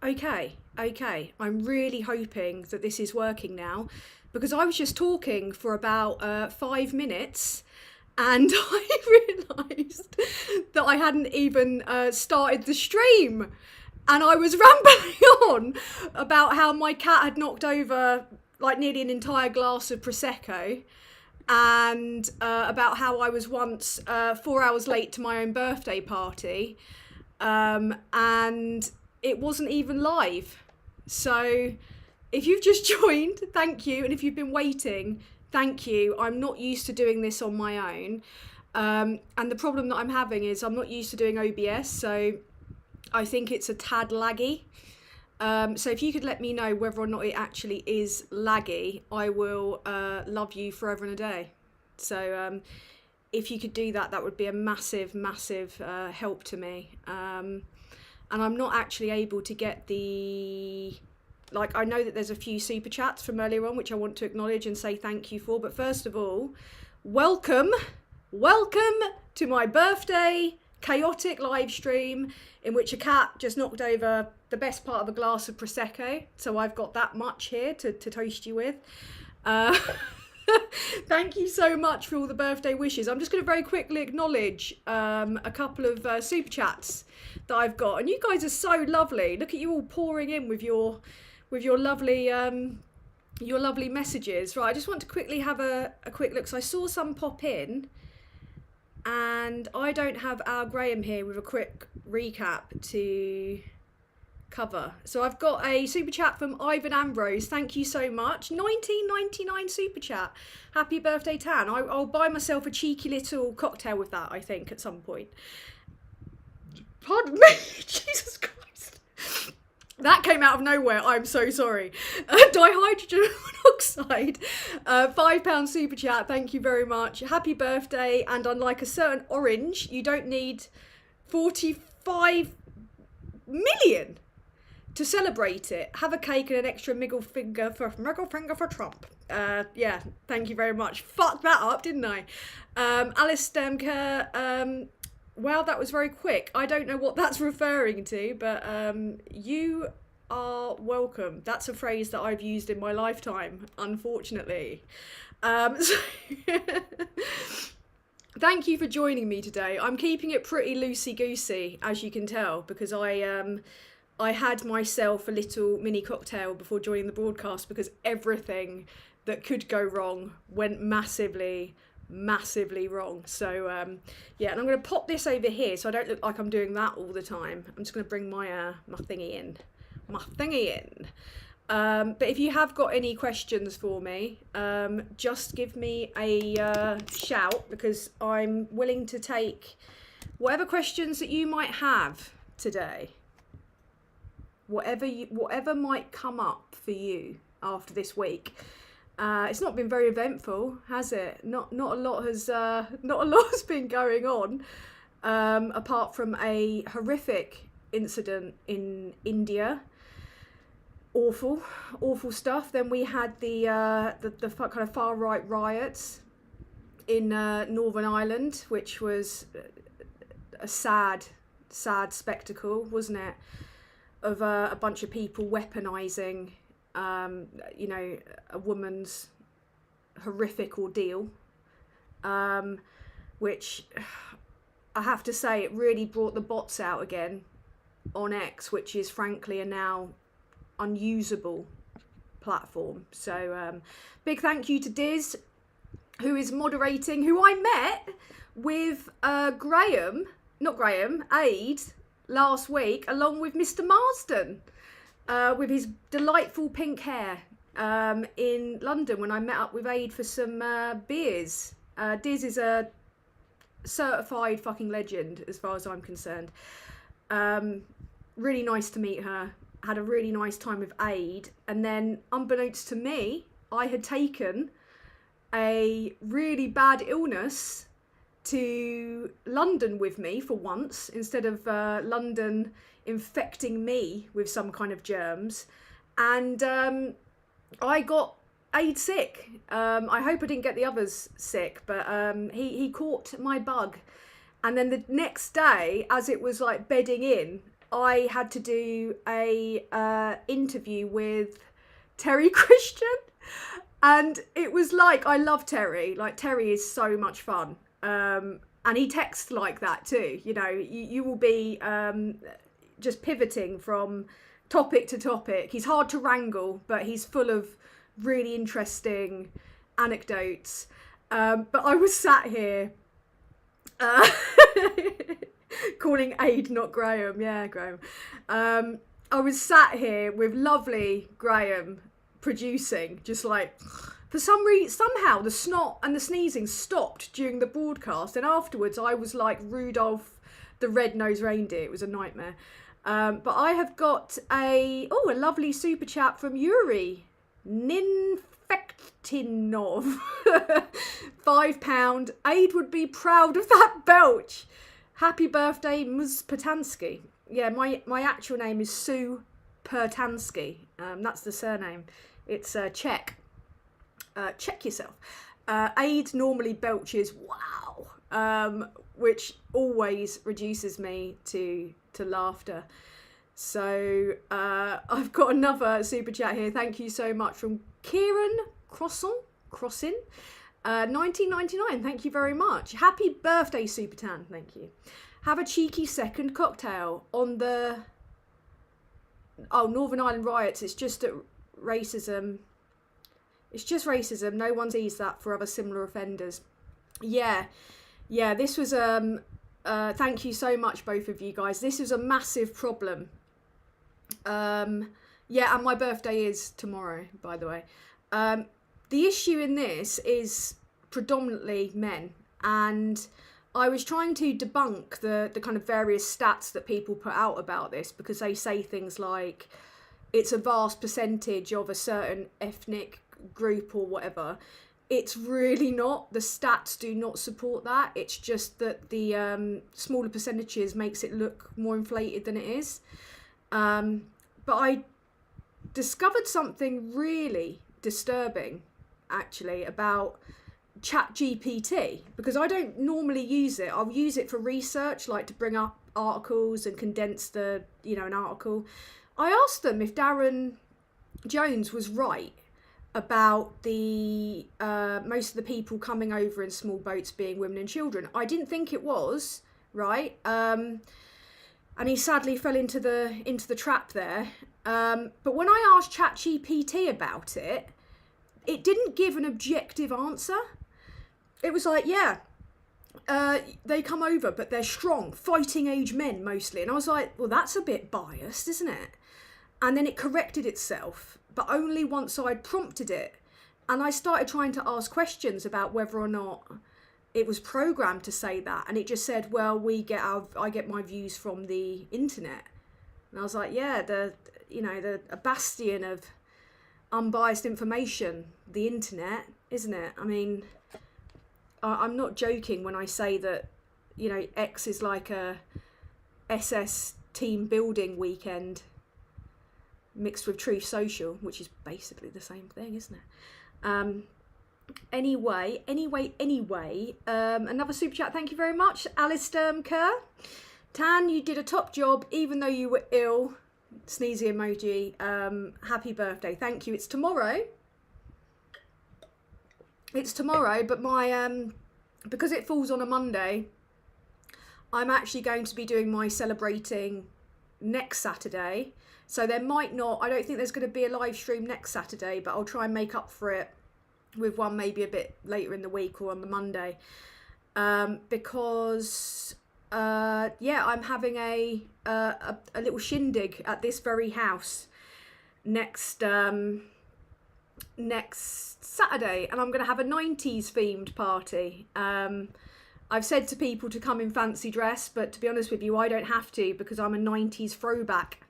Okay. I'm really hoping that this is working now, because I was just talking for about 5 minutes and I realised that I hadn't even started the stream. And I was rambling on about how my cat had knocked over like nearly an entire glass of Prosecco, and about how I was once 4 hours late to my own birthday party, and it wasn't even live. So if you've just joined, thank you. And if you've been waiting, thank you. I'm not used to doing this on my own. And the problem that I'm having is I'm not used to doing OBS, so I think it's a tad laggy. So if you could let me know whether or not it actually is laggy, I will love you forever and a day. So if you could do that, that would be a massive, massive help to me. And I'm not actually able to get the... Like, I know that there's a few super chats from earlier on, which I want to acknowledge and say thank you for. But first of all, welcome to my birthday chaotic live stream in which a cat just knocked over the best part of a glass of Prosecco. So I've got that much here to toast you with. Thank you so much for all the birthday wishes. I'm just going to very quickly acknowledge a couple of super chats that I've got. And you guys are so lovely. Look at you all pouring in with your lovely messages. Right, I just want to quickly have a quick look. So I saw some pop in, and I don't have our Graham here with a quick recap to cover. So I've got a super chat from Ivan Ambrose. Thank you so much. 19.99 super chat. Happy birthday, Tan. I'll buy myself a cheeky little cocktail with that, I think, at some point. Pardon me. Jesus Christ. That came out of nowhere. I'm so sorry. Dihydrogen monoxide. £5 super chat. Thank you very much. Happy birthday. And unlike a certain orange, you don't need 45 million to celebrate it. Have a cake and an extra middle finger for Trump. Yeah, thank you very much. Fucked that up, didn't I? Alice Stemker, wow, that was very quick. I don't know what that's referring to, but you are welcome. That's a phrase that I've used in my lifetime, unfortunately. So thank you for joining me today. I'm keeping it pretty loosey-goosey, as you can tell, because I had myself a little mini cocktail before joining the broadcast, because everything that could go wrong went massively wrong. So yeah, and I'm going to pop this over here so I don't look like I'm doing that all the time. I'm just going to bring my thingy in. But if you have got any questions for me, just give me a shout, because I'm willing to take whatever questions that you might have today. Whatever might come up for you after this week. It's not been very eventful, has it? Not a lot has been going on, apart from a horrific incident in India. Awful stuff. Then we had the kind of far right riots in Northern Ireland, which was a sad spectacle, wasn't it? Of a bunch of people weaponising, a woman's horrific ordeal, which I have to say, it really brought the bots out again on X, which is frankly a now unusable platform. So big thank you to Diz, who is moderating, who I met with Aid last week, along with Mr. Marsden, with his delightful pink hair, in London when I met up with Aid for some beers. Diz is a certified fucking legend as far as I'm concerned. Really nice to meet her. Had a really nice time with Aid, and then unbeknownst to me, I had taken a really bad illness to London with me for once, instead of London infecting me with some kind of germs, and I got Aid sick. I hope I didn't get the others sick, but he caught my bug, and then the next day, as it was like bedding in, I had to do a interview with Terry Christian, and it was like, I love Terry. Like, Terry is so much fun. And he texts like that too. You know, you will be just pivoting from topic to topic. He's hard to wrangle, but he's full of really interesting anecdotes. But I was sat here calling Aid, not Graham. Yeah, Graham. I was sat here with lovely Graham producing, just like, for some reason, somehow the snot and the sneezing stopped during the broadcast, and afterwards I was like Rudolph the Red-Nosed Reindeer. It was a nightmare. But I have got a lovely super chat from Yuri Ninfektinov. £5. Aid would be proud of that belch. Happy birthday, Ms. Patansky. Yeah, my actual name is Sue Pertansky. That's the surname. It's Czech. Check yourself. Aid normally belches, wow, which always reduces me to laughter. So I've got another super chat here. Thank you so much from Kieran Crossin, 1999. Thank you very much. Happy birthday, Super Tan. Thank you. Have a cheeky second cocktail on the Northern Ireland riots. It's just racism. It's just racism. No one sees that for other similar offenders. Yeah. This was thank you so much, both of you guys. This is a massive problem. And my birthday is tomorrow, by the way. The issue in this is predominantly men, and I was trying to debunk the kind of various stats that people put out about this, because they say things like it's a vast percentage of a certain ethnic group or whatever. It's really not. The stats do not support that. It's just that the smaller percentages makes it look more inflated than it is. But I discovered something really disturbing, actually, about ChatGPT, because I don't normally use it. I'll use it for research, like to bring up articles and condense an article. I asked them if Darren Jones was right about the most of the people coming over in small boats being women and children. I didn't think it was right, and he sadly fell into the trap there. But when I asked ChatGPT about it, it didn't give an objective answer. It was like, they come over, but they're strong, fighting age men mostly. And I was like, well, that's a bit biased, isn't it? And then it corrected itself, but only once I'd prompted it. And I started trying to ask questions about whether or not it was programmed to say that. And it just said, well, I get my views from the internet. And I was like, a bastion of unbiased information, the internet, isn't it? I mean, I'm not joking when I say that, X is like a SS team building weekend mixed with Truth Social, which is basically the same thing, isn't it? Anyway, another super chat. Thank you very much, Alistair Kerr. Tan, you did a top job, even though you were ill. Sneezy emoji. Happy birthday. Thank you. It's tomorrow, but my because it falls on a Monday, I'm actually going to be doing my celebrating next Saturday. So I don't think there's going to be a live stream next Saturday, but I'll try and make up for it with one maybe a bit later in the week or on the Monday. Because I'm having a little shindig at this very house next Saturday, and I'm going to have a 90s themed party. I've said to people to come in fancy dress, but to be honest with you, I don't have to, because I'm a 90s throwback.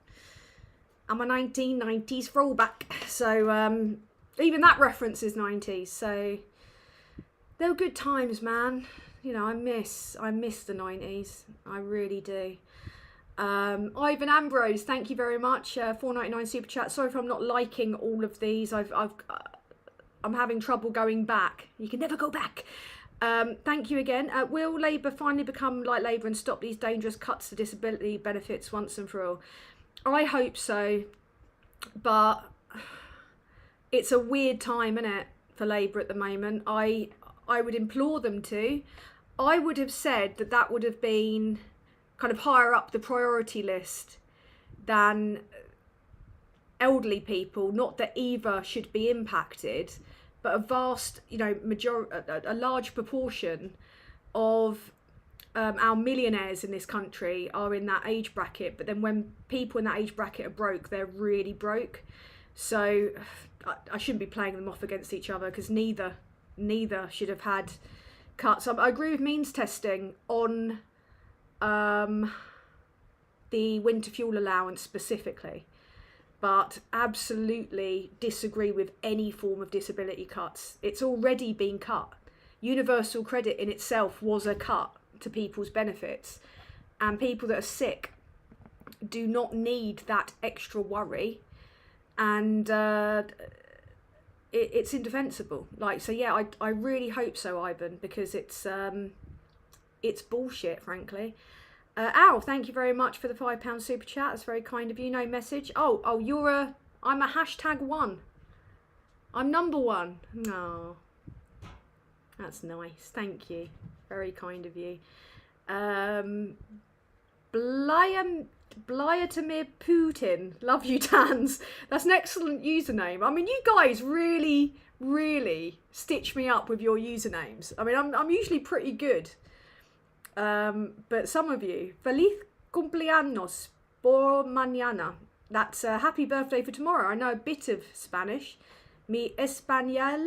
I'm a 1990s throwback. So even that reference is 90s. So they were good times, man. I miss the 90s. I really do. Ivan Ambrose, thank you very much. $4.99 super chat. Sorry if I'm not liking all of these. I'm having trouble going back. You can never go back. Thank you again. Will Labour finally become like Labour and stop these dangerous cuts to disability benefits once and for all? I hope so, but it's a weird time, isn't it, for Labour at the moment. I would implore them to. I would have said that would have been kind of higher up the priority list than elderly people. Not that either should be impacted, but a vast, a large proportion of our millionaires in this country are in that age bracket. But then when people in that age bracket are broke, they're really broke. So I shouldn't be playing them off against each other, because neither should have had cuts. I agree with means testing on the winter fuel allowance specifically, but absolutely disagree with any form of disability cuts. It's already been cut. Universal credit in itself was a cut to people's benefits, and people that are sick do not need that extra worry, and it's indefensible. So yeah, I really hope so, Ivan, because it's bullshit, frankly. Al, thank you very much for the £5 super chat. That's very kind of you. No message. Oh, I'm a #1. I'm number 1. No, that's nice. Thank you. Very kind of you. Vladimir Putin. Love you, Tans. That's an excellent username. I mean, you guys really, really stitch me up with your usernames. I mean, I'm usually pretty good. But some of you, feliz cumpleaños por mañana. That's a happy birthday for tomorrow. I know a bit of Spanish. Mi española.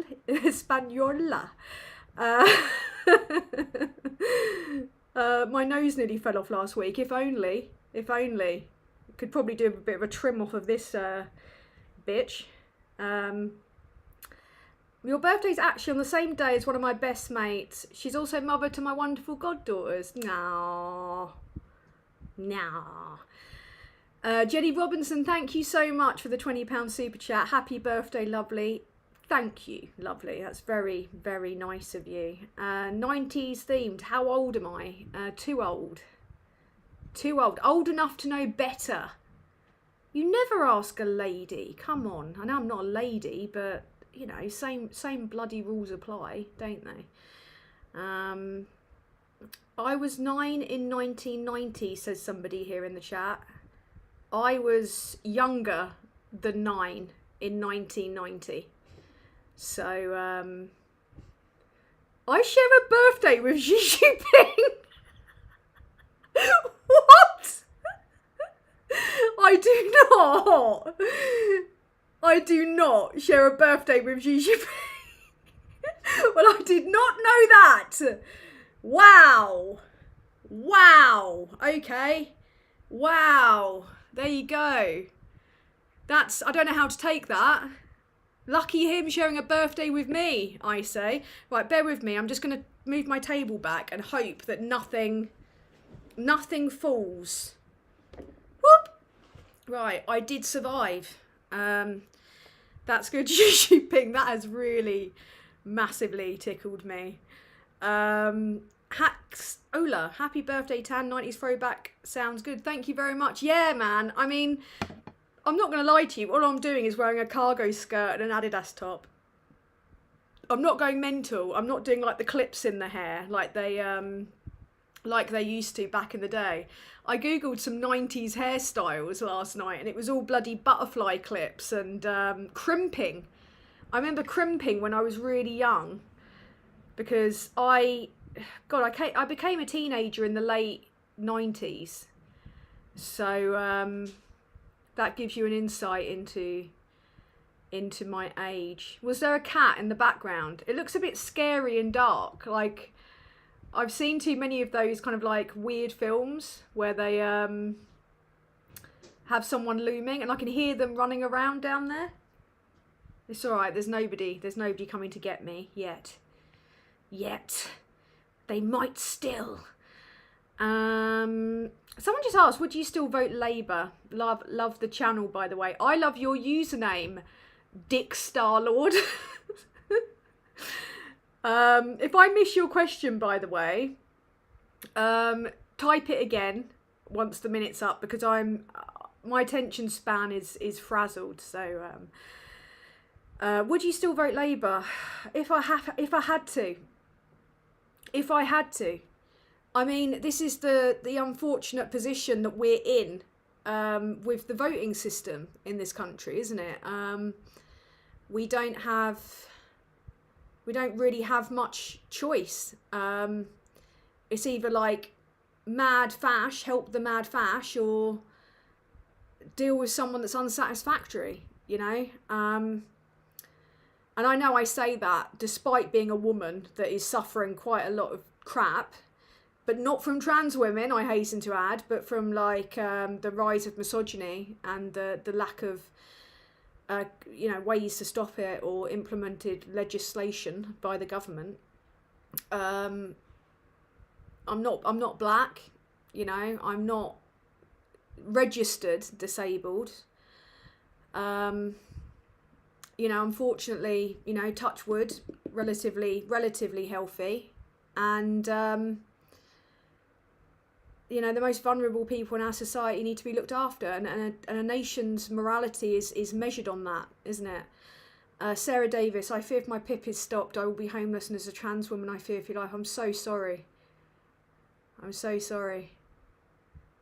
My nose nearly fell off last week. If only. Could probably do a bit of a trim off of this bitch. Your birthday's actually on the same day as one of my best mates. She's also mother to my wonderful goddaughters. No. Jenny Robinson, thank you so much for the £20 super chat. Happy birthday, lovely. Thank you, lovely. That's very, very nice of you. 90s themed. How old am I? Too old. Old enough to know better. You never ask a lady. Come on. I know I'm not a lady, but same bloody rules apply, don't they? I was 9 in 1990, says somebody here in the chat. I was younger than 9 in 1990. So, I share a birthday with Xi Jinping. What? I do not share a birthday with Xi Jinping. Well, I did not know that. Wow. Okay. Wow. There you go. I don't know how to take that. Lucky him sharing a birthday with me, I say. Right, bear with me. I'm just going to move my table back and hope that nothing falls. Whoop. Right, I did survive. That's good. Xi Jinping, that has really massively tickled me. Hacks Ola, happy birthday, Tan. 90s throwback sounds good. Thank you very much. Yeah, man. I mean, I'm not going to lie to you. All I'm doing is wearing a cargo skirt and an Adidas top. I'm not going mental. I'm not doing like the clips in the hair like they used to back in the day. I googled some 90s hairstyles last night and it was all bloody butterfly clips and crimping. I remember crimping when I was really young because I became a teenager in the late 90s. So that gives you an insight into my age. Was there a cat in the background? It looks a bit scary and dark. Like, I've seen too many of those kind of like weird films where they have someone looming and I can hear them running around down there. It's alright, there's nobody coming to get me yet. They might still. Someone just asked, would you still vote Labour? Love the channel, by the way. I love your username, Dick Starlord. If I miss your question, by the way, type it again once the minute's up, because my attention span is frazzled. So, would you still vote Labour? If I had to. I mean, this is the unfortunate position that we're in with the voting system in this country, isn't it? We don't really have much choice. It's either like mad fash, help the mad fash, or deal with someone that's unsatisfactory, you know? And I know I say that despite being a woman that is suffering quite a lot of crap, but not from trans women, I hasten to add, but from like the rise of misogyny and the lack of ways to stop it or implemented legislation by the government. I'm not black, you know. I'm not registered disabled. Unfortunately, touch wood, relatively healthy, and the most vulnerable people in our society need to be looked after, and a nation's morality is measured on that, isn't it? Sarah Davis, I fear if my PIP is stopped, I will be homeless, and as a trans woman, I fear for your life. I'm so sorry.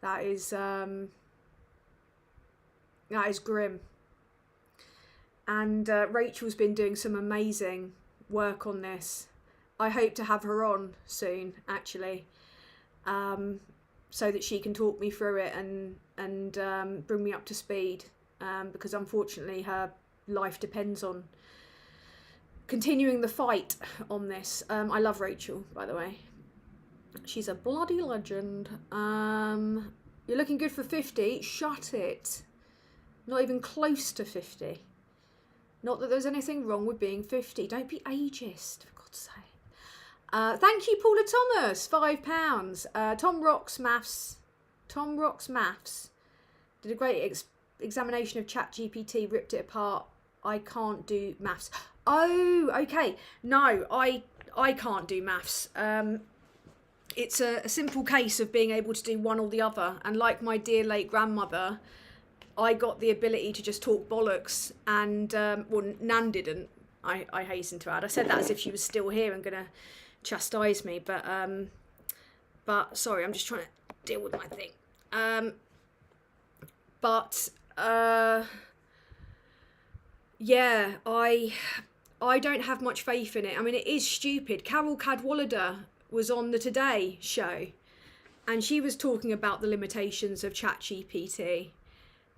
That is grim. And Rachel's been doing some amazing work on this. I hope to have her on soon, actually. So that she can talk me through it and bring me up to speed, because unfortunately her life depends on continuing the fight on this. I love Rachel, by the way. She's a bloody legend. You're looking good for 50. Shut it. Not even close to 50. Not that there's anything wrong with being 50. Don't be ageist, for God's sake. Thank you, Paula Thomas, £5. Tom Rocks Maths did a great examination of ChatGPT, ripped it apart. I can't do maths. Oh, okay. No, I can't do maths. It's a simple case of being able to do one or the other. And like my dear late grandmother, I got the ability to just talk bollocks, and Nan didn't. I hasten to add. I said that as if she was still here and gonna chastise me, but sorry, I'm just trying to deal with my thing. Yeah, I don't have much faith in it. I mean, it is stupid. Carol Cadwallader was on the Today show, and she was talking about the limitations of ChatGPT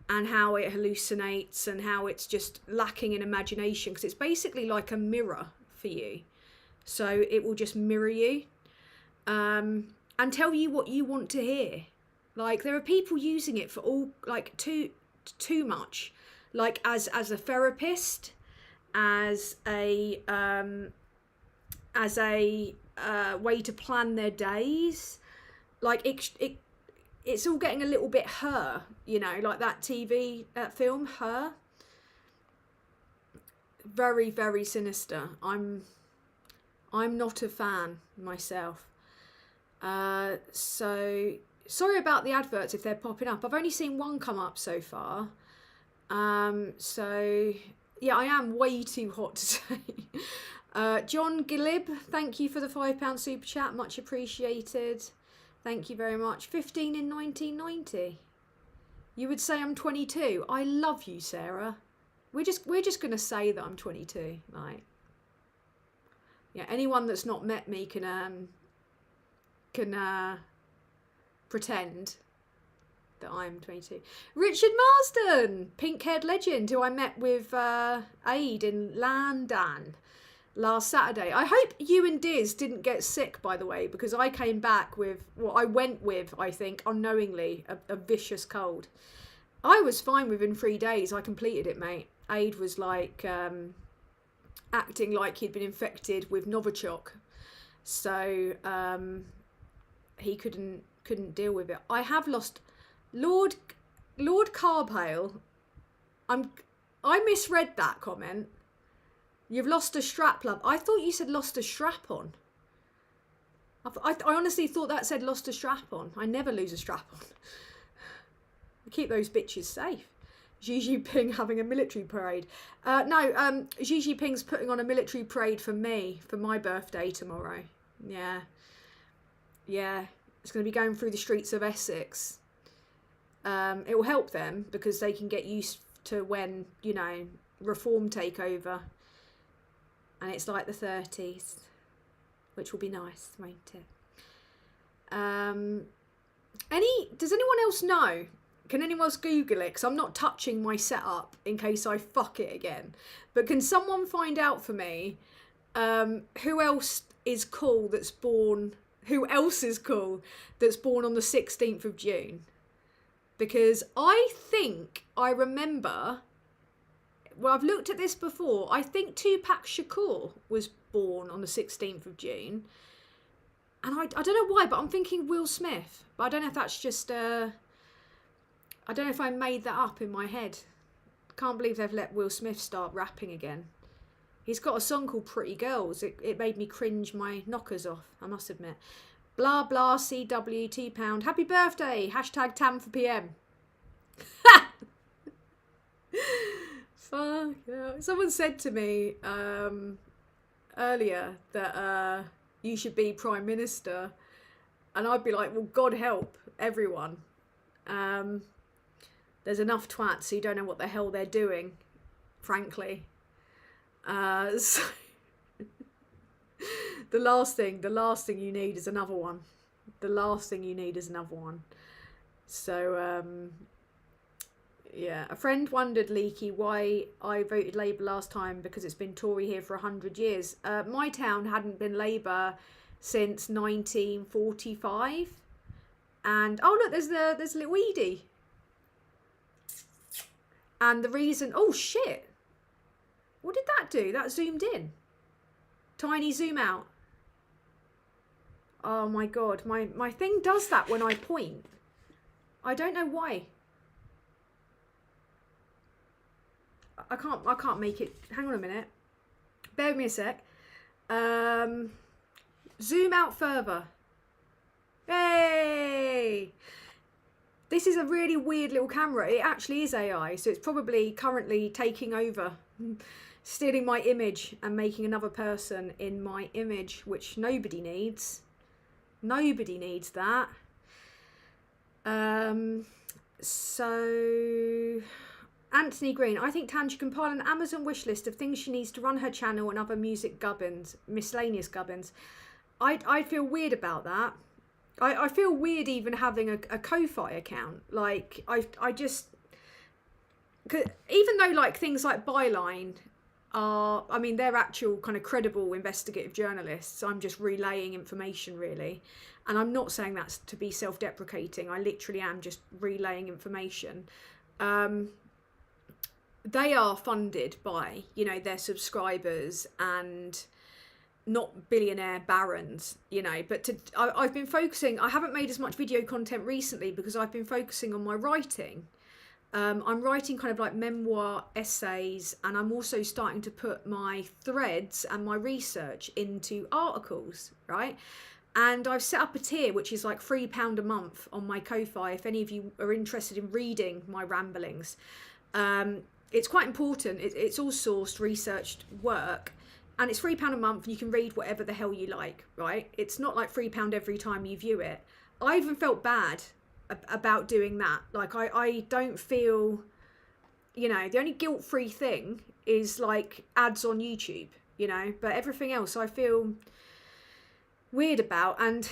and how it hallucinates and how it's just lacking in imagination, because it's basically like a mirror for you. So it will just mirror you and tell you what you want to hear. Like, there are people using it for all, like, too much. Like, as a therapist, as a way to plan their days. Like, it's all getting a little bit Her, like that film, Her. Very, very sinister. I'm not a fan myself. So sorry about the adverts if they're popping up. I've only seen one come up so far. So yeah, I am way too hot to say. John Gillib, thank you for the £5 super chat, much appreciated. Thank you very much. 15 in 1990. You would say I'm 22. I love you, Sarah. We're just gonna say that I'm 22. Like, yeah, anyone that's not met me can pretend that I'm 22. Richard Marsden, pink-haired legend, who I met with Aid in Landan last Saturday. I hope you and Diz didn't get sick, by the way, because I came back with I went with, I think, unknowingly, a vicious cold. I was fine within 3 days. I completed it, mate. Aid was like acting like he'd been infected with Novichok, so he couldn't deal with it. I have lost Lord Carbhale. I misread that comment. You've lost a strap, love. I thought you said lost a strap on. I honestly thought that said lost a strap on. I never lose a strap on. I keep those bitches safe. Xi Jinping having a military parade. No, Xi Jinping's putting on a military parade for me, for my birthday tomorrow. Yeah. Yeah. It's going to be going through the streets of Essex. It will help them because they can get used to when, you know, reform take over. And it's like the 30s, which will be nice, won't it? Does anyone else know? Can anyone else Google it? Because I'm not touching my setup in case I fuck it again. But can someone find out for me who else is cool that's born... Who else is cool that's born on the 16th of June? Because I think I remember... Well, I've looked at this before. I think Tupac Shakur was born on the 16th of June. And I don't know why, but I'm thinking Will Smith. But I don't know if that's just... I don't know if I made that up in my head. Can't believe they've let Will Smith start rapping again. He's got a song called Pretty Girls. It made me cringe my knockers off, I must admit. Blah, blah, CWT pound. Happy birthday. Hashtag Tam for PM. Fuck yeah. Someone said to me earlier that you should be Prime Minister. And I'd be like, well, God help everyone. There's enough twats who don't know what the hell they're doing, frankly. So the last thing you need is another one. The last thing you need is another one. So, yeah. A friend wondered, Leaky, why I voted Labour last time because it's been Tory here for 100 years. My town hadn't been Labour since 1945. And, oh, look, there's a little Edie. And the reason... Oh, shit. What did that do? That zoomed in. Tiny zoom out. Oh, my God. My thing does that when I point. I don't know why. I can't make it... Hang on a minute. Bear with me a sec. Zoom out further. Hey! This is a really weird little camera. It actually is AI, so it's probably currently taking over, stealing my image and making another person in my image, which nobody needs. Nobody needs that. So, Anthony Green, I think Tanya should compile an Amazon wish list of things she needs to run her channel and other music gubbins, miscellaneous gubbins. I'd feel weird about that. I feel weird even having a Ko-Fi account. Like, I just... Even though, like, things like Byline are... I mean, they're actual kind of credible investigative journalists. I'm just relaying information, really. And I'm not saying that's to be self-deprecating. I literally am just relaying information. They are funded by, you know, their subscribers and... not billionaire barons, you know, but I've been focusing, I haven't made as much video content recently because I've been focusing on my writing. I'm writing kind of like memoir essays, and I'm also starting to put my threads and my research into articles, right? And I've set up a tier which is like £3 a month on my Ko-Fi if any of you are interested in reading my ramblings. It's quite important. It's all sourced, researched work. And it's £3 a month and you can read whatever the hell you like, right? It's not like £3 every time you view it. I even felt bad about doing that. Like, I don't feel, you know, the only guilt-free thing is like ads on YouTube, you know, but everything else I feel weird about. And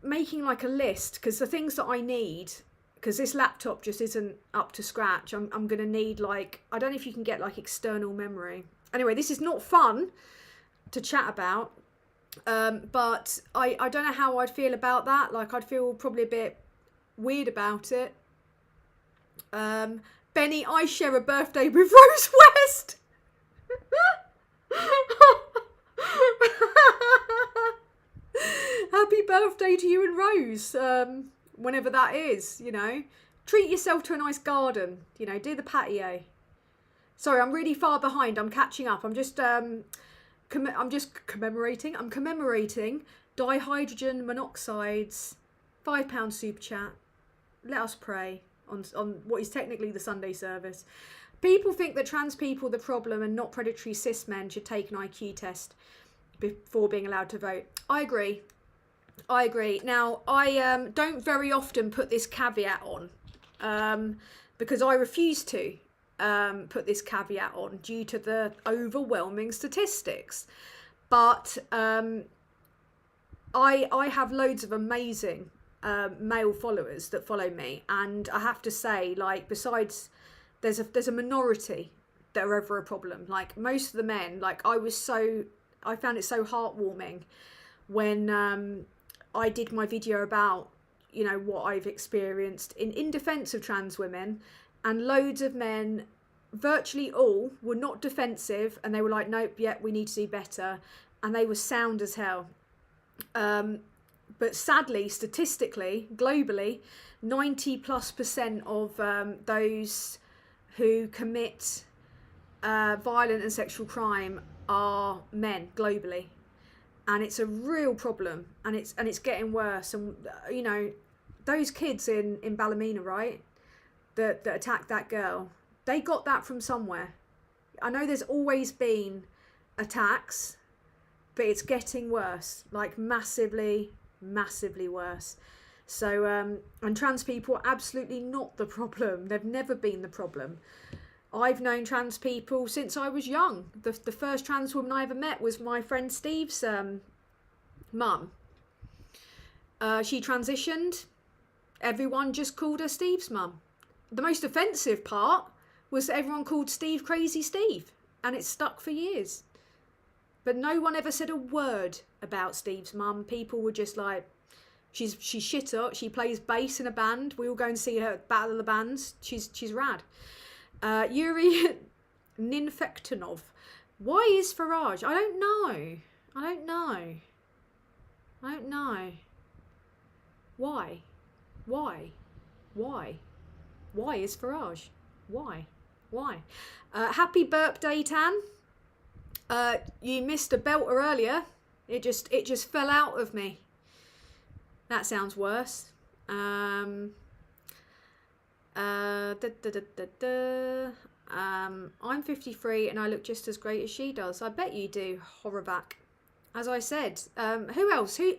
making like a list, because the things that I need, because this laptop just isn't up to scratch, I'm going to need like, I don't know if you can get like external memory. Anyway, this is not fun to chat about, but I don't know how I'd feel about that. Like, I'd feel probably a bit weird about it. Benny, I share a birthday with Rose West. Happy birthday to you and Rose, whenever that is, you know. Treat yourself to a nice garden, you know, do the patio. Sorry, I'm really far behind. I'm catching up. I'm commemorating dihydrogen monoxide's £5 super chat. Let us pray on what is technically the Sunday service. People think that trans people are the problem and not predatory cis men should take an IQ test before being allowed to vote. I agree. Now, I don't very often put this caveat on because I refuse to put this caveat on due to the overwhelming statistics. But I have loads of amazing male followers that follow me, and I have to say, like, besides there's a minority that are ever a problem. Like, most of the men, like, I found it so heartwarming when I did my video about, you know, what I've experienced in defence of trans women, and loads of men, virtually all, were not defensive, and they were like, nope, yeah, we need to do better, and they were sound as hell. But sadly, statistically, globally, 90+% of those who commit violent and sexual crime are men globally, and it's a real problem, and it's getting worse. And you know, those kids in Ballymena, right, that attacked that girl, they got that from somewhere. I know there's always been attacks, but it's getting worse, like massively worse. So and trans people are absolutely not the problem. They've never been the problem. I've known trans people since I was young. The first trans woman I ever met was my friend Steve's mum. She transitioned. Everyone just called her Steve's mum. The most offensive part was that everyone called Steve Crazy Steve, and it stuck for years. But no one ever said a word about Steve's mum. People were just like, she's shit up. She plays bass in a band. We all go and see her at Battle of the Bands. She's rad. Yuri Ninfektonov. Why is Farage? I don't know. Why? Why is Farage? Why? Happy birthday, Tan. You missed a belter earlier. It just fell out of me. That sounds worse. I'm 53 and I look just as great as she does. I bet you do, Horrorback. As I said, who else? I'm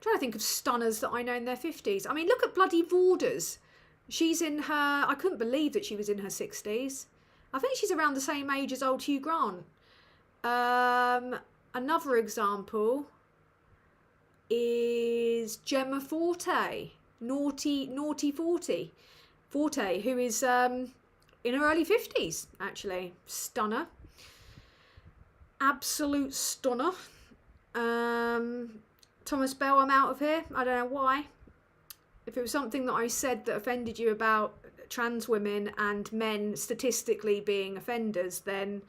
trying to think of stunners that I know in their 50s. I mean, look at bloody Vorders. She's in her, I couldn't believe that she was in her 60s. I think she's around the same age as old Hugh Grant. Another example is Gemma Forte, naughty Forte, who is in her early 50s, actually. Stunner. Absolute stunner. Thomas Bell, I'm out of here. I don't know why. If it was something that I said that offended you about trans women and men statistically being offenders, then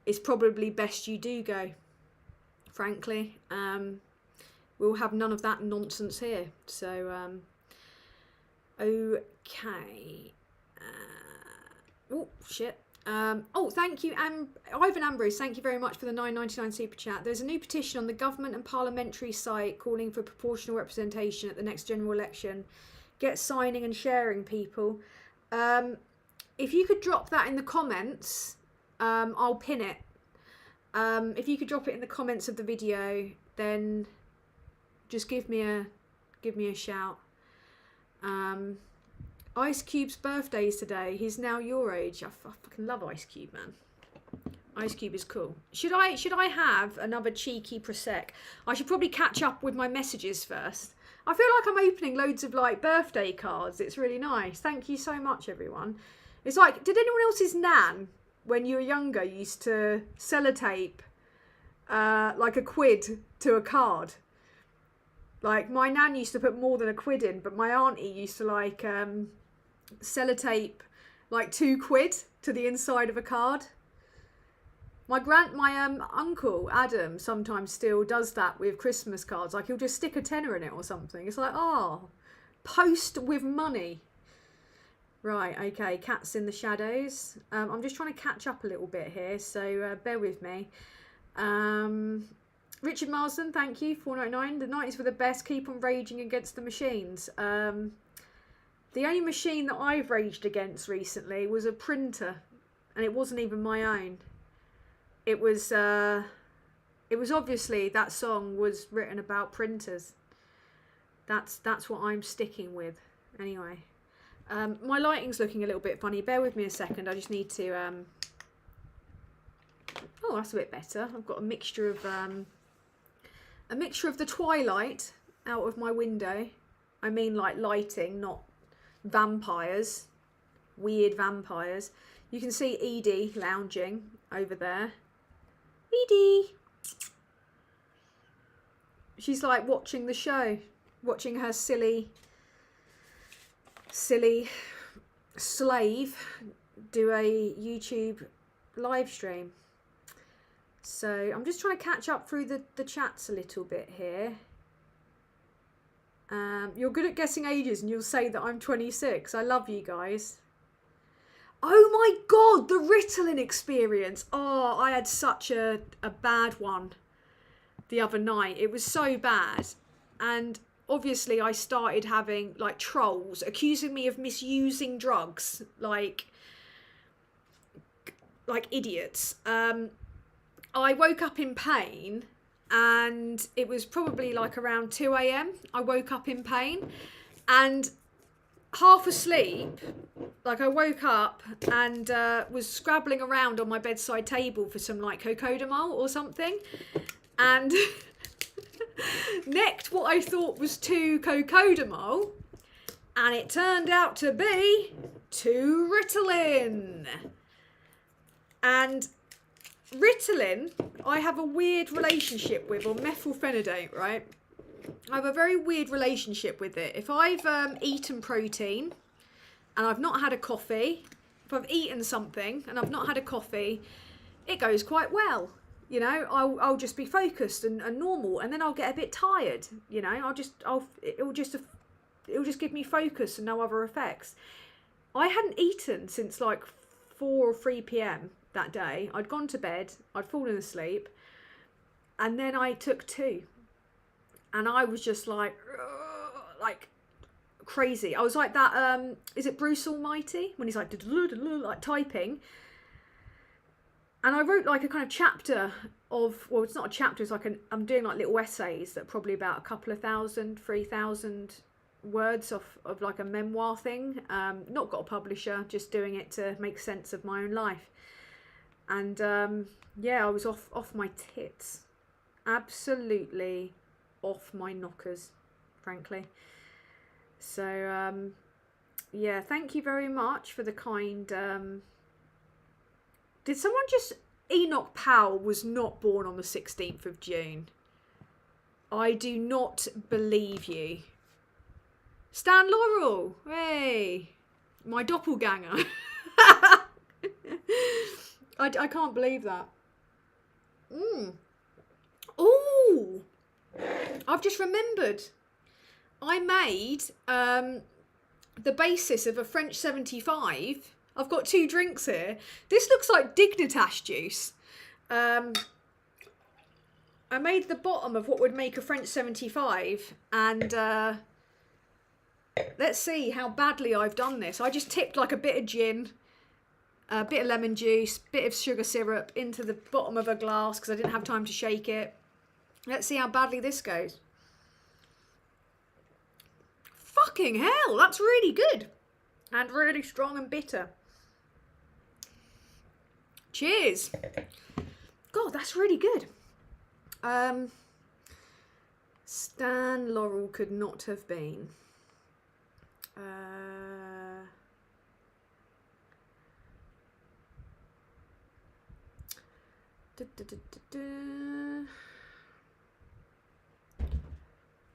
it's probably best you do go, frankly. We'll have none of that nonsense here. So, okay. Oh, shit. Thank you, Ivan Ambrose. Thank you very much for the £9.99 super chat. There's a new petition on the government and parliamentary site calling for proportional representation at the next general election. Get signing and sharing, people. If you could drop that in the comments, I'll pin it. If you could drop it in the comments of the video, then just give me a shout. Ice Cube's birthday is today. He's now your age. I fucking love Ice Cube, man. Ice Cube is cool. Should I have another cheeky Prosec? I should probably catch up with my messages first. I feel like I'm opening loads of like birthday cards. It's really nice. Thank you so much, everyone. It's like, did anyone else's nan, when you were younger, used to sellotape like a quid to a card? Like, my nan used to put more than a quid in, but my auntie used to like sellotape like 2 quid to the inside of a card. My uncle Adam sometimes still does that with Christmas cards. Like, he'll just stick a tenner in it or something. It's like, oh, post with money. Right, okay, Cats in the Shadows. I'm just trying to catch up a little bit here, so bear with me. Richard Marsden, thank you, 4.99. The 90s were the best, keep on raging against the machines. The only machine that I've raged against recently was a printer, and it wasn't even my own. It was obviously, that song was written about printers. That's what I'm sticking with, anyway. My lighting's looking a little bit funny. Bear with me a second. I just need to... Oh, that's a bit better. I've got a mixture of the twilight out of my window. I mean, like lighting, not vampires. Weird vampires. You can see Edie lounging over there. Edie! She's like watching the show. Watching her silly slave do a YouTube live stream. So I'm just trying to catch up through the chats a little bit here. You're good at guessing ages and you'll say that I'm 26. I love you guys. Oh my god, the Ritalin Experience. Oh, I had such a bad one the other night. It was so bad. And obviously I started having like trolls accusing me of misusing drugs like idiots. I woke up in pain, and it was probably like around 2 a.m. I woke up in pain and half asleep. Like I woke up and was scrabbling around on my bedside table for some like cocodamol or something, and necked what I thought was 2 cocodamol, and it turned out to be 2 Ritalin. And Ritalin, I have a weird relationship with, or methylphenidate, right? I have a very weird relationship with it. If I've eaten protein and I've not had a coffee, if I've eaten something and I've not had a coffee, it goes quite well. You know, I'll just be focused and normal, and then I'll get a bit tired. You know, it'll just give me focus and no other effects. I hadn't eaten since like 4 or 3 p.m. that day. I'd gone to bed, I'd fallen asleep, and then I took 2, and I was just like crazy. I was like that. Is it Bruce Almighty when he's like typing? And I wrote like a kind of chapter of, well, it's not a chapter, it's like I'm doing like little essays that are probably about a couple of 3,000 words of like a memoir thing. Not got a publisher, just doing it to make sense of my own life. And yeah, I was off my tits. Absolutely off my knockers, frankly. So yeah, thank you very much for the kind... Did someone just... Enoch Powell was not born on the 16th of June. I do not believe you. Stan Laurel. Hey. My doppelganger. I can't believe that. Ooh. I've just remembered. I made the basis of a French 75... I've got 2 drinks here. This looks like Dignitas juice. I made the bottom of what would make a French 75, and let's see how badly I've done this. I just tipped like a bit of gin, a bit of lemon juice, bit of sugar syrup into the bottom of a glass because I didn't have time to shake it. Let's see how badly this goes. Fucking hell, that's really good. And really strong and bitter. Cheers. God, that's really good. Stan Laurel could not have been.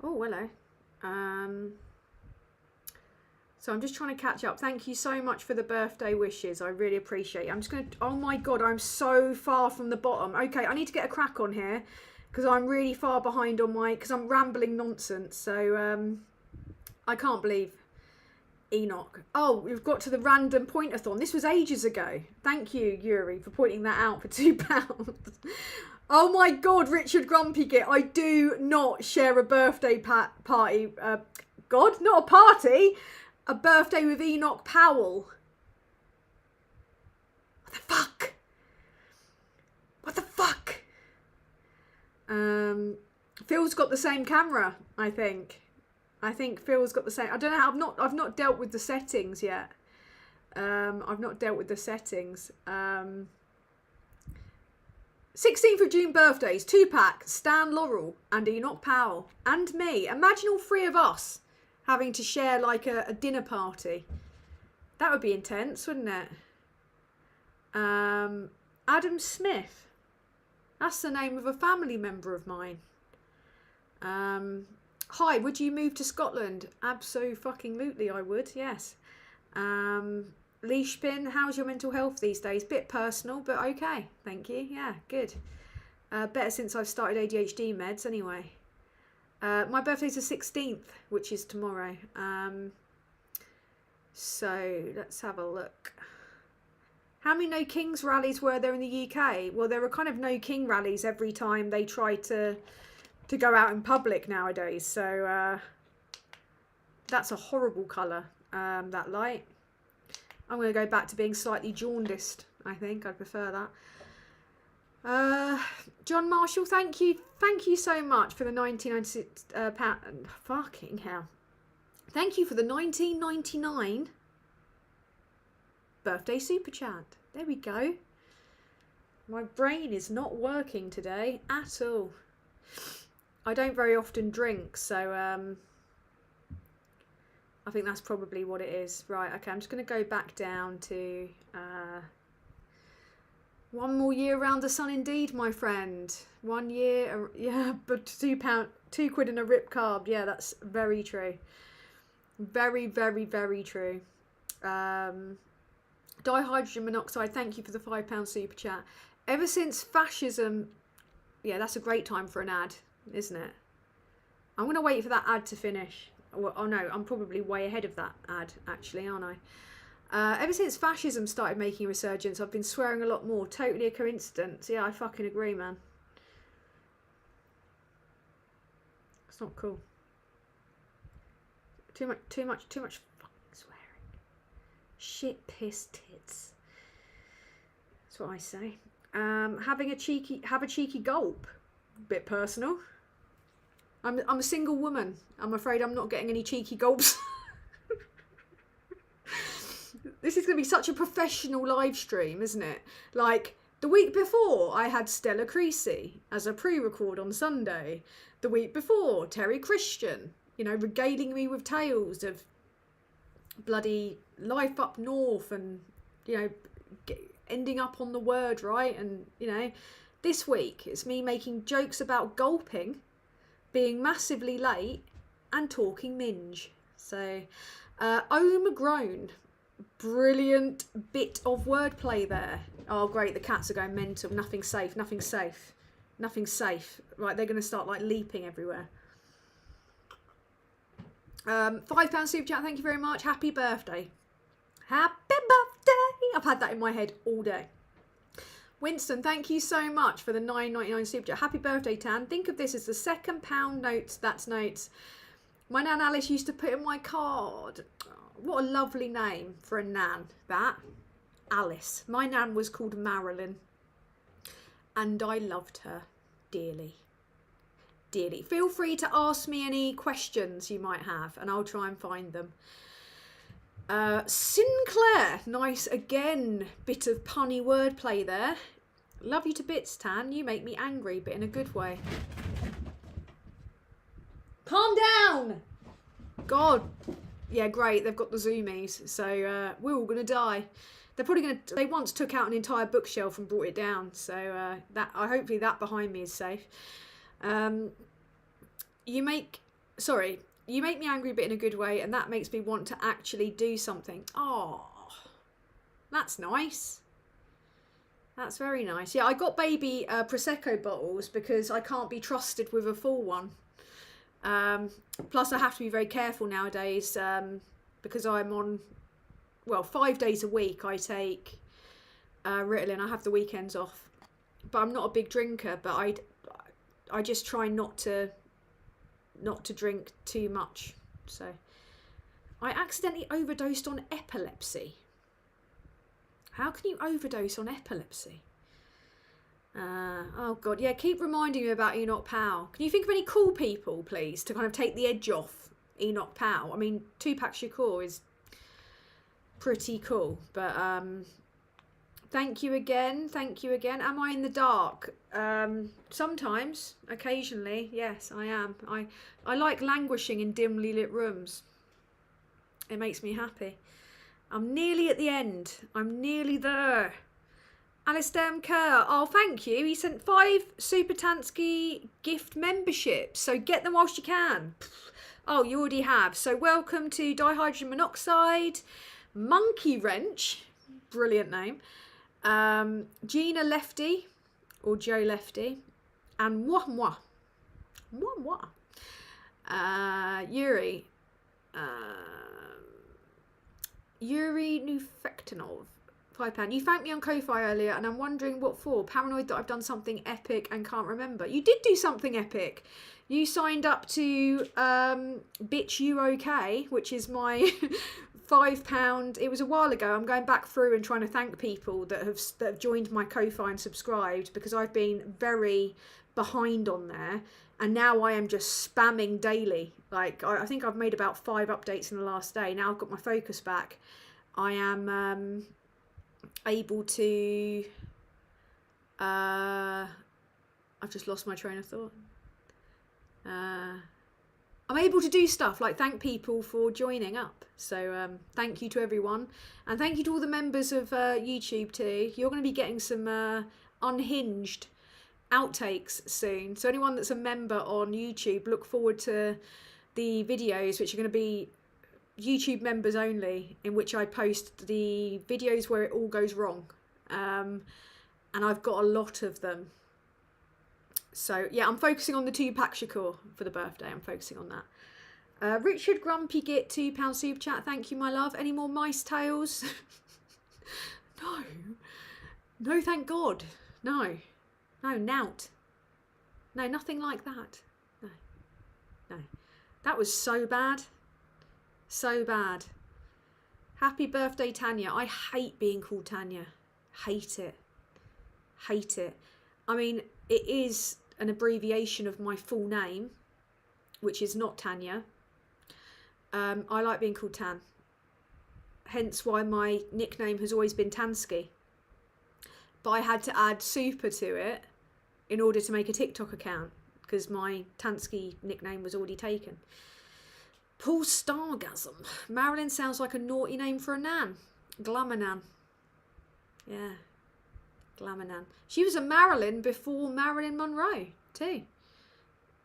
Oh, hello. So I'm just trying to catch up. Thank you so much for the birthday wishes. I really appreciate it. I'm just going to... Oh my God, I'm so far from the bottom. Okay, I need to get a crack on here because I'm really far behind on my... Because I'm rambling nonsense. So I can't believe Enoch. Oh, we've got to the random point-a-thon. This was ages ago. Thank you, Yuri, for pointing that out for £2. Oh my God, Richard Grumpy Git. I do not share a birthday party. God, not a party. A birthday with Enoch Powell. What the fuck? What the fuck? Phil's got the same camera, I think. I think Phil's got the same. I don't know how. I've not dealt with the settings yet. I've not dealt with the settings. 16th of June birthdays. 2-pack. Stan Laurel and Enoch Powell and me. Imagine all three of us having to share like a dinner party. That would be intense, wouldn't it? Adam Smith. That's the name of a family member of mine. Hi, would you move to Scotland? Abso-fucking-lutely, I would, yes. Leashpin, how's your mental health these days? Bit personal, but okay, thank you. Yeah, good. Better since I've started ADHD meds, anyway. My birthday's the 16th, which is tomorrow. So, let's have a look. How many No Kings rallies were there in the UK? Well, there were kind of No King rallies every time they tried to go out in public nowadays. So that's a horrible colour, that light. I'm going to go back to being slightly jaundiced, I think. I prefer that. John Marshall, thank you. Thank you so much for the 1996 pound. Fucking hell. Thank you for the 1999 birthday super chat. There we go. My brain is not working today at all. I don't very often drink, so I think that's probably what it is. Right, okay, I'm just going to go back down to one more year around the sun indeed, my friend. 1 year, yeah, but £2 in a rip carb. Yeah, that's very true. Very, very, very true. Dihydrogen monoxide, thank you for the £5 super chat. Ever since fascism, yeah, that's a great time for an ad, isn't it? I'm going to wait for that ad to finish. Oh no, I'm probably way ahead of that ad, actually, aren't I? Ever since fascism started making a resurgence, I've been swearing a lot more. Totally a coincidence. Yeah, I fucking agree, man. It's not cool. Too much fucking swearing. Shit, piss, tits. That's what I say. Have a cheeky gulp. Bit personal. I'm a single woman. I'm afraid I'm not getting any cheeky gulps. This is going to be such a professional live stream, isn't it? Like, the week before, I had Stella Creasy as a pre-record on Sunday. The week before, Terry Christian, you know, regaling me with tales of bloody life up north and, you know, ending up on the word, right? And, you know, this week, it's me making jokes about gulping, being massively late, and talking minge. So, Groan. Brilliant bit of wordplay there. Oh, great, the cats are going mental. Nothing safe, nothing safe. Nothing safe. Right, they're going to start, like, leaping everywhere. £5 super chat, thank you very much. Happy birthday. Happy birthday. I've had that in my head all day. Winston, thank you so much for the $9.99 super chat. Happy birthday, Tan. Think of this as the £2 notes, that's notes, my Nan Alice used to put in my card. What a lovely name for a Nan, that. Alice. My Nan was called Marilyn. And I loved her dearly. Dearly. Feel free to ask me any questions you might have and I'll try and find them. Sinclair. Nice again. Bit of punny wordplay there. Love you to bits, Tan. You make me angry, but in a good way. Calm down! God. Yeah, great. They've got the zoomies, so we're all gonna die. They're probably gonna. They once took out an entire bookshelf and brought it down, so that hopefully that behind me is safe. You make me angry, but in a good way, and that makes me want to actually do something. Oh, that's nice. That's very nice. Yeah, I got baby Prosecco bottles because I can't be trusted with a full one. Plus I have to be very careful nowadays because I'm on, well, 5 days a week I take Ritalin. I have the weekends off, but I'm not a big drinker, but I just try not to drink too much. So I accidentally overdosed on epilepsy. How can you overdose on epilepsy? Oh God, yeah, keep reminding me about Enoch Powell. Can you think of any cool people, please, to kind of take the edge off Enoch Powell? I mean, Tupac Shakur is pretty cool, but thank you again. Am I in the dark? Sometimes, occasionally, yes, I am. I like languishing in dimly lit rooms. It makes me happy. I'm nearly at the end. I'm nearly there. Alistair M. Kerr, oh thank you. He sent 5 Super Tansky gift memberships, so get them whilst you can. Oh, you already have. So welcome to Dihydrogen Monoxide, Monkey Wrench, brilliant name, Gina Lefty, or Joe Lefty, and Mwah Mwah. Yuri Nufektinov, £5. You thanked me on Ko-Fi earlier and I'm wondering what for. Paranoid that I've done something epic and can't remember. You did do something epic. You signed up to Bitch You OK, which is my £5. It was a while ago. I'm going back through and trying to thank people that have joined my Ko-Fi and subscribed, because I've been very behind on there, and now I am just spamming daily. Like I think I've made about 5 updates in the last day. Now I've got my focus back. I am able to I've just lost my train of thought. I'm able to do stuff like thank people for joining up. So thank you to everyone, and thank you to all the members of YouTube too. You're going to be getting some unhinged outtakes soon. So anyone that's a member on YouTube, look forward to the videos, which are going to be YouTube members only, in which I post the videos where it all goes wrong, and I've got a lot of them. So yeah, I'm focusing on the Tupac Shakur for the birthday. I'm focusing on that. Richard Grumpy Git, £2 super chat. Thank you, my love. Any more mice tales? No, thank God. No, nout. No, nothing like that. No, that was so bad. So bad. Happy birthday, Tanya. I hate being called Tanya. Hate it. I mean, it is an abbreviation of my full name, which is not Tanya. I like being called Tan. Hence why my nickname has always been Tansky. But I had to add super to it in order to make a TikTok account, because my Tansky nickname was already taken. Paul Stargasm. Marilyn sounds like a naughty name for a nan. Glamour nan. Yeah. Glamour nan. She was a Marilyn before Marilyn Monroe too.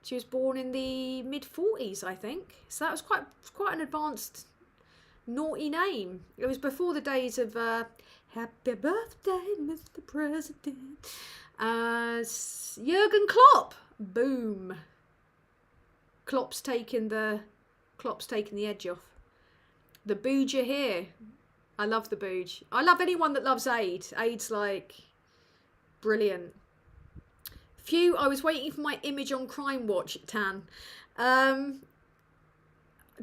She was born in the mid-40s, I think. So that was quite an advanced naughty name. It was before the days of Happy Birthday, Mr. President. Jurgen Klopp. Boom. Klopp's taking the edge off. The booge are here. I love the booge. I love anyone that loves Aid. Aid's like brilliant. Phew, I was waiting for my image on Crime Watch, Tan.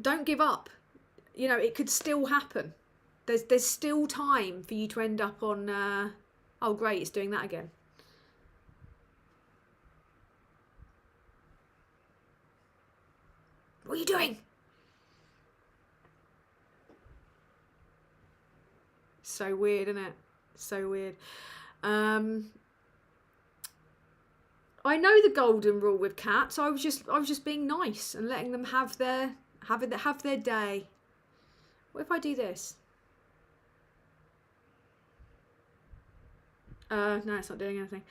Don't give up. You know, it could still happen. There's still time for you to end up on oh great, it's doing that again. What are you doing? So weird, isn't it? So weird. I know the golden rule with cats. I was just being nice and letting them have their day. What if I do this? No, it's not doing anything.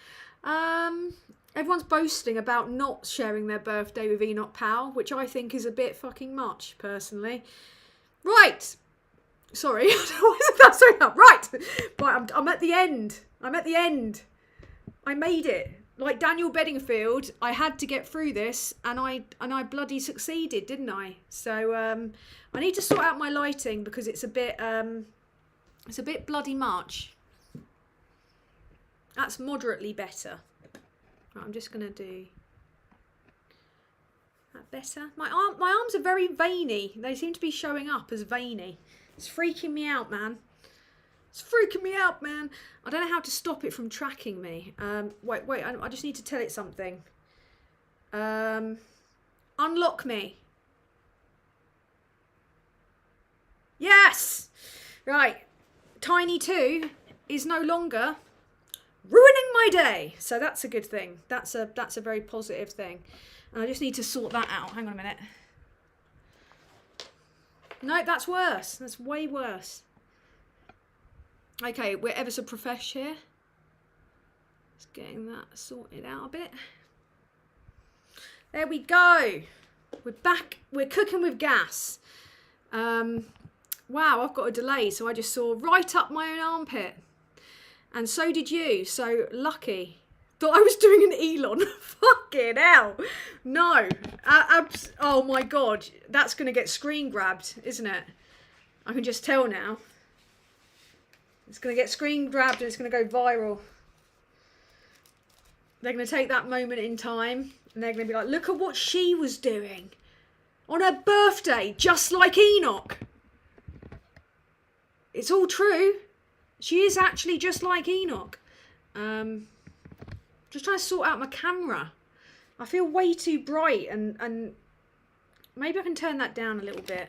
Everyone's boasting about not sharing their birthday with Enoch Powell, which I think is a bit fucking much, personally. Right. Sorry, why is that so up? Right, I'm at the end. I made it. like Daniel Bedingfield, I had to get through this, and I bloody succeeded, didn't I? So I need to sort out my lighting because it's a bit bloody much. That's moderately better. Right, I'm just gonna do that better. My arms are very veiny. They seem to be showing up as veiny. It's freaking me out, man. It's freaking me out, man. I don't know how to stop it from tracking me. Wait, I just need to tell it something. Unlock me. Yes! Right. Tiny 2 is no longer ruining my day. So that's a good thing. That's a very positive thing. And I just need to sort that out. Hang on a minute. No, that's worse. That's way worse. Okay, we're ever so profesh here. Just getting that sorted out a bit. There we go. We're back. We're cooking with gas. Wow, I've got a delay, so I just saw right up my own armpit. And so did you, so lucky. Thought I was doing an Elon. Fucking hell. No. Oh my God. That's going to get screen grabbed, isn't it? I can just tell now. It's going to get screen grabbed and it's going to go viral. They're going to take that moment in time and they're going to be like, look at what she was doing on her birthday, just like Enoch. It's all true. She is actually just like Enoch. Just trying to sort out my camera. I feel way too bright and maybe I can turn that down a little bit.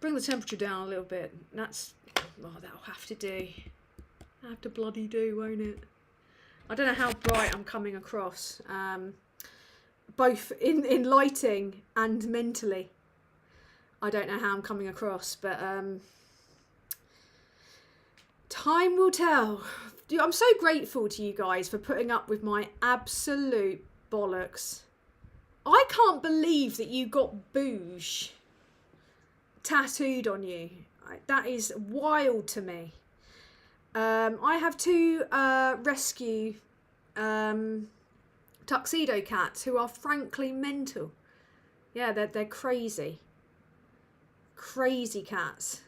Bring the temperature down a little bit. That'll have to do. That'll have to bloody do, won't it? I don't know how bright I'm coming across. Both in lighting and mentally. I don't know how I'm coming across, but time will tell. I'm so grateful to you guys for putting up with my absolute bollocks. I can't believe that you got booge tattooed on you. That is wild to me. I have 2 rescue tuxedo cats who are frankly mental. Yeah, they're crazy. Crazy cats.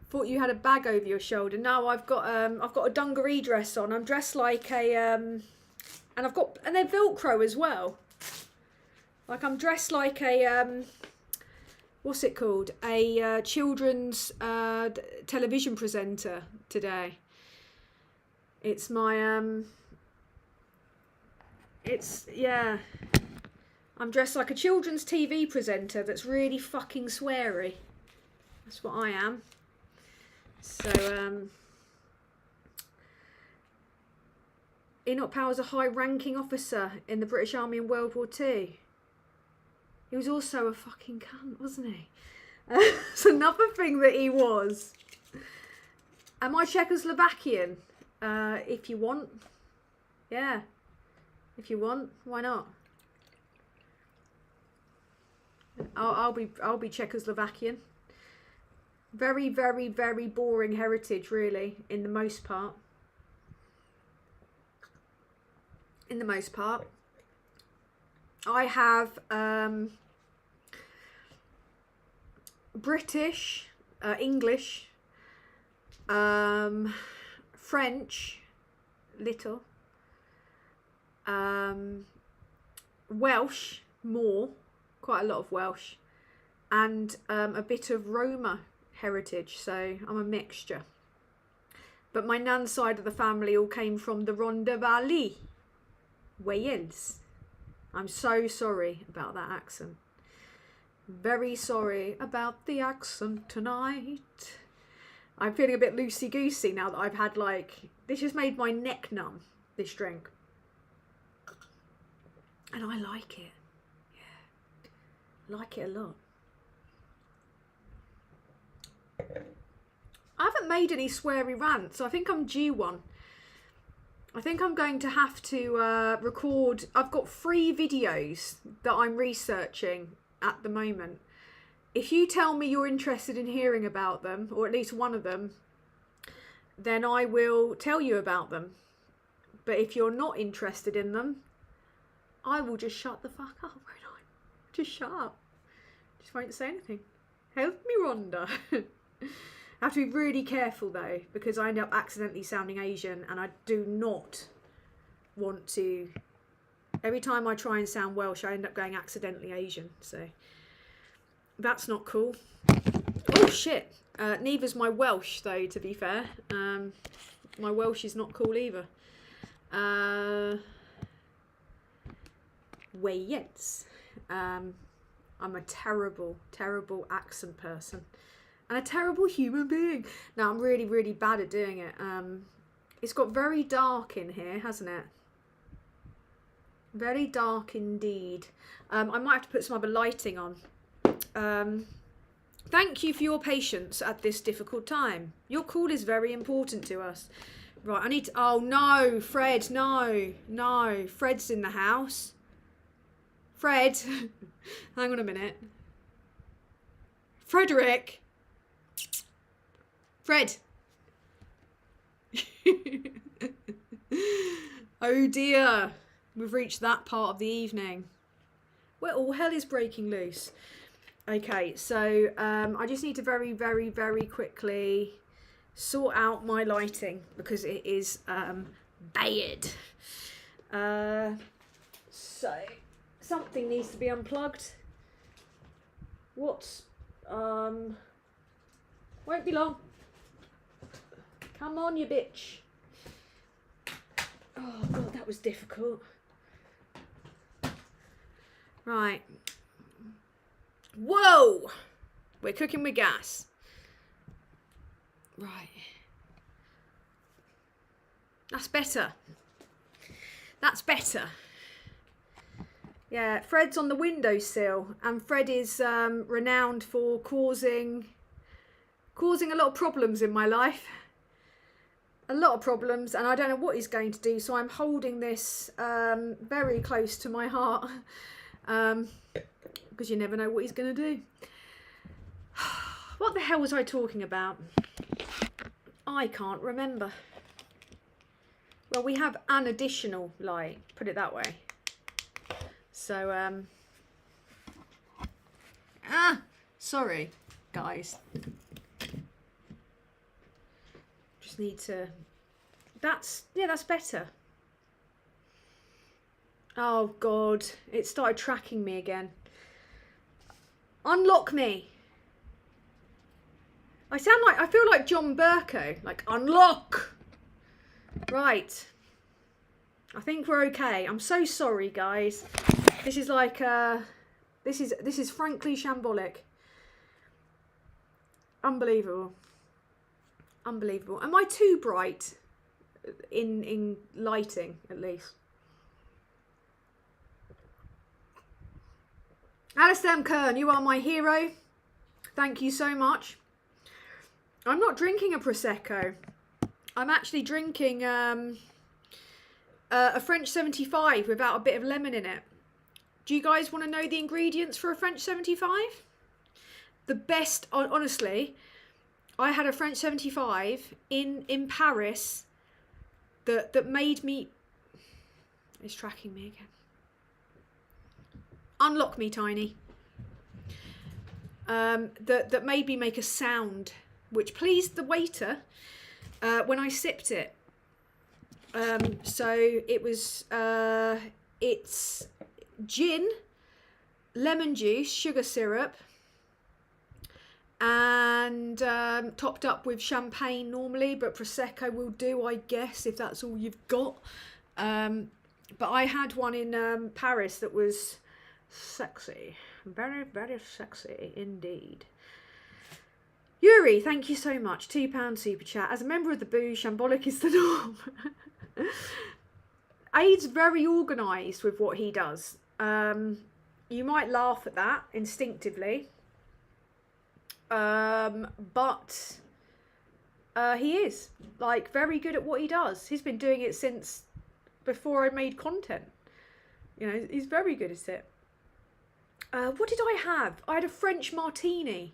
Thought you had a bag over your shoulder. No, I've got a dungaree dress on. I'm dressed like a and they're Velcro as well. Like I'm dressed like a what's it called? A children's television presenter today. It's my yeah. I'm dressed like a children's TV presenter that's really fucking sweary. That's what I am. So, Enoch Powell's a high-ranking officer in the British Army in World War II. He was also a fucking cunt, wasn't he? It's another thing that he was. Am I Czechoslovakian? If you want. Yeah. If you want, why not? I'll be Czechoslovakian. Very, very, very boring heritage, really, in the most part. In the most part. I have British, English, French, little, Welsh, more, quite a lot of Welsh, and a bit of Roma heritage, so I'm a mixture. But my nan's side of the family all came from the Rhondda Valley, Wales. I'm so sorry about that accent. Very sorry about the accent tonight. I'm feeling a bit loosey-goosey now that I've had this just made my neck numb, this drink. And I like it. Yeah. I like it a lot. I haven't made any sweary rants, so I think I'm due one. I think I'm going to have to record. I've got 3 videos that I'm researching at the moment. If you tell me you're interested in hearing about them, or at least one of them, then I will tell you about them. But if you're not interested in them, I will just shut the fuck up, won't I? Just shut up. Just won't say anything. Help me, Rhonda. I have to be really careful though, because I end up accidentally sounding Asian, and I do not want to. Every time I try and sound Welsh, I end up going accidentally Asian. So that's not cool. Oh shit. Neither's my Welsh though, to be fair. My Welsh is not cool either. Yes. I'm a terrible, terrible accent person. And a terrible human being. No, I'm really, really bad at doing it. It's got very dark in here, hasn't it? Very dark indeed. I might have to put some other lighting on. Thank you for your patience at this difficult time. Your call is very important to us. Right, I need to... Oh, no, Fred, no. No, Fred's in the house. Fred. Hang on a minute. Frederick. Fred. Oh, dear. We've reached that part of the evening. Well, all hell is breaking loose. Okay, so I just need to very, very, very quickly sort out my lighting because it is bad. So something needs to be unplugged. Won't be long. Come on, you bitch. Oh God, that was difficult. Right. Whoa! We're cooking with gas. Right. That's better. That's better. Yeah, Fred's on the windowsill, and Fred is renowned for causing a lot of problems in my life. A lot of problems, and I don't know what he's going to do, so I'm holding this very close to my heart. Because you never know what he's going to do. What the hell was I talking about? I can't remember. Well, we have an additional light, put it that way. So, sorry, guys. Just need to... that's better. Oh, God. It started tracking me again. Unlock me. I feel like John Burko. Like, unlock. Right. I think we're okay. I'm so sorry, guys. This is like, this is frankly shambolic. Unbelievable. Unbelievable. Am I too bright in lighting, at least? Alistair M. Kern, you are my hero. Thank you so much. I'm not drinking a Prosecco. I'm actually drinking a French 75 without a bit of lemon in it. Do you guys want to know the ingredients for a French 75? The best, honestly, I had a French 75 in Paris that made me... It's tracking me again. Unlock me, Tiny. That made me make a sound, which pleased the waiter when I sipped it. So it was, it's gin, lemon juice, sugar syrup, and topped up with champagne normally, but Prosecco will do, I guess, if that's all you've got. But I had one in Paris that was sexy. Very, very sexy indeed. Yuri, thank you so much. £2 super chat. As a member of the Boo, shambolic is the norm. Aid's very organised with what he does. You might laugh at that instinctively. But he is like very good at what he does. He's been doing it since before I made content. You know, he's very good at it. What did I have? I had a French Martini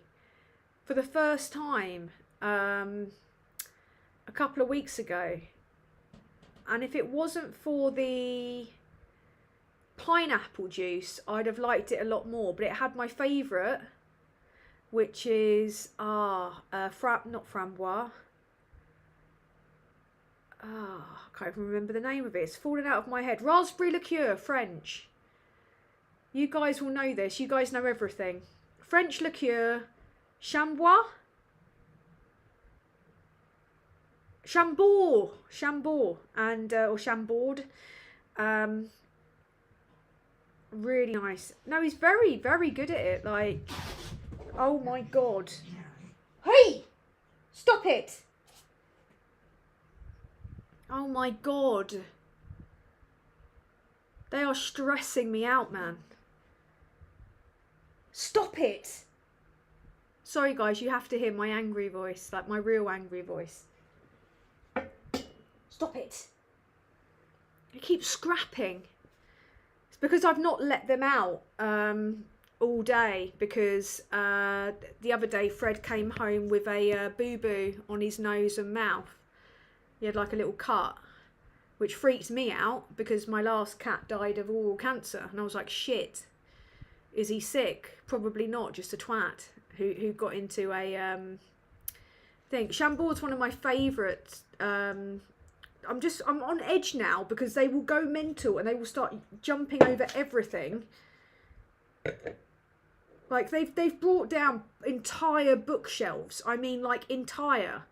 for the first time a couple of weeks ago. And if it wasn't for the pineapple juice, I'd have liked it a lot more. But it had my favourite, which is not framboise. I can't even remember the name of it. It's fallen out of my head. Raspberry liqueur, French. You guys will know this. You guys know everything. French liqueur, Chambord, and or Chambord. Really nice. No, he's very, very good at it. Like, oh my god. Hey, stop it. Oh my god. They are stressing me out, man. Stop it. Sorry guys, you have to hear my angry voice, like my real angry voice. Stop it. They keep scrapping. It's because I've not let them out all day, because the other day Fred came home with a boo-boo on his nose and mouth. He had like a little cut, which freaked me out because my last cat died of oral cancer. And I was like, shit, is he sick? Probably not, just a twat who got into a thing. Chambord's one of my favourites. I'm on edge now because they will go mental and they will start jumping over everything. Like they've brought down entire bookshelves. I mean, like entire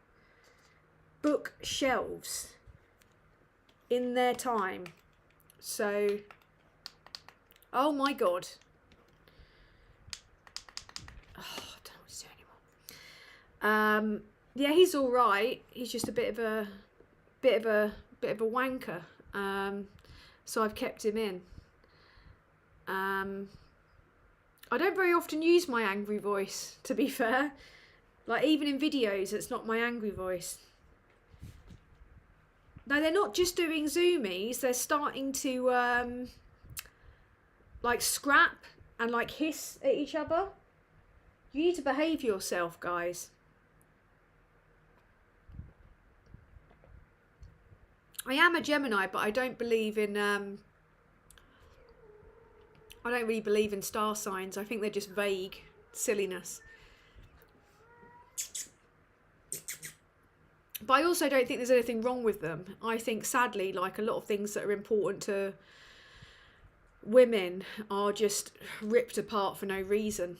bookshelves in their time. So, oh my god. Oh, I don't know what to do anymore. Yeah, he's all right. He's just a bit of a wanker. So I've kept him in. I don't very often use my angry voice, to be fair. Like, even in videos, it's not my angry voice. No, they're not just doing zoomies. They're starting to, like, scrap and, like, hiss at each other. You need to behave yourself, guys. I am a Gemini, but I don't believe in, I don't really believe in star signs. I think they're just vague silliness. But I also don't think there's anything wrong with them. I think, sadly, like a lot of things that are important to women are just ripped apart for no reason.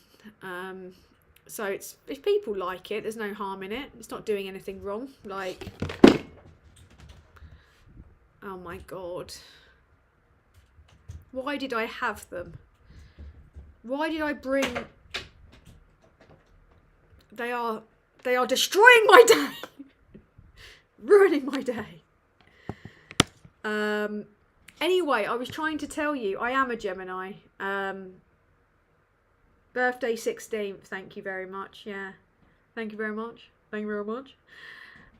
So it's, if people like it, there's no harm in it. It's not doing anything wrong. Like, oh my god. Why did I have them? Why did I bring... They are destroying my day. Ruining my day. Anyway, I was trying to tell you, I am a Gemini. Birthday 16th, thank you very much. Yeah, thank you very much. Thank you very much.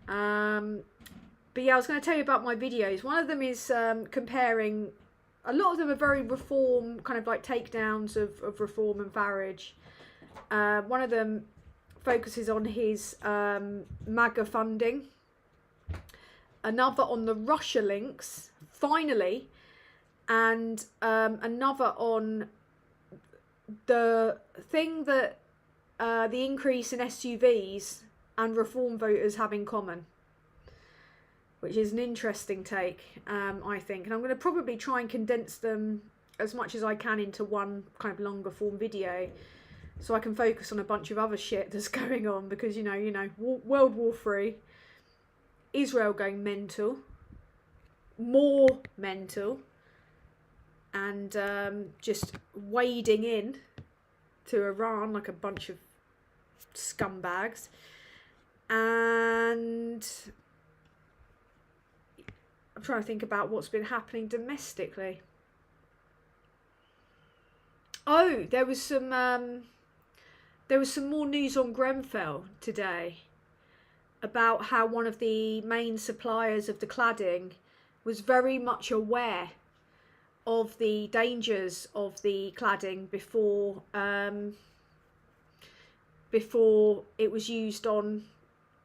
But yeah, I was going to tell you about my videos. One of them is comparing... A lot of them are very reform, kind of like takedowns of reform and Farage. One of them focuses on his MAGA funding. Another on the Russia links, finally. And another on the thing that the increase in SUVs and reform voters have in common. Which is an interesting take, I think. And I'm going to probably try and condense them as much as I can into one kind of longer form video, so I can focus on a bunch of other shit that's going on, because, you know, World War III, Israel going mental, more mental, and just wading in to Iran like a bunch of scumbags. And I'm trying to think about what's been happening domestically. Oh, there was some more news on Grenfell today about how one of the main suppliers of the cladding was very much aware of the dangers of the cladding before it was used on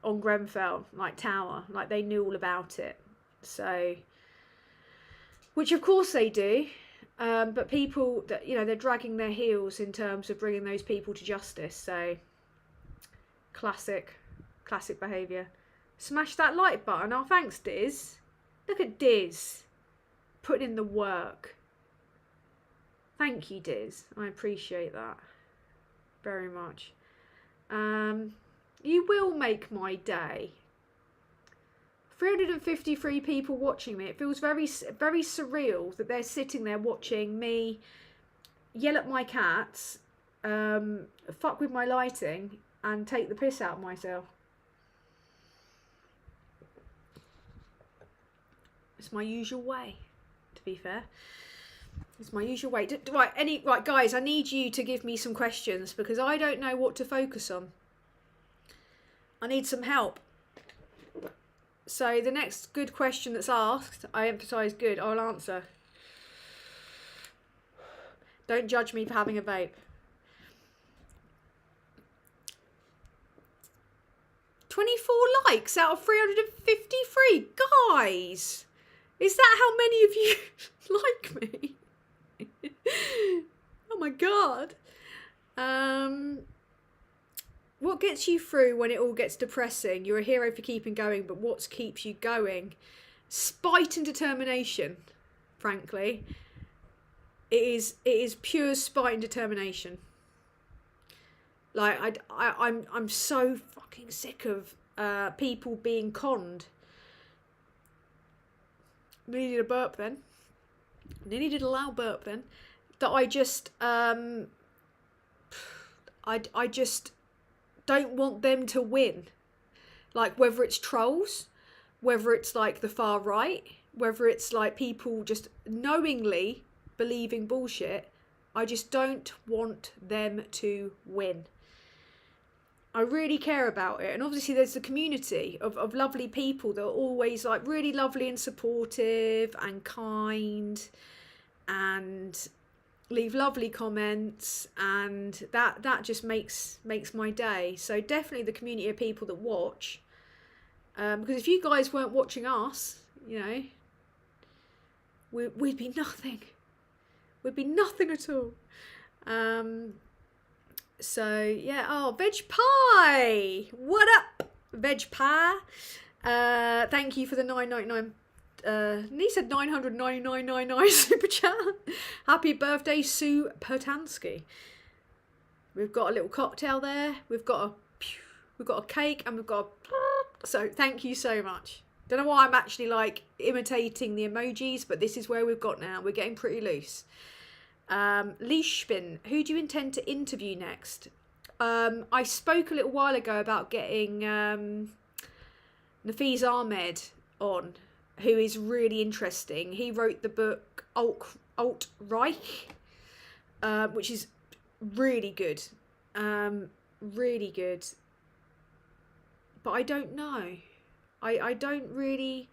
on Grenfell, like Tower, like they knew all about it. So, which of course they do, but people that, you know, they're dragging their heels in terms of bringing those people to justice. So, classic behaviour. Smash that like button. Oh, thanks, Diz. Look at Diz putting in the work. Thank you, Diz. I appreciate that very much. You will make my day. 353 people watching me. It feels very, very surreal that they're sitting there watching me yell at my cats, fuck with my lighting, and take the piss out of myself. It's my usual way, to be fair. It's my usual way. Right, guys, I need you to give me some questions because I don't know what to focus on. I need some help. So the next good question that's asked, I emphasise good, I'll answer. Don't judge me for having a vape. 24 likes out of 353. Guys, is that how many of you like me? Oh my god. What gets you through when it all gets depressing? You're a hero for keeping going, but what keeps you going? Spite and determination, frankly. It is pure spite and determination. Like I'm so fucking sick of people being conned. Nearly did a burp then. Nearly did a loud burp then. That I just I just don't want them to win. Like whether it's trolls, whether it's like the far right, whether it's like people just knowingly believing bullshit, I just don't want them to win. I really care about it. And obviously there's the community of lovely people that are always like really lovely and supportive and kind and leave lovely comments, and that just makes my day. So definitely the community of people that watch, because if you guys weren't watching us, you know, we'd be nothing. We'd be nothing at all. So yeah. Oh, veg pie. What up, veg pie? Thank you for the $9.99. He said 999.99 super chat. Happy birthday, Sue Pertansky. We've got a little cocktail there. We've got a cake, and we've got a... So thank you so much. Don't know why I'm actually like imitating the emojis, but this is where we've got now. We're getting pretty loose. Leash spin. Who do you intend to interview next? I spoke a little while ago about getting Nafiz Ahmed on, who is really interesting. He wrote the book Alt-Reich, which is really good. Really good. But I don't know. I don't really...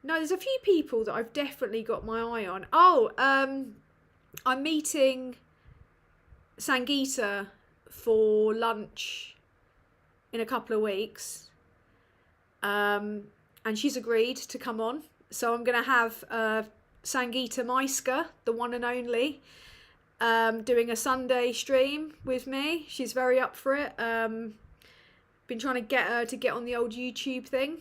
No, there's a few people that I've definitely got my eye on. Oh, I'm meeting Sangeeta for lunch in a couple of weeks. And she's agreed to come on. So I'm going to have Sangeeta Maiska, the one and only, doing a Sunday stream with me. She's very up for it. Been trying to get her to get on the old YouTube thing.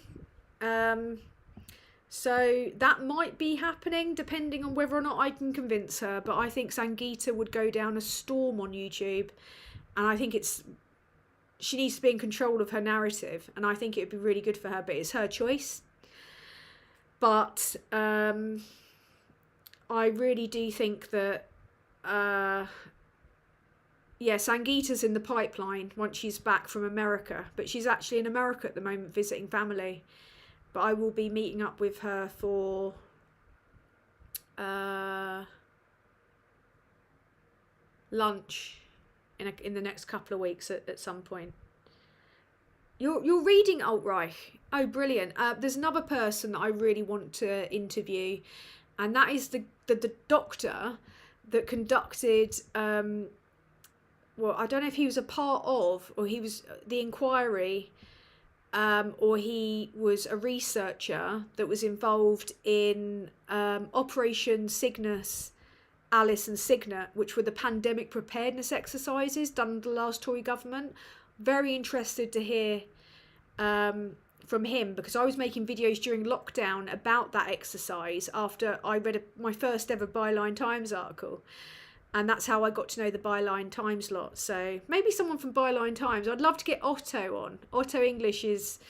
So that might be happening depending on whether or not I can convince her. But I think Sangeeta would go down a storm on YouTube. And I think she needs to be in control of her narrative. And I think it would be really good for her. But it's her choice. But I really do think that... yeah, Sangeeta's in the pipeline once she's back from America. But she's actually in America at the moment visiting family. But I will be meeting up with her for lunch in the next couple of weeks at some point. You're reading Alt-Reich. Oh, brilliant. There's another person that I really want to interview, and that is the doctor that conducted... well, I don't know if he was a part of, or he was the inquiry or he was a researcher that was involved in Operation Cygnus, Alice and Cygnet, which were the pandemic preparedness exercises done under the last Tory government. Very interested to hear from him, because I was making videos during lockdown about that exercise after I read my first ever Byline Times article. And that's how I got to know the Byline Times lot. So maybe someone from Byline Times. I'd love to get Otto on. Otto English is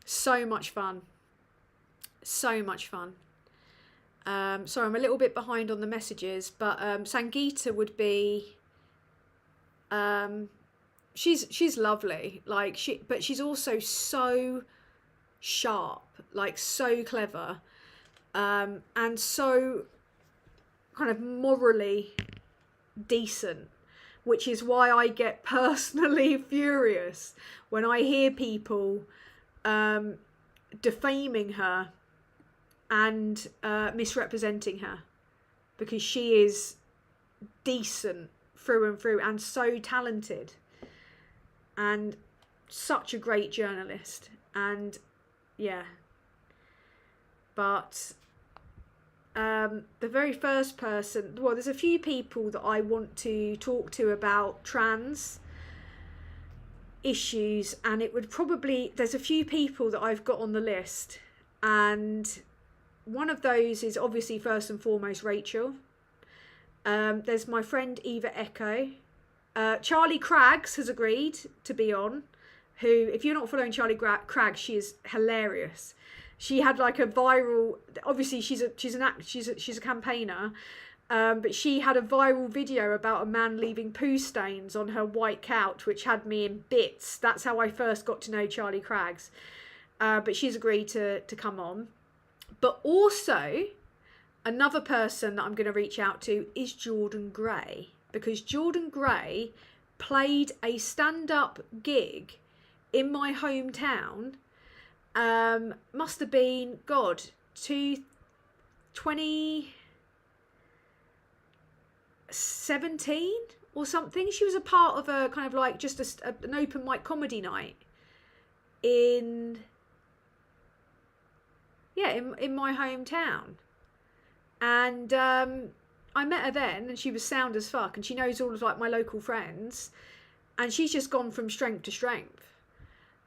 so much fun. So much fun. Sorry, I'm a little bit behind on the messages, but Sangeeta would be... she's lovely. But she's also so sharp, like so clever, and so kind of morally decent, which is why I get personally furious when I hear people defaming her and misrepresenting her, because she is decent through and through and so talented and such a great journalist. And yeah, but the very first person, well, there's a few people that I want to talk to about trans issues, and it would probably, there's a few people that I've got on the list, and one of those is obviously first and foremost Rachel. There's my friend Eva Echo. Charlie Craggs has agreed to be on, who, if you're not following Charlie Craggs, she is hilarious. She had like a viral, obviously she's a campaigner, but she had a viral video about a man leaving poo stains on her white couch, which had me in bits. That's how I first got to know Charlie Craggs. But she's agreed to come on. But also, another person that I'm going to reach out to is Jordan Gray, because Jordan Gray played a stand-up gig in my hometown. Must have been, 2017 or something. She was a part of a kind of like just an open mic comedy night in my hometown. And I met her then, and she was sound as fuck, and she knows all of like my local friends, and she's just gone from strength to strength.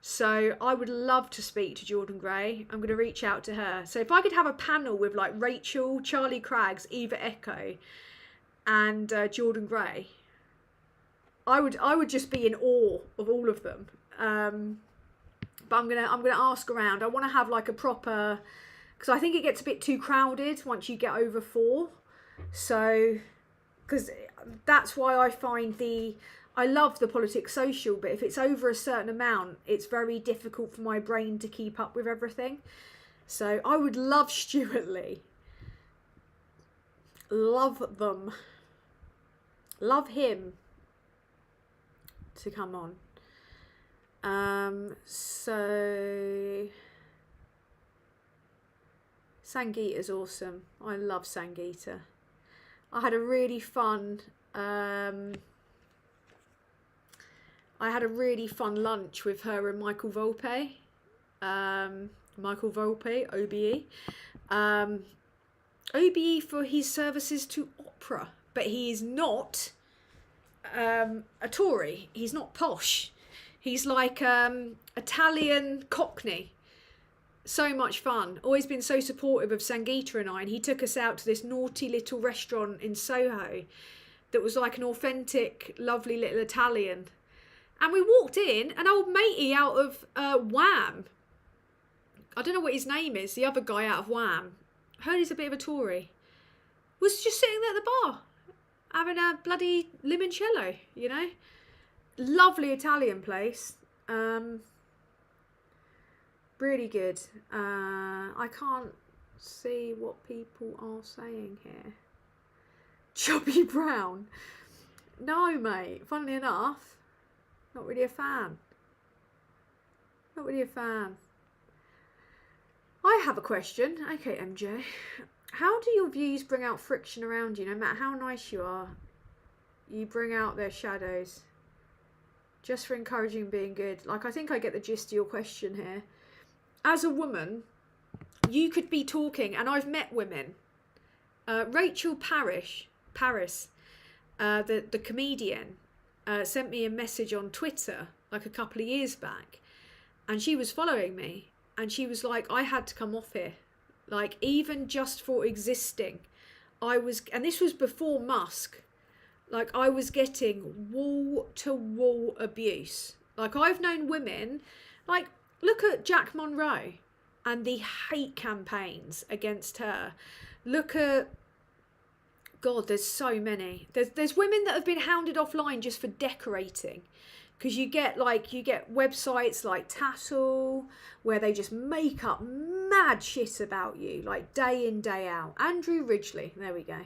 So I would love to speak to Jordan Gray. I'm going to reach out to her. So if I could have a panel with like Rachel, Charlie Craggs, Eva Echo, and Jordan Gray, I would just be in awe of all of them. But I'm gonna ask around. I want to have like a proper, because I think it gets a bit too crowded once you get over 4. So, because that's why I find I love the politics social, but if it's over a certain amount, it's very difficult for my brain to keep up with everything. So I would love Stuart Lee. Love them. Love him to come on. So Sangeeta's awesome. I love Sangeeta. I had a really fun lunch with her and Michael Volpe. Michael Volpe, OBE. OBE for his services to opera, but he is not a Tory. He's not posh. He's like Italian Cockney. So much fun. Always been so supportive of Sangeeta and I. And he took us out to this naughty little restaurant in Soho that was like an authentic, lovely little Italian. And we walked in, an old matey out of Wham. I don't know what his name is, the other guy out of Wham. Heard he's a bit of a Tory. Was just sitting there at the bar, having a bloody limoncello, you know. Lovely Italian place. Really good. I can't see what people are saying here. Chubby Brown. No, mate. Funnily enough, not really a fan. Not really a fan. I have a question. Okay, MJ. How do your views bring out friction around you? No matter how nice you are, you bring out their shadows. Just for encouraging and being good. Like, I think I get the gist of your question here. As a woman, you could be talking, and I've met women. Rachel Paris, the comedian, sent me a message on Twitter like a couple of years back, and she was following me, and she was like, I had to come off here. Like, even just for existing, and this was before Musk, like, I was getting wall-to-wall abuse. Like, I've known women, like, look at Jack Monroe and the hate campaigns against her. Look at, God, there's so many. There's women that have been hounded offline just for decorating. Because you get websites like Tattle, where they just make up mad shit about you, like day in, day out. Andrew Ridgeley, there we go.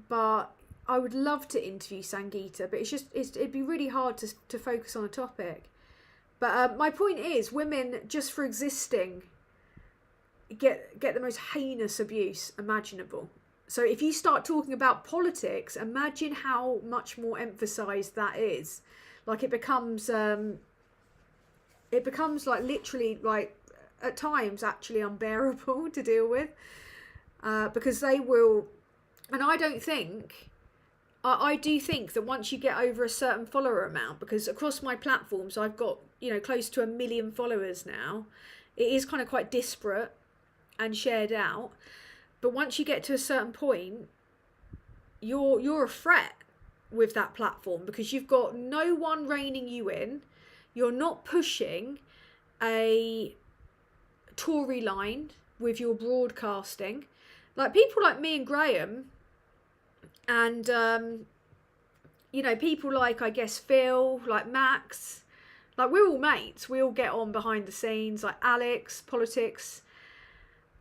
But I would love to interview Sangeeta, but it'd be really hard to focus on a topic. But my point is, women, just for existing, get the most heinous abuse imaginable. So if you start talking about politics, imagine how much more emphasised that is. Like, it becomes like literally, like, at times actually unbearable to deal with, because they will. And I do think that once you get over a certain follower amount, because across my platforms I've got, close to 1 million followers now, it is kind of quite disparate and shared out. But once you get to a certain point, you're a threat with that platform, because you've got no one reining you in. You're not pushing a Tory line with your broadcasting. Like, people like me and Graham, and people like, I guess, Phil, like Max, like, we're all mates. We all get on behind the scenes. Like Alex, politics,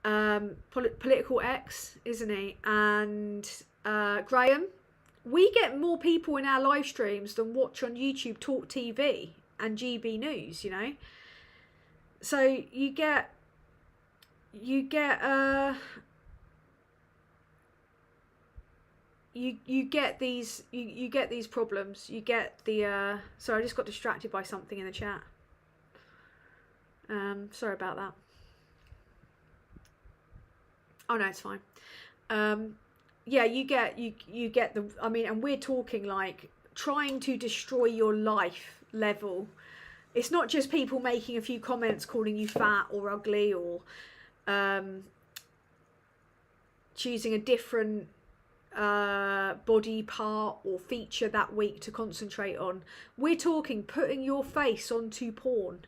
political X, isn't he? And Graham, we get more people in our live streams than watch on YouTube, Talk TV and GB News. So you get these problems. You get the sorry, I just got distracted by something in the chat. Sorry about that. Oh no, it's fine. Yeah, you get the, I mean, and we're talking like trying to destroy your life level. It's not just people making a few comments calling you fat or ugly, or choosing a different body part or feature that week to concentrate on. We're talking putting your face onto porn.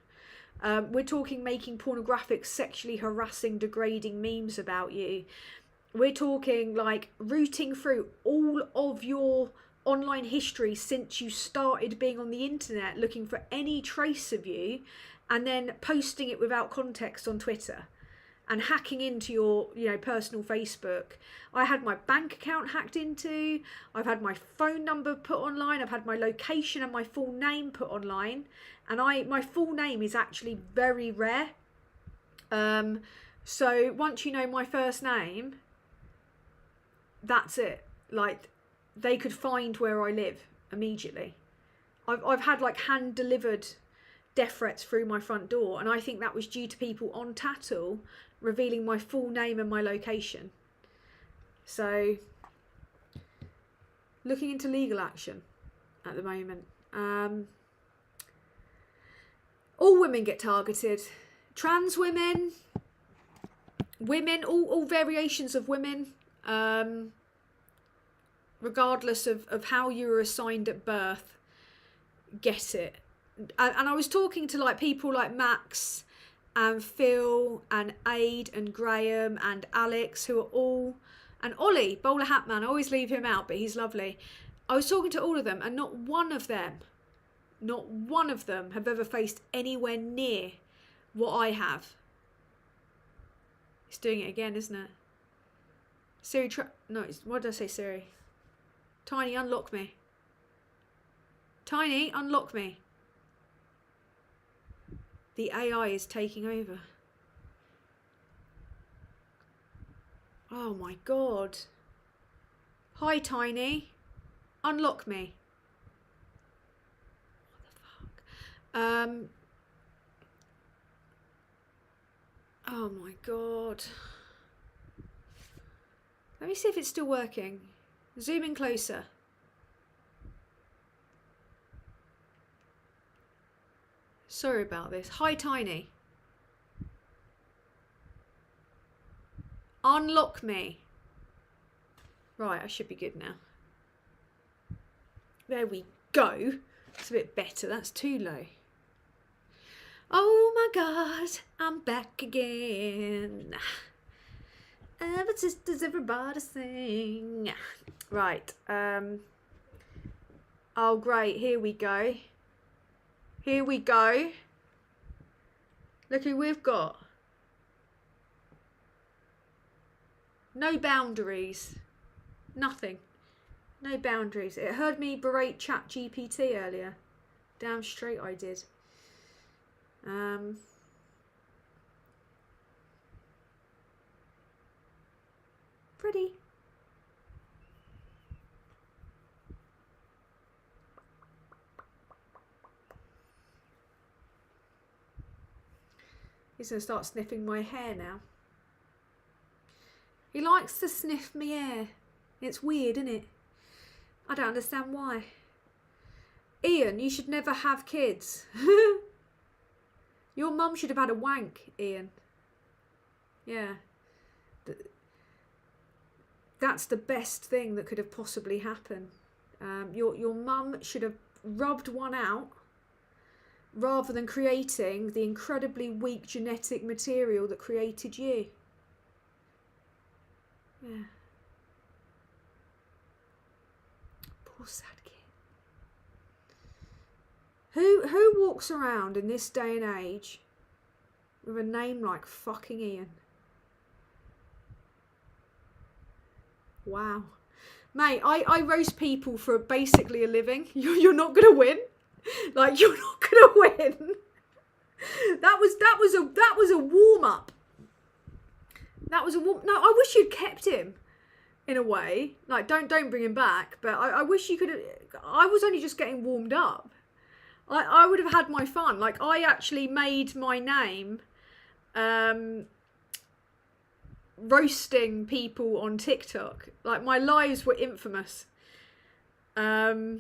We're talking making pornographic, sexually harassing, degrading memes about you. We're talking like rooting through all of your online history since you started being on the internet, looking for any trace of you, and then posting it without context on Twitter, and hacking into your personal Facebook. I had my bank account hacked into. I've had my phone number put online. I've had my location and my full name put online. And my full name is actually very rare. So once you know my first name, that's it. Like, they could find where I live immediately. I've had like hand delivered death threats through my front door, and I think that was due to people on Tattle revealing my full name and my location. So, looking into legal action at the moment. All women get targeted. Trans women, all variations of women, regardless of how you were assigned at birth, get it. And I was talking to like people like Max and Phil and Aid and Graham and Alex, who are all, and Ollie, bowler hat man, I always leave him out, but he's lovely. I was talking to all of them, and not one of them have ever faced anywhere near what I have. It's doing it again, isn't it? Siri, what did I say, Siri? Tiny, unlock me. Tiny, unlock me. The AI is taking over. Oh my God. Hi, Tiny. Unlock me. Oh my god. Let me see if it's still working. Zoom in closer. Sorry about this. Hi, Tiny. Unlock me. Right, I should be good now. There we go. It's a bit better. That's too low. Oh my god, I'm back again. But sisters, everybody sing. Right. Oh, great. Here we go. Here we go. Look who we've got. No boundaries. Nothing. No boundaries. It heard me berate ChatGPT earlier. Damn straight I did. Pretty. He's going to start sniffing my hair now. He likes to sniff me hair. It's weird, isn't it? I don't understand why. Ian, you should never have kids. Your mum should have had a wank, Ian. Yeah. That's the best thing that could have possibly happened. Your mum should have rubbed one out rather than creating the incredibly weak genetic material that created you. Yeah. Poor sad kid. Who walks around in this day and age with a name like fucking Ian? Wow. Mate, I roast people for basically a living. You're not gonna win. Like, you're not gonna win. That was a warm up. That was a warm. No, I wish you'd kept him. In a way, like don't bring him back. But I wish you could have. I was only just getting warmed up. I would have had my fun. Like, I actually made my name roasting people on TikTok. Like, my lives were infamous. I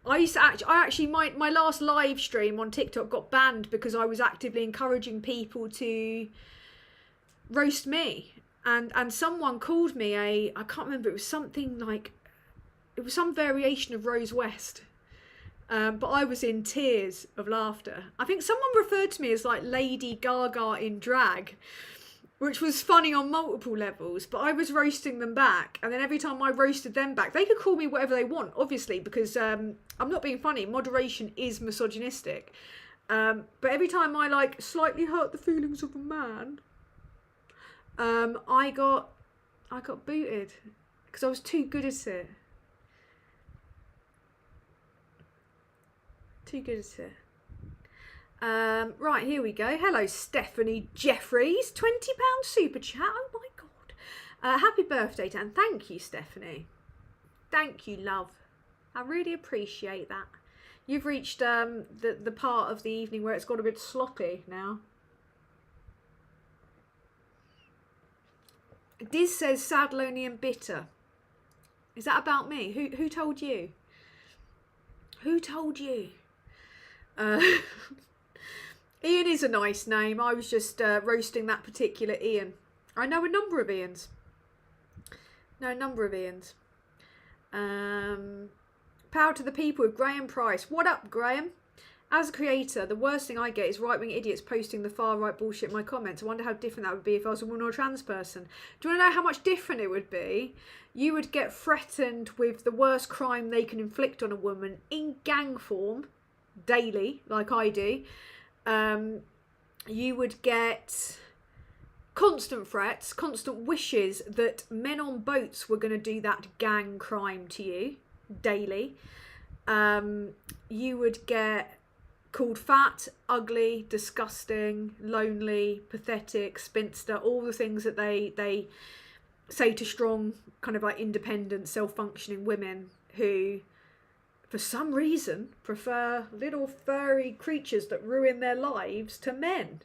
actually my last live stream on TikTok got banned because I was actively encouraging people to roast me. And someone called me I can't remember, it was something like, it was some variation of Rose West. But I was in tears of laughter. I think someone referred to me as like Lady Gaga in drag, which was funny on multiple levels, but I was roasting them back. And then every time I roasted them back, they could call me whatever they want, obviously, because I'm not being funny. Moderation is misogynistic. But every time I like slightly hurt the feelings of a man, I got booted because I was too good at it. Too good at it. Right, here we go. Hello, Stephanie Jeffries. £20 super chat. Oh my god. Happy birthday, and thank you, Stephanie. Thank you, love. I really appreciate that. You've reached the part of the evening where it's got a bit sloppy now. Diz says sad, lonely and bitter. Is that about me? Who told you? Who told you? Ian is a nice name. I was just roasting that particular Ian. I know a number of Ians. Power to the people with Graham Price. What up, Graham? As a creator, the worst thing I get is right-wing idiots posting the far-right bullshit in my comments. I wonder how different that would be if I was a woman or a trans person. Do you want to know how much different it would be? You would get threatened with the worst crime they can inflict on a woman in gang form, daily, like I do. You would get constant threats, constant wishes that men on boats were going to do that gang crime to you, daily. You would get called fat, ugly, disgusting, lonely, pathetic, spinster, all the things that they say to strong, kind of like independent, self-functioning women who for some reason, prefer little furry creatures that ruin their lives to men.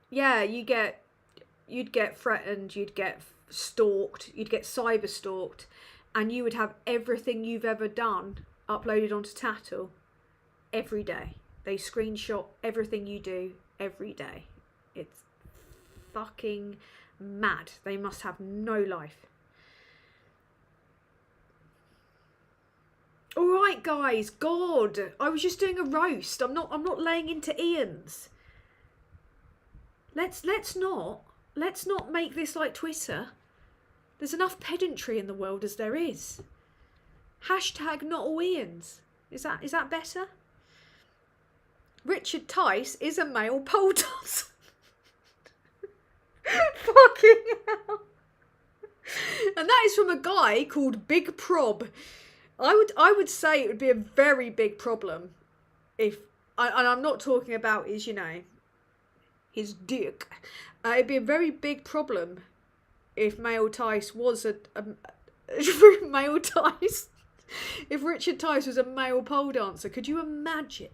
Yeah, you'd get threatened, you'd get stalked, you'd get cyber stalked, and you would have everything you've ever done uploaded onto Tattle every day. They screenshot everything you do every day. It's fucking mad. They must have no life. All right, guys. God, I was just doing a roast. I'm not laying into Ian's. Let's not make this like Twitter. There's enough pedantry in the world as there is. Hashtag not all Ians. Is that better? Richard Tice is a male pole dancer. Fucking hell. And that is from a guy called Big Prob. I would say it would be a very big problem if, and I'm not talking about his, his dick. It'd be a very big problem if male Tice was male Tice. If Richard Tice was a male pole dancer, could you imagine?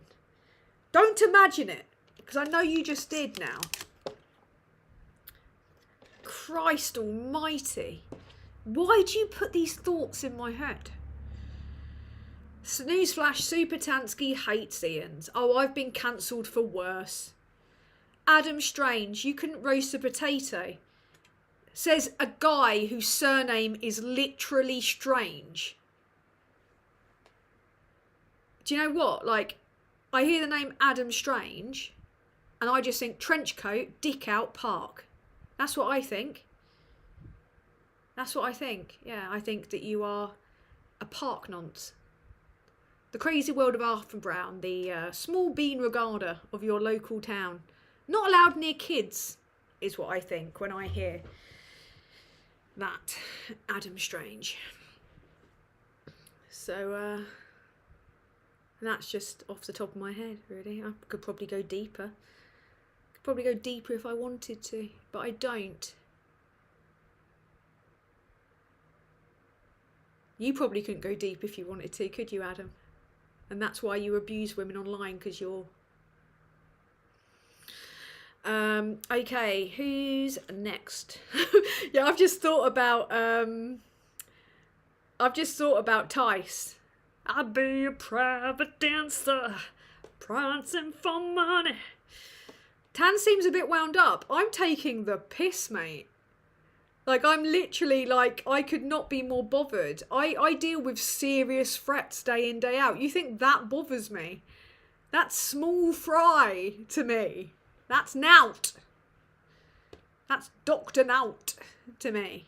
Don't imagine it, because I know you just did now. Christ almighty. Why do you put these thoughts in my head? Newsflash, Super Tansky hates Ian's. Oh, I've been cancelled for worse. Adam Strange, you couldn't roast a potato. Says a guy whose surname is literally Strange. Do you know what? Like, I hear the name Adam Strange and I just think trench coat, dick out, park. That's what I think. That's what I think. Yeah, I think that you are a park nonce. The crazy world of Arthur Brown, the small bean regarder of your local town. Not allowed near kids is what I think when I hear that. Adam Strange. So, that's just off the top of my head, really. I could probably go deeper. Could probably go deeper if I wanted to, but I don't. You probably couldn't go deep if you wanted to, could you, Adam? And that's why you abuse women online, because you're... Okay, who's next? Yeah, I've just thought about Tice. I'll be a private dancer, prancing for money. Tan seems a bit wound up. I'm taking the piss, mate. Like, I'm literally like, I could not be more bothered. I deal with serious threats day in, day out. You think that bothers me? That's small fry to me. That's nout. That's Dr. Nout to me.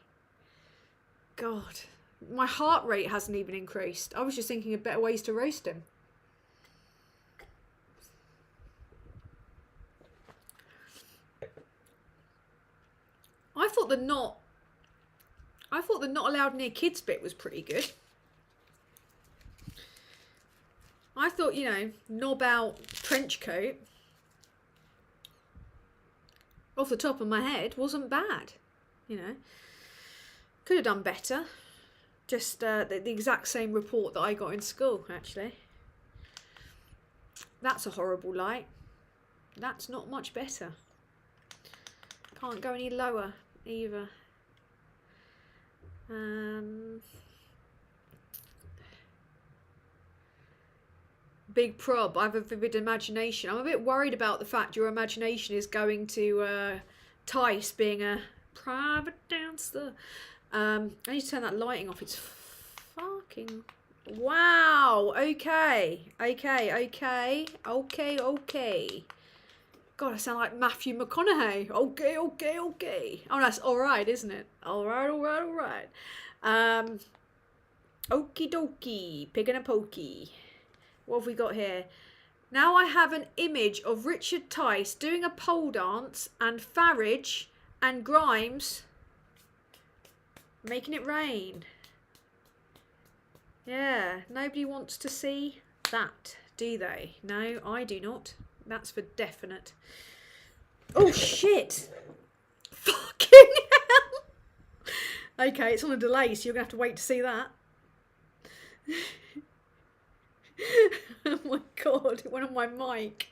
God. My heart rate hasn't even increased. I was just thinking of better ways to roast him. I thought the not allowed near kids bit was pretty good. I thought, knob out trench coat off the top of my head wasn't bad. Could have done better. Just the exact same report that I got in school, actually. That's a horrible light. That's not much better. Can't go any lower either. Big prob. I have a vivid imagination. I'm a bit worried about the fact your imagination is going to Tice being a private dancer. I need to turn that lighting off. It's fucking... Wow. Okay. God, I sound like Matthew McConaughey. Okay. Oh, that's alright, isn't it? Alright. Okie dokie. Pig and a pokey. What have we got here? Now I have an image of Richard Tice doing a pole dance and Farage and Grimes making it rain. Yeah, nobody wants to see that, do they? No, I do not. That's for definite. Oh, shit. Fucking hell. Okay, it's on a delay, so you're going to have to wait to see that. Oh my god, it went on my mic.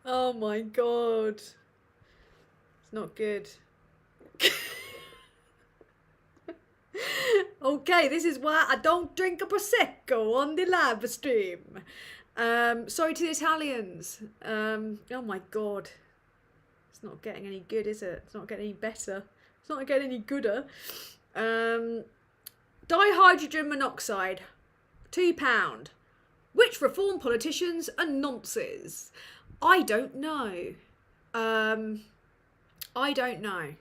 Oh my god. It's not good. Okay, this is why I don't drink a Prosecco on the live stream. Sorry to the Italians. Oh my god. It's not getting any good, is it? It's not getting any better. It's not getting any gooder. Dihydrogen monoxide, £2. Which reform politicians are nonces? I don't know. I don't know.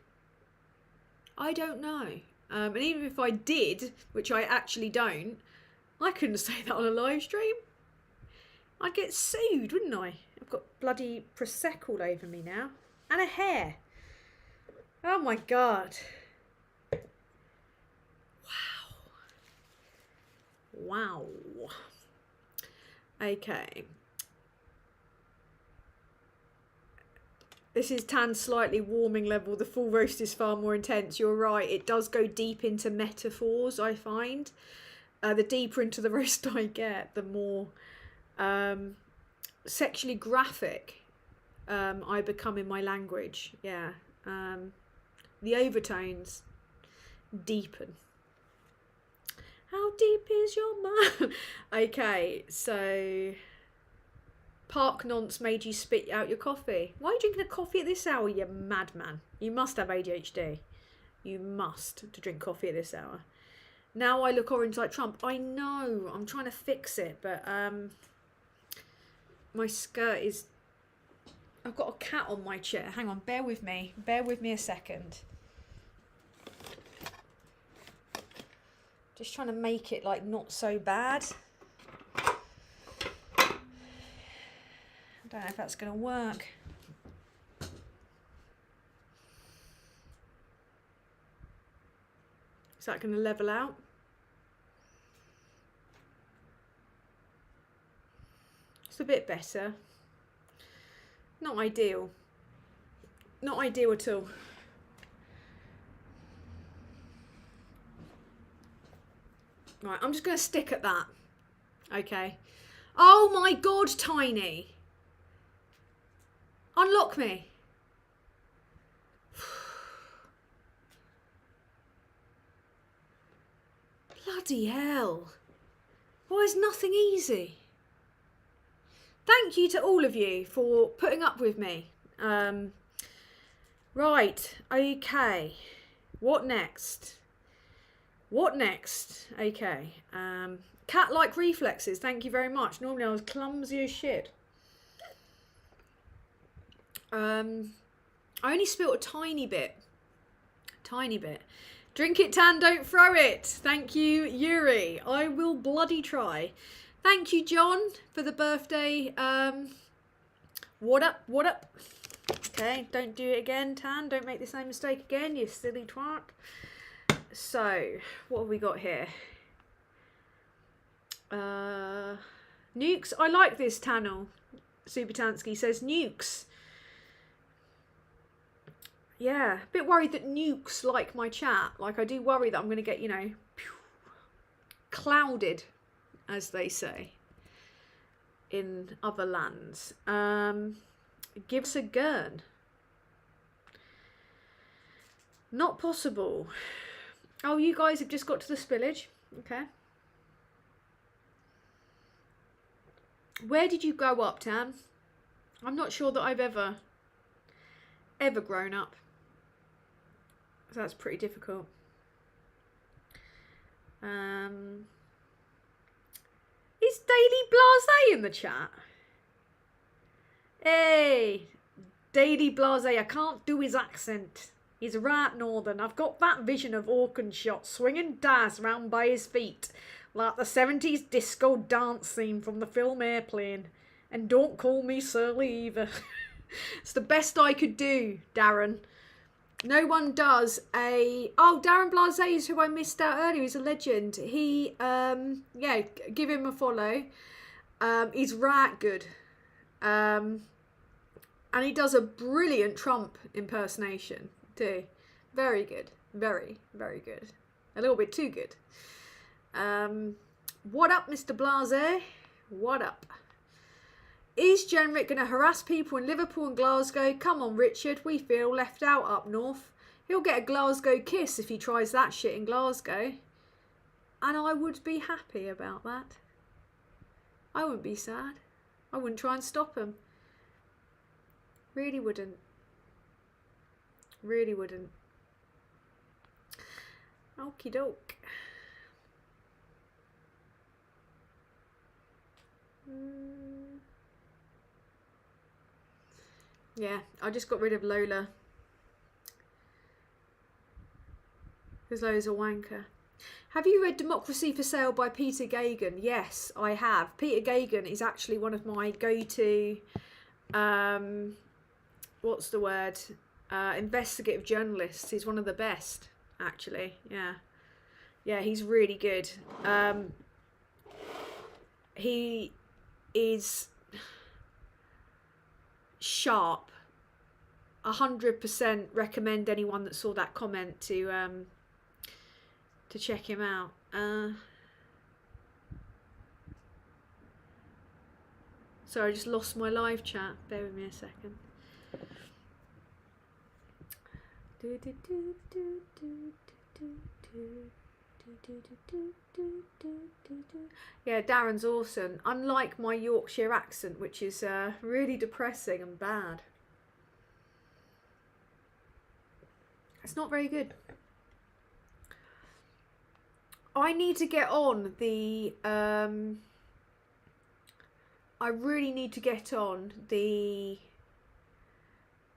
And even if I did, which I actually don't, I couldn't say that on a live stream. I'd get sued, wouldn't I? I've got bloody Prosecco all over me now. And a hair. Oh my god. Wow. Okay. This is Tan's slightly warming level. The full roast is far more intense. You're right. It does go deep into metaphors, I find. The deeper into the roast I get, the more sexually graphic I become in my language. Yeah. The overtones deepen. How deep is your mind? Okay, so Park Nonce made you spit out your coffee. Why are you drinking a coffee at this hour, you madman? You must have ADHD. You must to drink coffee at this hour. Now I look orange like Trump. I know. I'm trying to fix it, but my skirt is... I've got a cat on my chair. Hang on, bear with me. Bear with me a second. Just trying to make it like not so bad. I don't know if that's going to work. Is that going to level out? It's a bit better. Not ideal. Not ideal at all. Right, I'm just going to stick at that. Okay. Oh my god, Tiny. Unlock me. Bloody hell. Why is nothing easy? Thank you to all of you for putting up with me. Right, okay. What next? What next? Okay. Cat-like reflexes. Thank you very much. Normally I was clumsy as shit. I only spilt a tiny bit. Tiny bit. Drink it, Tan, don't throw it. Thank you, Yuri. I will bloody try. Thank you, John, for the birthday. What up? What up? Okay, don't do it again, Tan. Don't make the same mistake again, you silly twat. So, what have we got here? Nukes. I like this Tanel. Supertansky says nukes. Yeah, a bit worried that nukes like my chat. Like, I do worry that I'm going to get, you know, clouded, as they say, in other lands. Give us a gurn. Not possible. Oh, you guys have just got to the spillage. Okay. Where did you grow up, Tam? I'm not sure that I've ever grown up. So that's pretty difficult. Is Daily Blase in the chat? Hey, Daily Blase, I can't do his accent. He's right northern. I've got that vision of Orkenshot swinging dice round by his feet, like the 70s disco dance scene from the film Airplane. And don't call me Surly either. It's the best I could do, Darren. No one does a... Oh, Darren Blase, who I missed out earlier, he's a legend. He, yeah, give him a follow. He's right good. And he does a brilliant Trump impersonation too. Very good. Very, very good. A little bit too good. What up, Mr. Blase? What up? Is Jenrick going to harass people in Liverpool and Glasgow? Come on, Richard. We feel left out up north. He'll get a Glasgow kiss if he tries that shit in Glasgow. And I would be happy about that. I wouldn't be sad. I wouldn't try and stop him. Really wouldn't. Really wouldn't. Okie doke. Yeah, I just got rid of Lola. Because Lola's a wanker. Have you read Democracy for Sale by Peter Gagan? Yes, I have. Peter Gagan is actually one of my go-to, what's the word? Investigative journalists. He's one of the best, actually. Yeah. Yeah, he's really good. He is sharp. 100% recommend anyone that saw that comment to check him out. Sorry, I just lost my live chat. Bear with me a second. Yeah, Darren's awesome. Unlike my Yorkshire accent, which is really depressing and bad. It's not very good. I need to get on the I really need to get on the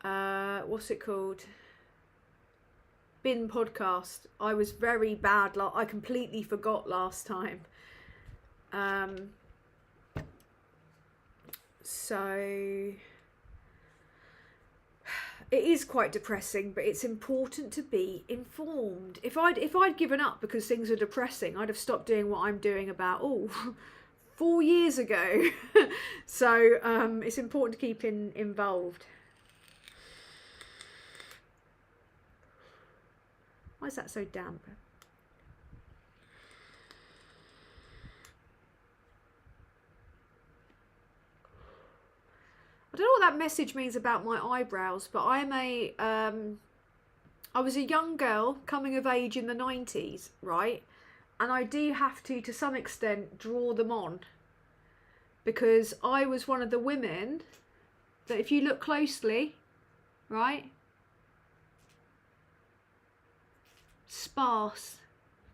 what's it called? Bin podcast. I was very bad. I completely forgot last time. So it is quite depressing, but it's important to be informed. If I'd given up because things are depressing, I'd have stopped doing what I'm doing about 4 years ago. So it's important to keep involved. Why is that so damp? I don't know what that message means about my eyebrows, but I was a young girl coming of age in the 90s, right? And I do have to some extent, draw them on. Because I was one of the women that if you look closely, right? Sparse.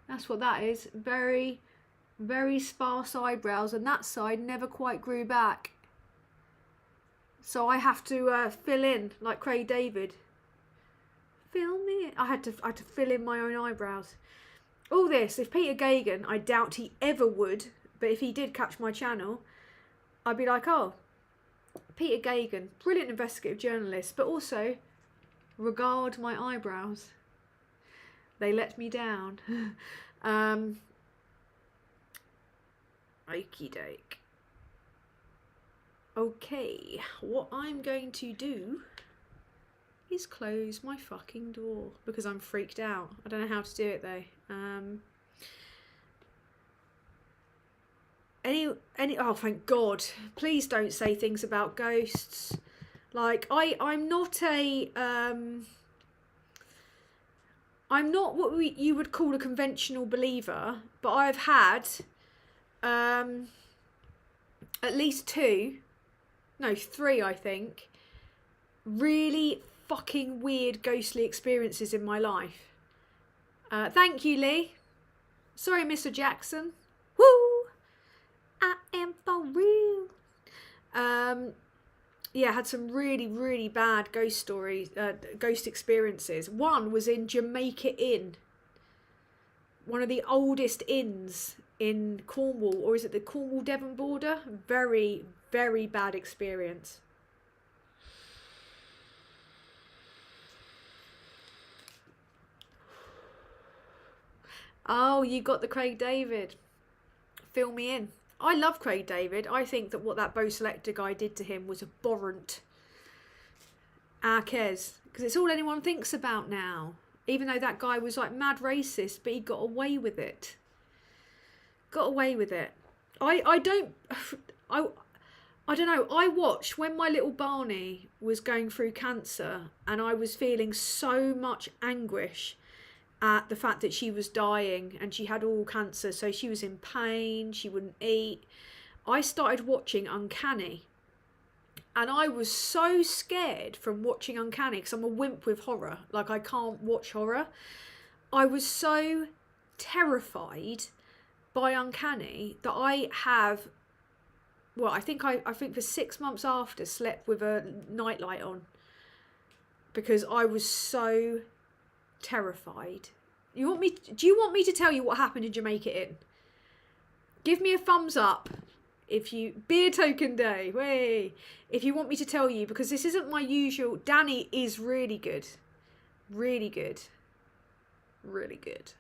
That's what that is. Very, very sparse eyebrows. And that side never quite grew back. So I have to fill in, like Craig David. Fill me in. I had to fill in my own eyebrows. All this, if Peter Gagan, I doubt he ever would, but if he did catch my channel, I'd be like, oh, Peter Gagan, brilliant investigative journalist, but also regard my eyebrows. They let me down. Okie doke. Okay, what I'm going to do is close my fucking door because I'm freaked out. I don't know how to do it though. Oh, thank God. Please don't say things about ghosts. Like, I'm not what you would call a conventional believer, but I've had at least 3, I think, really fucking weird ghostly experiences in my life. Thank you, Lee. Sorry, Mr. Jackson. Woo! I am for real. Yeah, I had some really, really bad ghost stories, ghost experiences. One was in Jamaica Inn, one of the oldest inns in Cornwall, or is it the Cornwall-Devon border? Very, very bad experience. Oh, you got the Craig David. Fill me in. I love Craig David. I think that what that Bo Selector guy did to him was abhorrent. Because it's all anyone thinks about now. Even though that guy was like mad racist, but he got away with it. got away with it. I don't know. I watched when my little Barney was going through cancer, and I was feeling so much anguish at the fact that she was dying and she had all cancer, so she was in pain, she wouldn't eat. I started watching Uncanny, and I was so scared from watching Uncanny because I'm a wimp with horror. Like, I can't watch horror. I was so terrified by Uncanny that I have, well, I think for 6 months after, slept with a nightlight on because I was so terrified. Do you want me to tell you what happened in Jamaica Inn? Give me a thumbs up if you, beer token day, way. If you want me to tell you, because this isn't my usual. Danny is really good. Really good. Really good.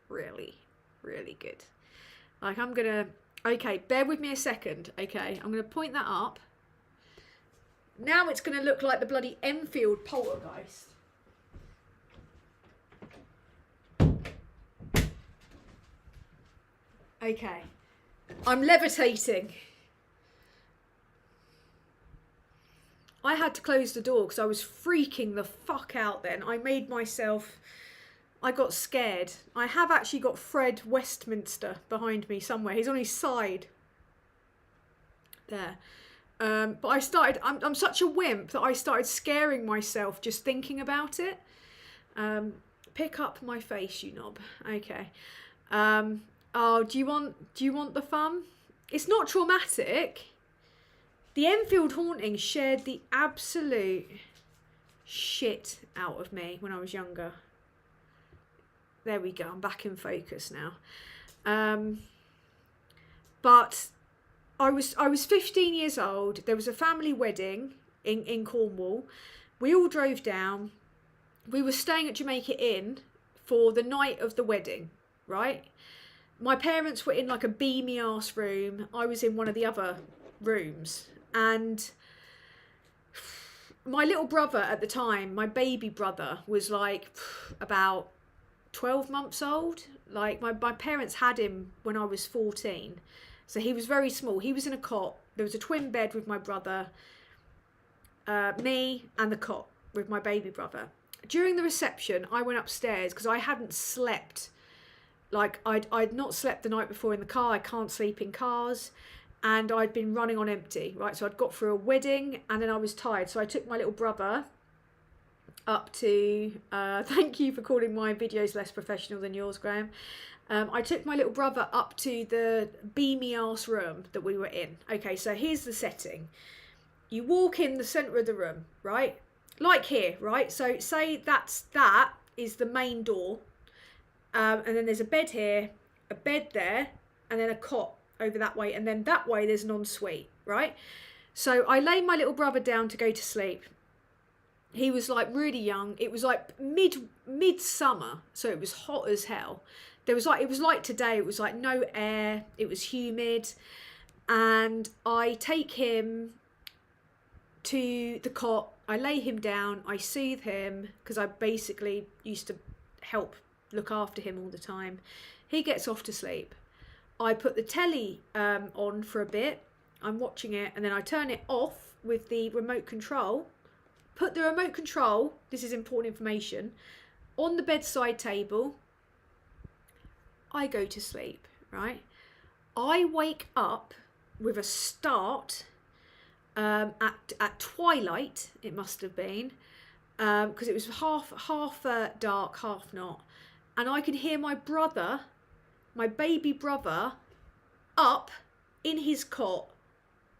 Really, really good. Like, I'm gonna, okay, bear with me a second, okay? I'm gonna point that up. Now it's gonna look like the bloody Enfield poltergeist. Okay, I'm levitating. I had to close the door because I was freaking the fuck out then. I got scared. I have actually got Fred Westminster behind me somewhere. He's on his side. There. But I'm such a wimp that I started scaring myself just thinking about it. Pick up my face, you knob. Okay. Oh, do you want the fun? It's not traumatic. The Enfield haunting shared the absolute shit out of me when I was younger. There we go. I'm back in focus now. But I was 15 years old. There was a family wedding in Cornwall. We all drove down. We were staying at Jamaica Inn for the night of the wedding, right? My parents were in like a beamy ass room. I was in one of the other rooms. And my little brother at the time, my baby brother, was like about 12 months old. Like, my parents had him when I was 14. So he was very small. He was in a cot. There was a twin bed with my brother, me, and the cot with my baby brother. During the reception, I went upstairs because I hadn't slept. Like, I'd not slept the night before in the car. I can't sleep in cars. And I'd been running on empty, right? So I'd got through a wedding and then I was tired. So I took my little brother up to, thank you for calling my videos less professional than yours, Graham. I took my little brother up to the beamy ass room that we were in. Okay, so here's the setting. You walk in the centre of the room, right? Like here, right? So say that is the main door. And then there's a bed here, a bed there, and then a cot over that way, and then that way there's an ensuite, right? So I lay my little brother down to go to sleep. He was like really young. It was like midsummer, so it was hot as hell. It was like today. It was like no air. It was humid, and I take him to the cot. I lay him down. I soothe him because I basically used to help look after him all the time. He gets off to sleep. I put the telly on for a bit. I'm watching it, and then I turn it off with the remote control. Put the remote control, this is important information, on the bedside table. I go to sleep, right? I wake up with a start at twilight, it must have been, because it was half dark, half not. And I can hear my brother, my baby brother, up in his cot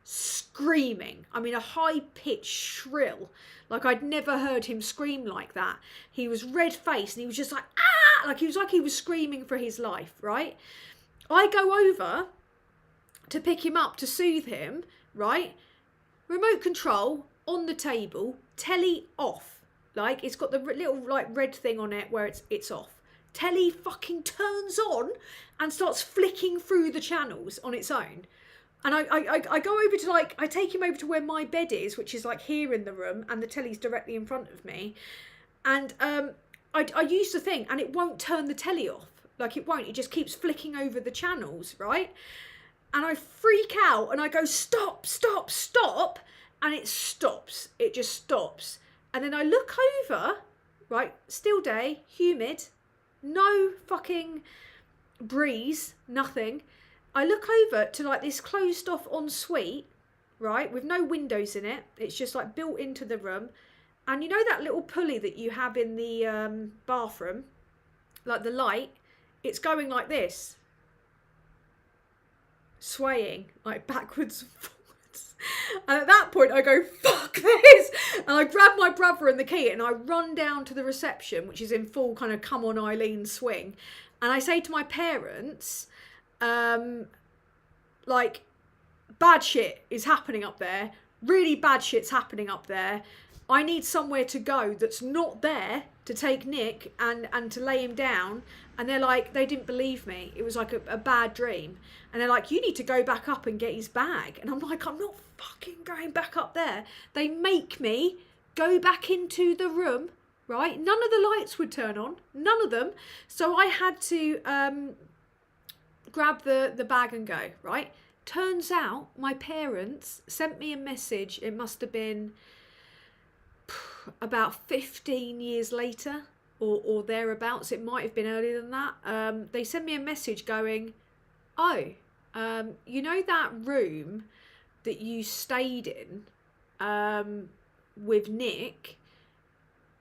screaming. I mean, a high-pitched shrill. Like, I'd never heard him scream like that. He was red-faced and he was just like, ah! Like he was screaming for his life, right? I go over to pick him up to soothe him, right? Remote control on the table, telly off. Like, it's got the little like red thing on it where it's off. Telly fucking turns on and starts flicking through the channels on its own. And I go over to, like, I take him over to where my bed is, which is like here in the room, and the telly's directly in front of me. And I use the thing and it won't turn the telly off. Like it won't, it just keeps flicking over the channels, right? And I freak out and I go, stop, stop, stop. And it stops. It just stops. And then I look over, right? Still day, humid, no fucking breeze, nothing. I look over to like this closed off ensuite, right? With no windows in it. It's just like built into the room. And you know that little pulley that you have in the bathroom? Like the light? It's going like this. Swaying like backwards and forwards. And at that point I go, fuck this, and I grab my brother and the key and I run down to the reception, which is in full kind of come on Eileen swing, and I say to my parents, like, bad shit is happening up there, really bad shit's happening up there. I need somewhere to go that's not there to take Nick and to lay him down. And they're like, they didn't believe me. It was like a bad dream. And they're like, you need to go back up and get his bag. And I'm like, I'm not fucking going back up there. They make me go back into the room, right? None of the lights would turn on. None of them. So I had to grab the bag and go, right? Turns out my parents sent me a message. It must have been about 15 years later or thereabouts. It might have been earlier than that. They sent me a message going, oh, you know that room that you stayed in with Nick?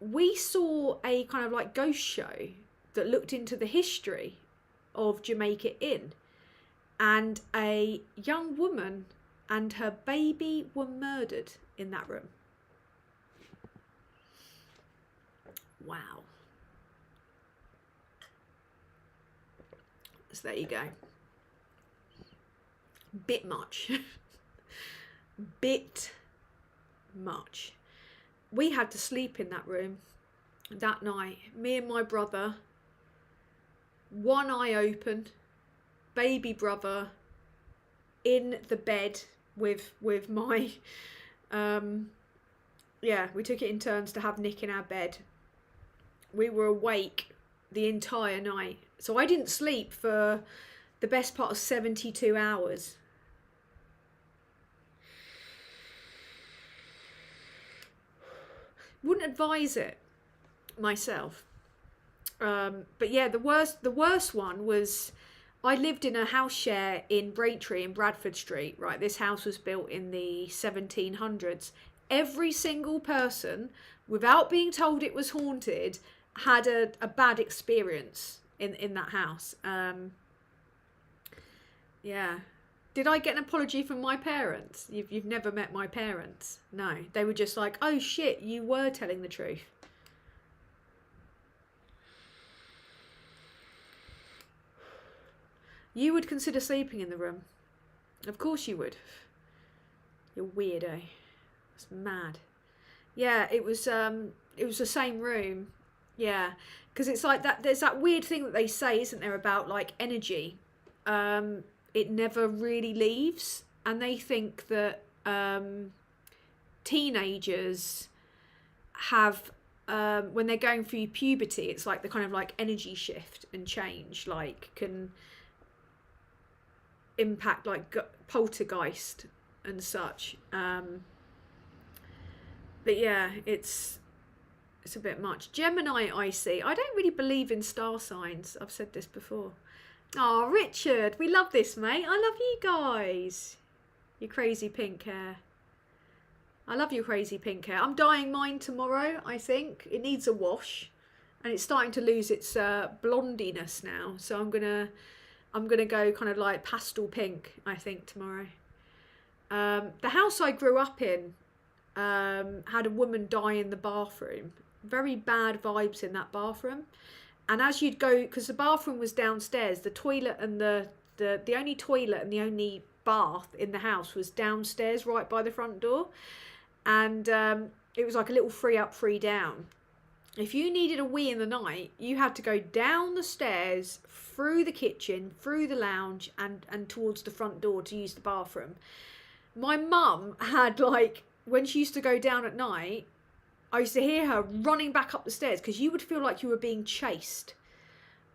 We saw a kind of like ghost show that looked into the history of Jamaica Inn, and a young woman and her baby were murdered in that room. Wow. So there you go. Bit much. Bit much. We had to sleep in that room that night. Me and my brother, one eye open, baby brother in the bed with my we took it in turns to have Nick in our bed. We were awake the entire night. So I didn't sleep for the best part of 72 hours. Wouldn't advise it myself. But yeah, the worst one was, I lived in a house share in Braintree in Bradford Street, right? This house was built in the 1700s. Every single person, without being told it was haunted, had a bad experience in that house. Yeah. Did I get an apology from my parents? You've never met my parents. No. They were just like, oh shit, you were telling the truth. You would consider sleeping in the room. Of course you would. You're weirdo. It's mad. Yeah, it was the same room. Yeah, because it's like that. There's that weird thing that they say, isn't there, about like energy? It never really leaves, and they think that teenagers have when they're going through puberty, it's like the kind of like energy shift and change, like can impact like poltergeist and such. But yeah, it's a bit much. Gemini, I see. I don't really believe in star signs. I've said this before. Oh, Richard, we love this, mate. I love you guys. Your crazy pink hair. I love your crazy pink hair. I'm dyeing mine tomorrow, I think. It needs a wash, and it's starting to lose its blondiness now. So I'm gonna go kind of like pastel pink, I think, tomorrow. The house I grew up in had a woman die in the bathroom. Very bad vibes in that bathroom. And as you'd go, because the bathroom was downstairs, the toilet and the only toilet and the only bath in the house was downstairs, right by the front door. And it was like a little free up, free down. If you needed a wee in the night, you had to go down the stairs, through the kitchen, through the lounge, and towards the front door to use the bathroom. My mum had, like, when she used to go down at night, I used to hear her running back up the stairs because you would feel like you were being chased.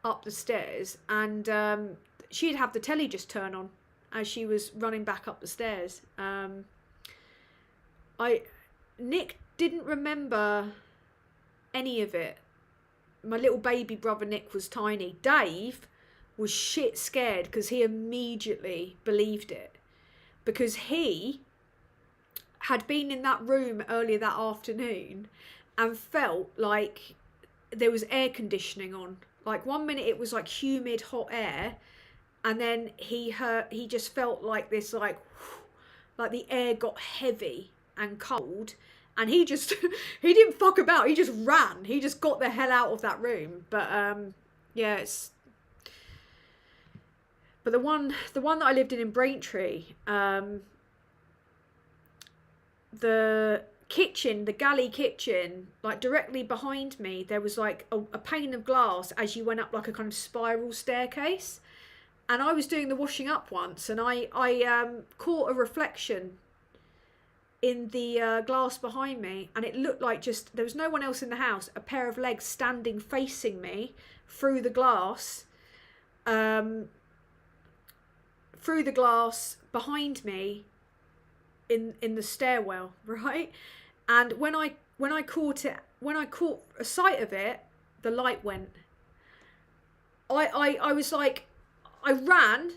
up the stairs, and she'd have the telly just turn on as she was running back up the stairs. Nick didn't remember any of it. My little baby brother Nick was tiny. Dave was shit scared because he immediately believed it, because he had been in that room earlier that afternoon and felt like there was air conditioning on. Like, one minute it was like humid hot air, and then he just felt like this, like the air got heavy and cold, and he just he didn't fuck about, he just ran, he just got the hell out of that room. But yeah, but the one that I lived in Braintree, the kitchen, the galley kitchen, like directly behind me, there was like a pane of glass as you went up like a kind of spiral staircase. And I was doing the washing up once, and I caught a reflection in the glass behind me, and it looked like just, there was no one else in the house, a pair of legs standing facing me through the glass, behind me in the stairwell, right? And when I caught a sight of it, the light went. I was like, I ran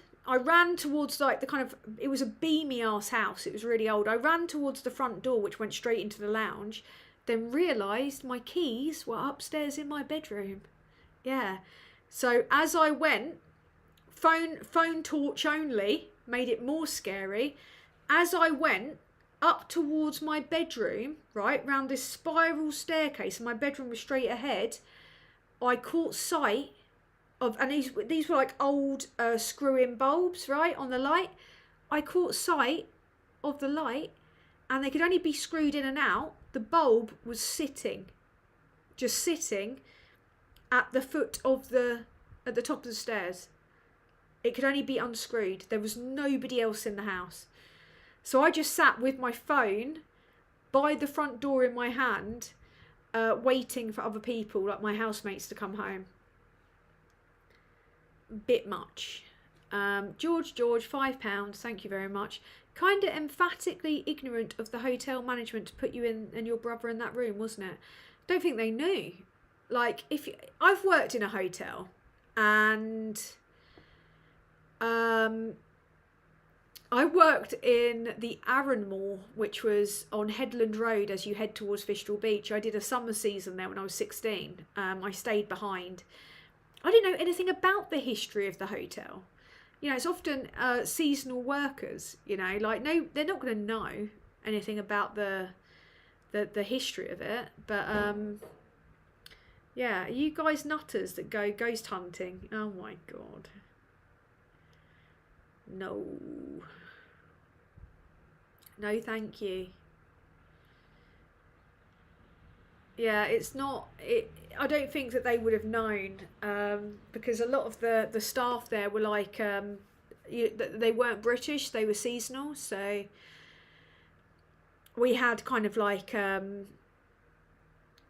towards like the kind of, it was a beamy ass house, it was really old. I ran towards the front door, which went straight into the lounge, then realised my keys were upstairs in my bedroom. Yeah. So as I went, phone torch only, made it more scary. As I went up towards my bedroom, right, round this spiral staircase, and my bedroom was straight ahead, I caught sight of, and these were like old screw-in bulbs, right, on the light. I caught sight of the light, and they could only be screwed in and out. The bulb was just sitting at the foot of at the top of the stairs. It could only be unscrewed. There was nobody else in the house. So I just sat with my phone by the front door in my hand, waiting for other people, like my housemates, to come home. Bit much. George, £5, thank you very much. Kinda emphatically ignorant of the hotel management to put you and your brother in that room, wasn't it? Don't think they knew. Like, I've worked in a hotel, and I worked in the Arranmore, which was on Headland Road as you head towards Fistral Beach. I did a summer season there when I was 16. I stayed behind. I didn't know anything about the history of the hotel. You know, it's often seasonal workers, you know, like, no, they're not going to know anything about the history of it. But yeah, are you guys nutters that go ghost hunting? Oh my God. No. No, thank you. Yeah, it's not. I don't think that they would have known, because a lot of the staff there were like, they weren't British. They were seasonal. So we had kind of like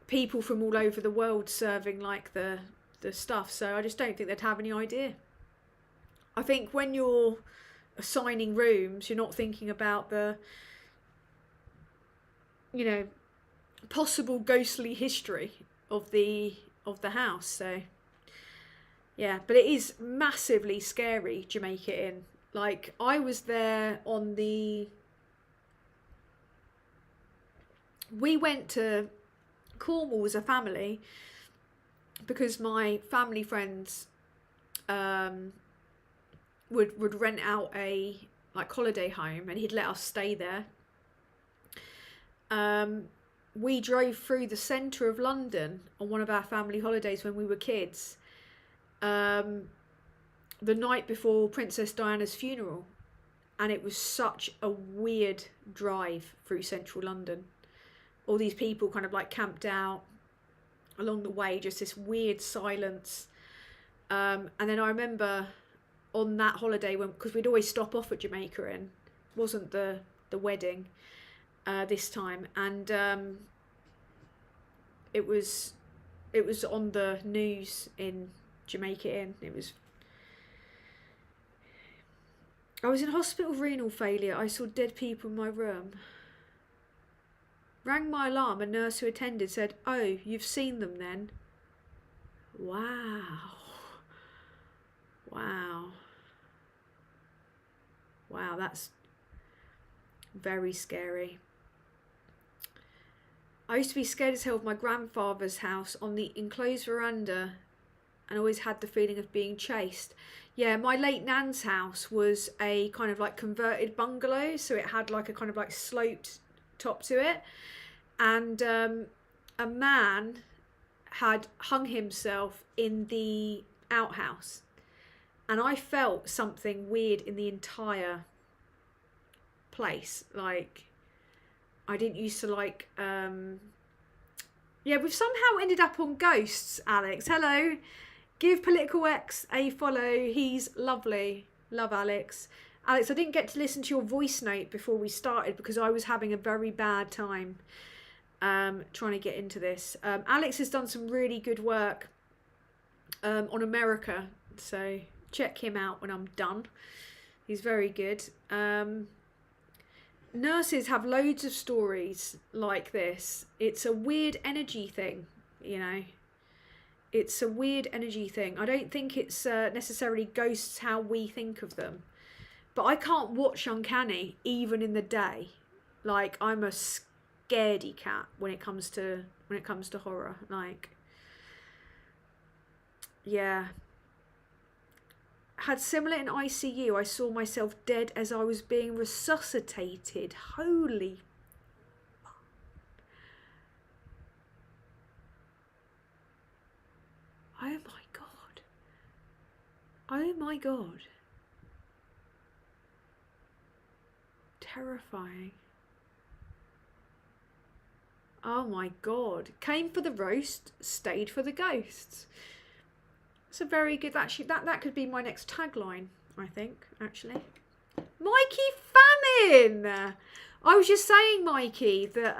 people from all over the world serving like the stuff. So I just don't think they'd have any idea. I think when you're assigning rooms, you're not thinking about the, you know, possible ghostly history of the house. So yeah, but it is massively scary, Jamaica Inn. Like, I was there on we went to Cornwall as a family because my family friends would rent out a like holiday home, and he'd let us stay there. We drove through the centre of London on one of our family holidays when we were kids, the night before Princess Diana's funeral, and it was such a weird drive through central London. All these people kind of like camped out along the way, just this weird silence. And then I remember on that holiday, because we'd always stop off at Jamaica Inn, wasn't the wedding this time, and it was on the news in Did you make it in? I was in hospital with renal failure. I saw dead people in my room. Rang my alarm. A nurse who attended said, "Oh, you've seen them then?" Wow. Wow. Wow, that's very scary. I used to be scared as hell of my grandfather's house on the enclosed veranda and always had the feeling of being chased. Yeah, my late nan's house was a kind of like converted bungalow, so it had like a kind of like sloped top to it, and a man had hung himself in the outhouse, and I felt something weird in the entire place. Like, I didn't used to like yeah, we've somehow ended up on ghosts. Alex, hello. Give Political X a follow. He's lovely. Love Alex. Alex, I didn't get to listen to your voice note before we started because I was having a very bad time trying to get into this. Alex has done some really good work on America, so check him out when I'm done. He's very good. Nurses have loads of stories like this. It's a weird energy thing, you know. It's a weird energy thing. I don't think it's necessarily ghosts how we think of them. But I can't watch Uncanny even in the day. Like, I'm a scaredy cat when it comes to horror. Like, yeah. Had similar in ICU. I saw myself dead as I was being resuscitated. Holy. Oh my God. Oh my God. Terrifying. Oh my God. Came for the roast, stayed for the ghosts. It's a very good, actually, that could be my next tagline, I think, actually. Mikey Famine! I was just saying, Mikey, that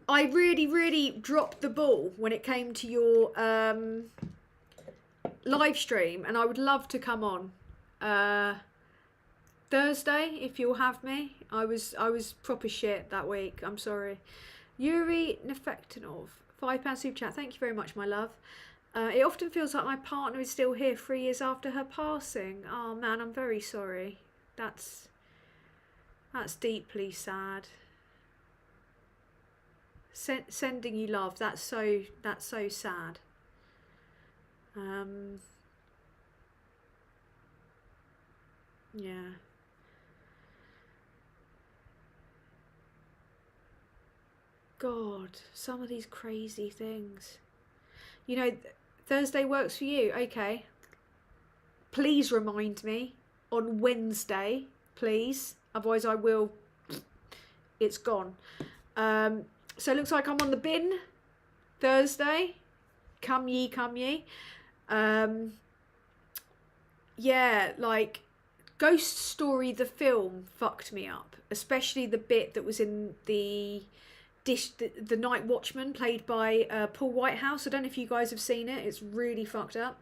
I really dropped the ball when it came to your live stream, and I would love to come on Thursday if you'll have me. I was proper shit that week. I'm sorry. Yuri Nefektinov, £5 super chat. Thank you very much, my love. It often feels like my partner is still here 3 years after her passing. Oh man, I'm very sorry. That's deeply sad. Sending you love. That's so sad. Yeah. God, some of these crazy things. You know, Thursday works for you. Okay. Please remind me on Wednesday, please. Otherwise I will. It's gone. So it looks like I'm on the bin Thursday. Come ye, come ye. Yeah, like Ghost Story the film fucked me up, especially the bit that was in the Night Watchman, played by Paul Whitehouse. I don't know if you guys have seen it. It's really fucked up.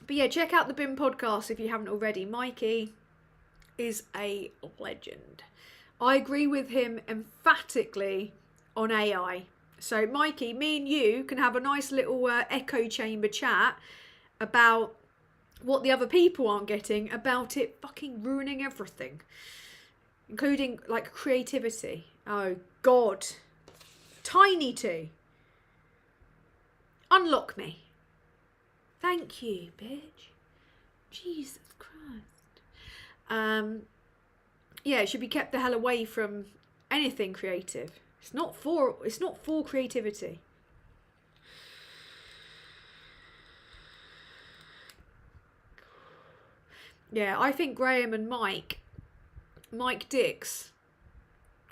But yeah, check out the Bin podcast if you haven't already. Mikey is a legend. I agree with him emphatically on AI. So Mikey, me and you can have a nice little echo chamber chat about what the other people aren't getting, about it fucking ruining everything. Including, like, creativity. Oh, God. Tiny to. Unlock me. Thank you, bitch. Jesus Christ. Yeah, it should be kept the hell away from anything creative. It's not for creativity. Yeah, I think Graham and Mike Dix,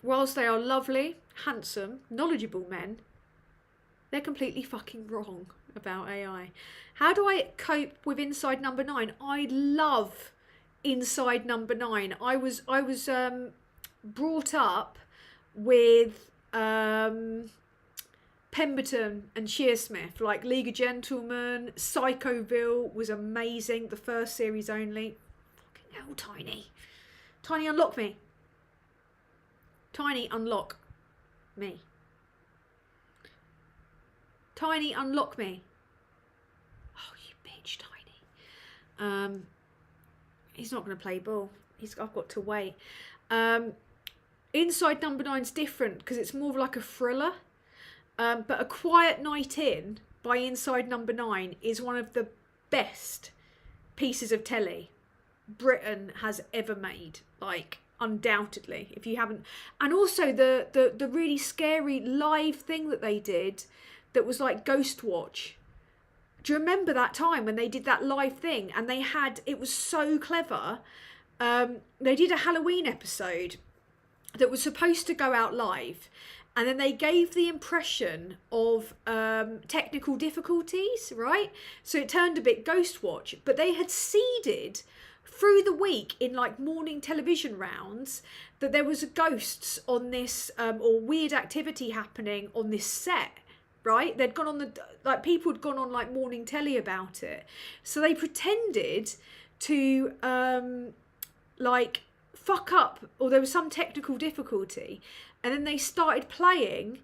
whilst they are lovely, handsome, knowledgeable men, they're completely fucking wrong about AI. How do I cope with Inside Number 9? I love Inside Number 9. I was brought up with Pen Pemberton and Shearsmith, like League of Gentlemen, Psychoville was amazing. The first series only. Fucking hell, Tiny. Tiny, unlock me. Tiny, unlock me. Tiny, unlock me. Oh, you bitch, Tiny. He's not going to play ball. I've got to wait. Inside Number 9's different because it's more of like a thriller. But A Quiet Night In by Inside Number 9 is one of the best pieces of telly Britain has ever made. Like, undoubtedly, if you haven't. And also the really scary live thing that they did that was like Ghost Watch. Do you remember that time when they did that live thing? And it was so clever. They did a Halloween episode that was supposed to go out live. And then they gave the impression of technical difficulties, right? So it turned a bit Ghost Watch. But they had seeded through the week in like morning television rounds that there was ghosts on this or weird activity happening on this set, right? They'd gone on people had gone on like morning telly about it. So they pretended to like fuck up, or there was some technical difficulty, and then they started playing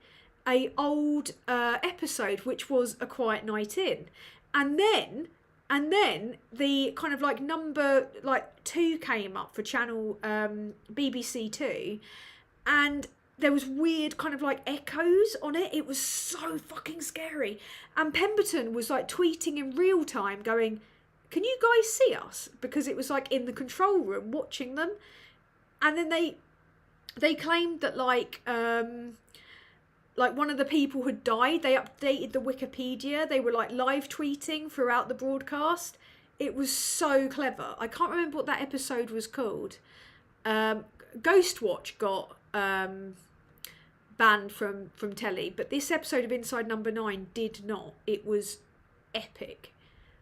a old episode which was A Quiet Night In, and then the kind of like number 2 came up for channel BBC 2, and there was weird kind of like echoes on it. It was so fucking scary. And Pemberton was like tweeting in real time going, can you guys see us? Because it was like in the control room watching them. And then they claimed that like one of the people had died. They updated the Wikipedia. They were like live tweeting throughout the broadcast. It was so clever. I can't remember what that episode was called. Ghost Watch got banned from telly, but this episode of Inside Number 9 did not. It was epic.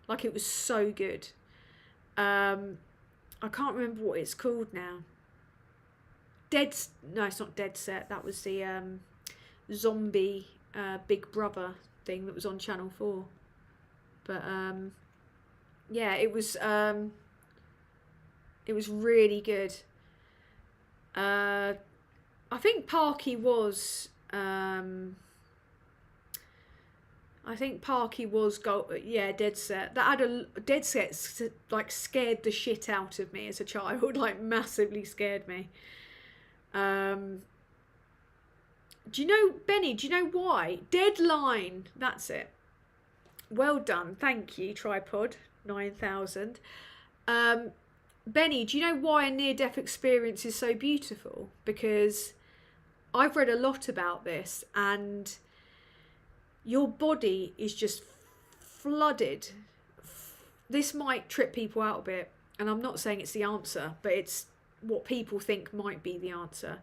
Like, it was so good. I can't remember what it's called now. No, it's not Dead Set. That was the zombie Big Brother thing that was on Channel 4. But yeah, it was really good. I think Parky was Dead Set. That had Dead Set like scared the shit out of me as a child, like massively scared me. Do you know, Benny, do you know why? Deadline, that's it. Well done, thank you, Tripod 9000. Benny, do you know why a near-death experience is so beautiful? Because I've read a lot about this, and your body is just flooded. This might trip people out a bit, and I'm not saying it's the answer, but it's what people think might be the answer,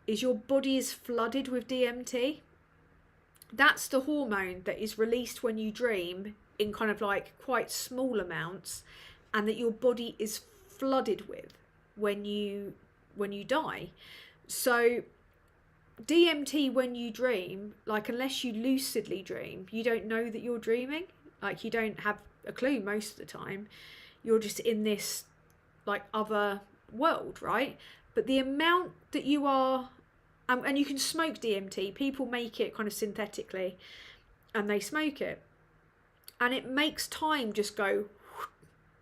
is your body is flooded with DMT. That's the hormone that is released when you dream in kind of like quite small amounts, and that your body is flooded with when you die. So DMT when you dream, like unless you lucidly dream, you don't know that you're dreaming. Like you don't have a clue most of the time. You're just in this like other world, right? But the amount that you are, and you can smoke DMT. People make it kind of synthetically, and they smoke it, and it makes time just go,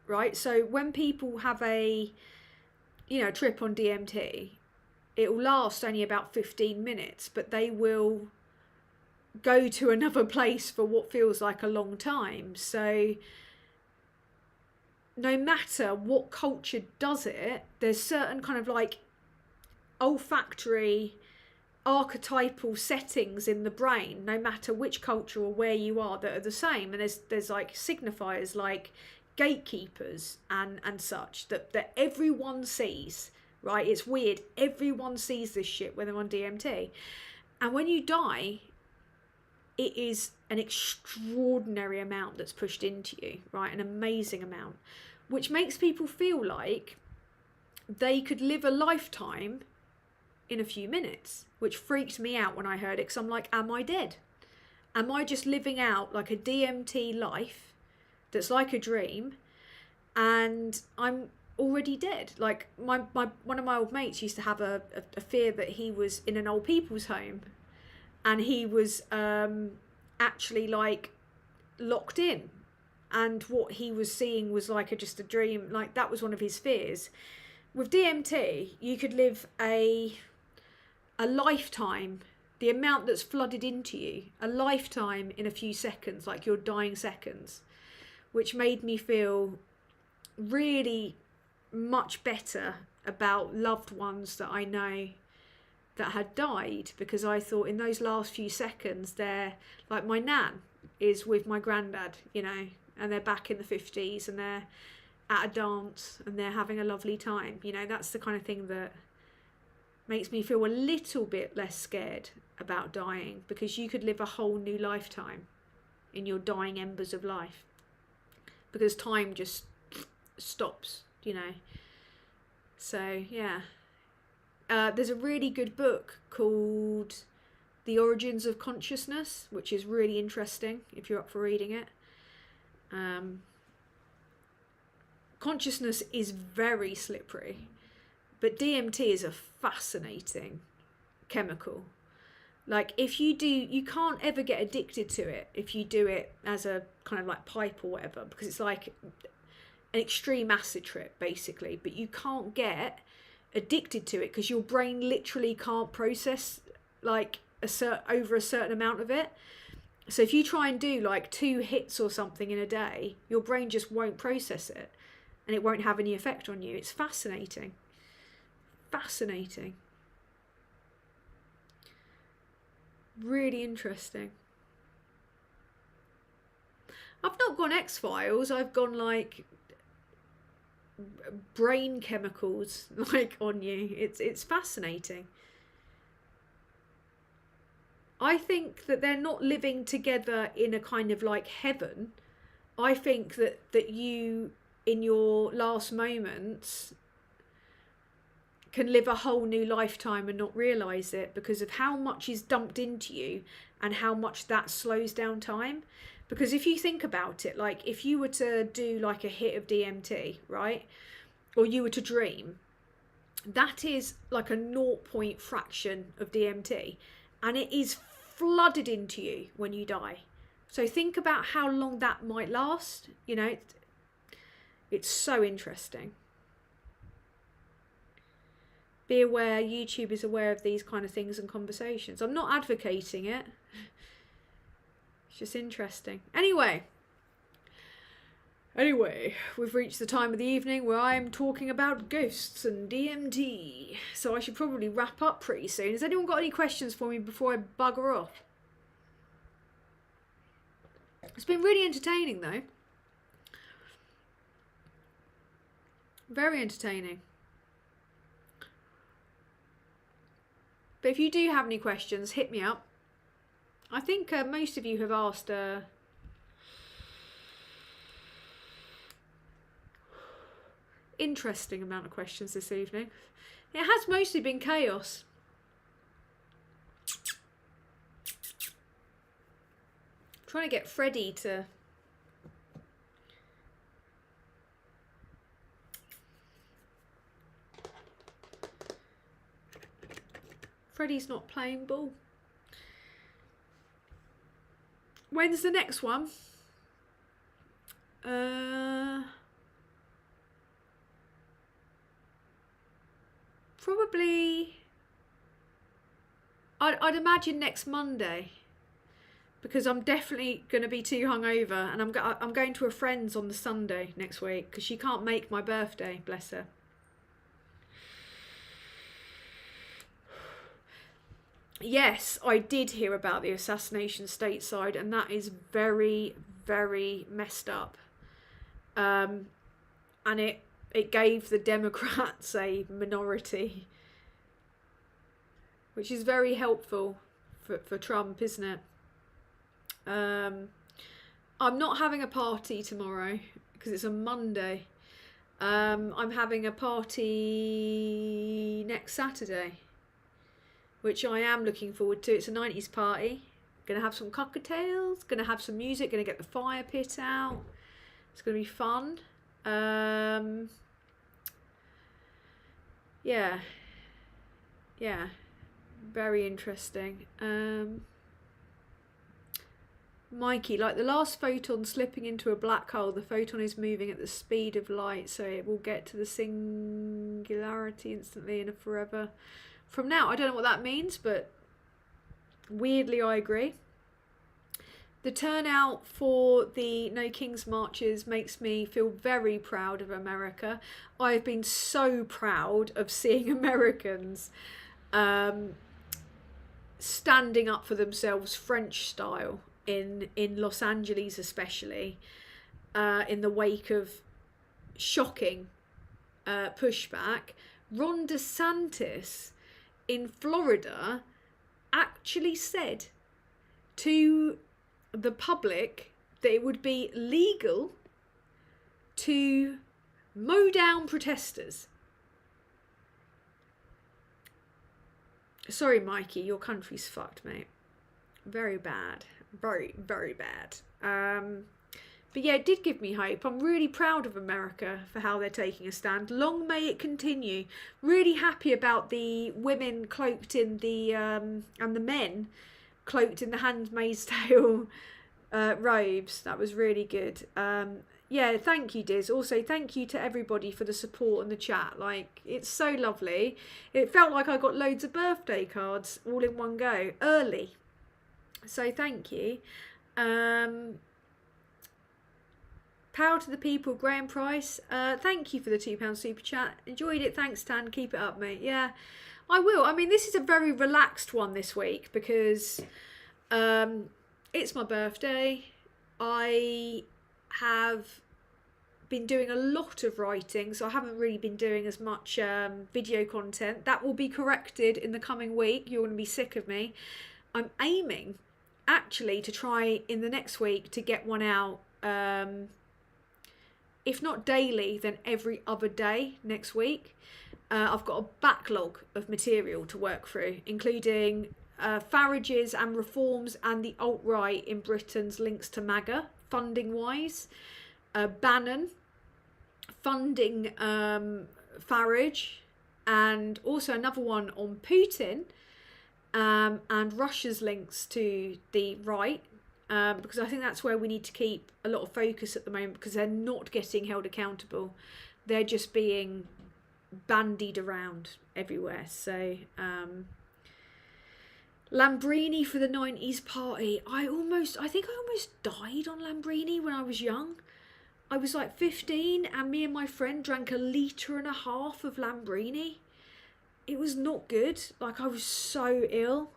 right? So when people have a, trip on DMT, it will last only about 15 minutes, but they will go to another place for what feels like a long time. So no matter what culture does it, there's certain kind of like olfactory archetypal settings in the brain, no matter which culture or where you are, that are the same. And there's like signifiers like gatekeepers and such that everyone sees, right? It's weird. Everyone sees this shit when they're on DMT. And when you die, it is an extraordinary amount that's pushed into you, right? An amazing amount, which makes people feel like they could live a lifetime in a few minutes, which freaked me out when I heard it, because I'm like, am I dead? Am I just living out like a DMT life that's like a dream, and I'm already dead? Like my one of my old mates used to have a fear that he was in an old people's home, and he was actually like locked in, and what he was seeing was like just a dream. Like that was one of his fears. With DMT, you could live a lifetime, the amount that's flooded into you, a lifetime in a few seconds, like your dying seconds, which made me feel really much better about loved ones that I know that had died, because I thought in those last few seconds, they're like, my nan is with my granddad, you know, and they're back in the 50s and they're at a dance and they're having a lovely time. You know, that's the kind of thing that makes me feel a little bit less scared about dying, because you could live a whole new lifetime in your dying embers of life, because time just stops, you know. So yeah, there's a really good book called The Origins of Consciousness, which is really interesting if you're up for reading it. Consciousness is very slippery, but DMT is a fascinating chemical. Like if you do, you can't ever get addicted to it if you do it as a kind of like pipe or whatever, because it's like an extreme acid trip basically, but you can't get addicted to it because your brain literally can't process like over a certain amount of it. So if you try and do like 2 hits or something in a day, your brain just won't process it and it won't have any effect on you. It's fascinating. Fascinating. Really interesting. I've not gone X-Files, I've gone like brain chemicals like on you. It's fascinating. I think that they're not living together in a kind of like heaven. I think that you in your last moments can live a whole new lifetime and not realise it, because of how much is dumped into you and how much that slows down time. Because if you think about it, like if you were to do like a hit of DMT, right, or you were to dream, that is like a 0 point fraction of DMT, and it is flooded into you when you die. So think about how long that might last. You know, it's so interesting. Be aware, YouTube is aware of these kind of things and conversations. I'm not advocating it. It's just interesting. Anyway, we've reached the time of the evening where I'm talking about ghosts and DMT. So I should probably wrap up pretty soon. Has anyone got any questions for me before I bugger off? It's been really entertaining though. Very entertaining. But if you do have any questions, hit me up. I think most of you have asked interesting amount of questions this evening. It has mostly been chaos. I'm trying to get Freddie to... Freddie's not playing ball. When's the next one? Probably... I'd imagine next Monday, because I'm definitely going to be too hungover, and I'm going to a friend's on the Sunday next week because she can't make my birthday, bless her. Yes, I did hear about the assassination stateside, and that is very, very messed up. And it gave the Democrats a minority, which is very helpful for Trump, isn't it? I'm not having a party tomorrow because it's a Monday. I'm having a party next Saturday, which I am looking forward to. It's a 90s party, Gonna have some cocktails, gonna have some music, gonna get the fire pit out. It's gonna be fun. Yeah, very interesting. Mikey, like the last photon slipping into a black hole, the photon is moving at the speed of light, so it will get to the singularity instantly and forever from now. I don't know what that means, but weirdly I agree. The turnout for the No Kings marches makes me feel very proud of America. I've been so proud of seeing Americans standing up for themselves French style in Los Angeles, especially in the wake of shocking pushback. Ron DeSantis in Florida actually said to the public that it would be legal to mow down protesters. Sorry, Mikey, your country's fucked, mate. Very bad. Very, very bad. But yeah, it did give me hope. I'm really proud of America for how they're taking a stand. Long may it continue. Really happy about the women cloaked in the and the men cloaked in the Handmaid's Tale robes. That was really good. Yeah, thank you, Diz. Also, thank you to everybody for the support in the chat. Like, it's so lovely. It felt like I got loads of birthday cards all in one go, early. So thank you. Power to the people, Graham Price. Thank you for the £2 super chat. Enjoyed it. Thanks, Tan. Keep it up, mate. Yeah, I will. I mean, this is a very relaxed one this week because it's my birthday. I have been doing a lot of writing, so I haven't really been doing as much video content. That will be corrected in the coming week. You're going to be sick of me. I'm aiming actually to try in the next week to get one out, if not daily, then every other day next week. I've got a backlog of material to work through, including Farage's and reforms and the alt-right in Britain's links to MAGA, funding-wise. Bannon funding Farage, and also another one on Putin and Russia's links to the right, because I think that's where we need to keep a lot of focus at the moment, because they're not getting held accountable. They're just being bandied around everywhere. So Lambrini for the 90s party. I think I almost died on Lambrini when I was young. I was like 15 and me and my friend drank 1.5 litres of Lambrini. It was not good. Like, I was so ill.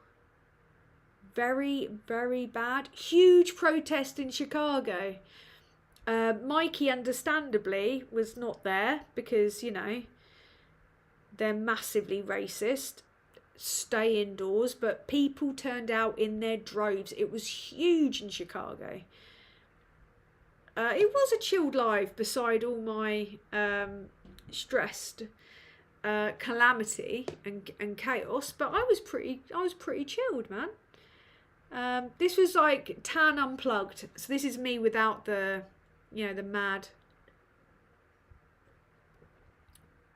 Very, very bad. Huge protest in Chicago. Mikey, understandably, was not there because, you know, they're massively racist. Stay indoors. But people turned out in their droves. It was huge in Chicago. It was a chilled life beside all my stressed calamity and chaos, but I was pretty chilled, man. This was like Tan unplugged, so this is me without the, you know, the mad,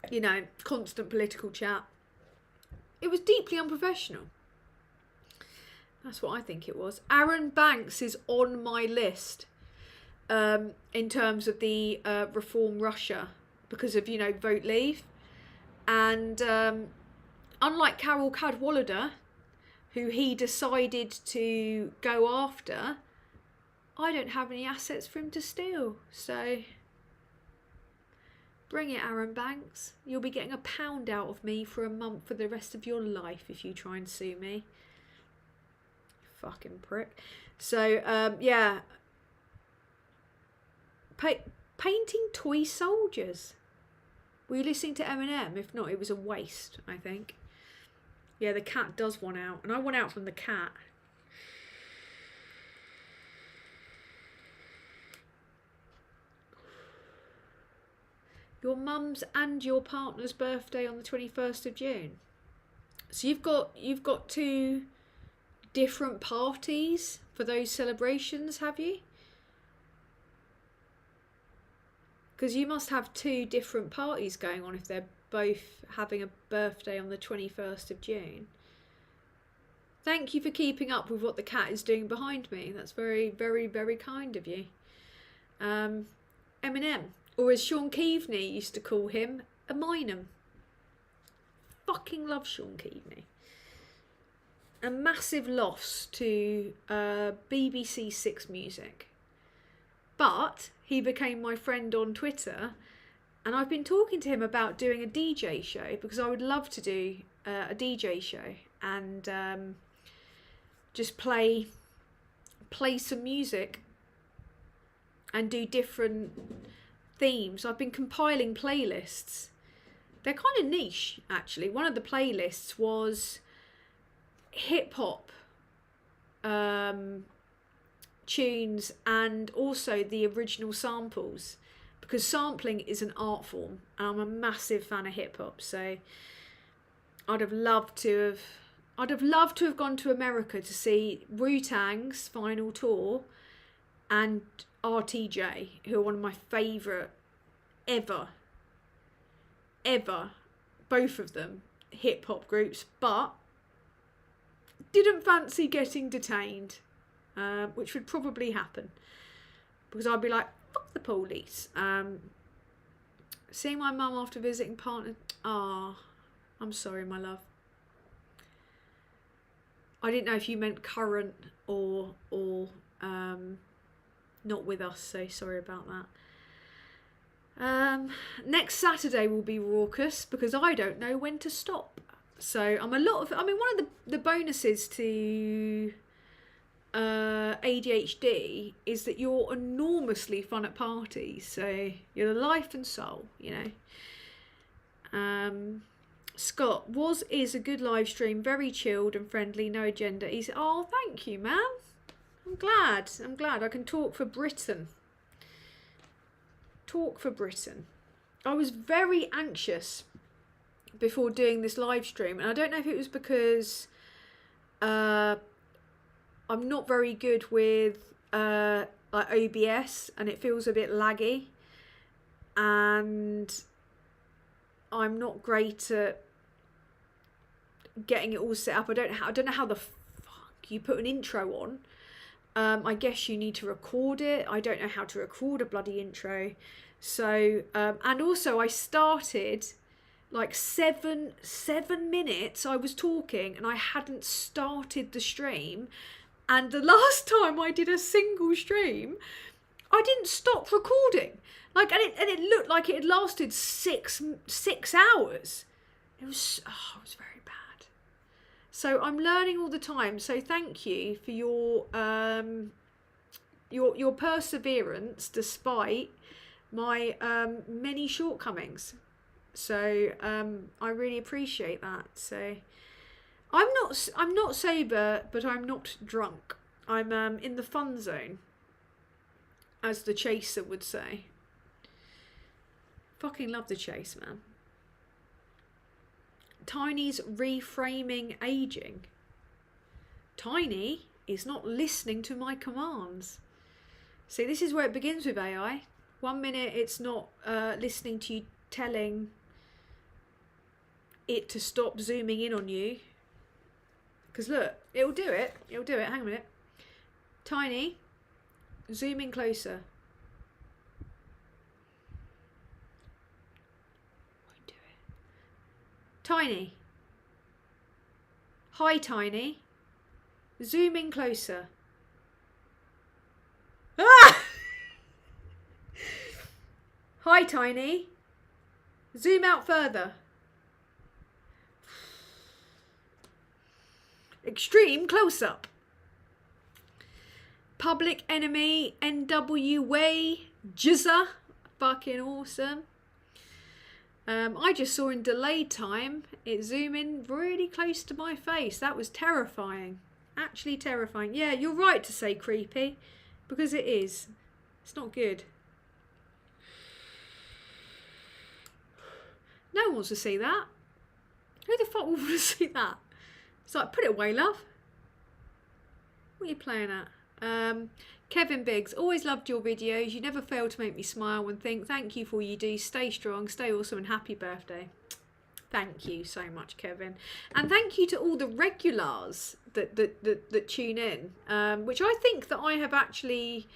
you know, constant political chat. It was deeply unprofessional. That's what I think it was. Aaron Banks is on my list. In terms of the Reform Russia, because of, you know, Vote Leave. And unlike Carol Cadwallader, who he decided to go after, I don't have any assets for him to steal. So bring it, Aaron Banks. You'll be getting £1 out of me for a month for the rest of your life if you try and sue me. Fucking prick. So yeah. Painting toy soldiers. Were you listening to Eminem? If not, it was a waste, I think. Yeah, the cat does want out. And I want out from the cat. Your mum's and your partner's birthday on the 21st of June. So you've got two different parties for those celebrations, have you? Because you must have 2 different parties going on if they're both having a birthday on the 21st of June. Thank you for keeping up with what the cat is doing behind me. That's very, very, very kind of you. Eminem, or as Sean Keaveney used to call him, Eminem. Fucking love Sean Keaveney. A massive loss to BBC Six Music. But he became my friend on Twitter, and I've been talking to him about doing a DJ show, because I would love to do a DJ show and just play some music and do different themes. I've been compiling playlists. They're kind of niche, actually. One of the playlists was hip hop tunes and also the original samples, because sampling is an art form and I'm a massive fan of hip hop. So I'd have loved to have gone to America to see Wu-Tang's final tour and RTJ, who are one of my favourite ever, both of them hip hop groups, but didn't fancy getting detained, which would probably happen, because I'd be like, fuck the police. Seeing my mum after visiting partner. I'm sorry, my love. I didn't know if you meant current or not with us, so sorry about that. Next Saturday will be raucous because I don't know when to stop. So one of the bonuses to ADHD is that you're enormously fun at parties. So you're the life and soul, you know. Scott, is a good live stream, very chilled and friendly, no agenda. Oh, thank you, man. I'm glad I can talk for Britain. I was very anxious before doing this live stream, and I don't know if it was because I'm not very good with like OBS and it feels a bit laggy, and I'm not great at getting it all set up. I don't know how the fuck you put an intro on. I guess you need to record it. I don't know how to record a bloody intro. So and also I started like seven minutes I was talking and I hadn't started the stream, and the last time I did a single stream I didn't stop recording, like, and it looked like it had lasted six hours. It was very bad. So I'm learning all the time, so thank you for your perseverance despite my many shortcomings. So I really appreciate that. So I'm not sober, but I'm not drunk. I'm in the fun zone, as the chaser would say. Fucking love the chase, man. Tiny's reframing aging. Tiny is not listening to my commands. See, this is where it begins with AI. 1 minute it's not listening to you telling it to stop zooming in on you. Because look, it'll do it. Hang a minute. Tiny, zoom in closer. Won't do it. Tiny. Hi, Tiny. Zoom in closer. Ah! Hi, Tiny. Zoom out further. Extreme close-up. Public Enemy, NWA, Jizza. Fucking awesome. I just saw in delayed time it zoom in really close to my face. That was terrifying. Actually terrifying. Yeah, you're right to say creepy, because it is. It's not good. No one wants to see that. Who the fuck would want to see that? It's like, put it away, love. What are you playing at? Kevin Biggs, always loved your videos. You never fail to make me smile and think. Thank you for all you do. Stay strong, stay awesome, and happy birthday. Thank you so much, Kevin. And thank you to all the regulars that tune in, which I think that I have actually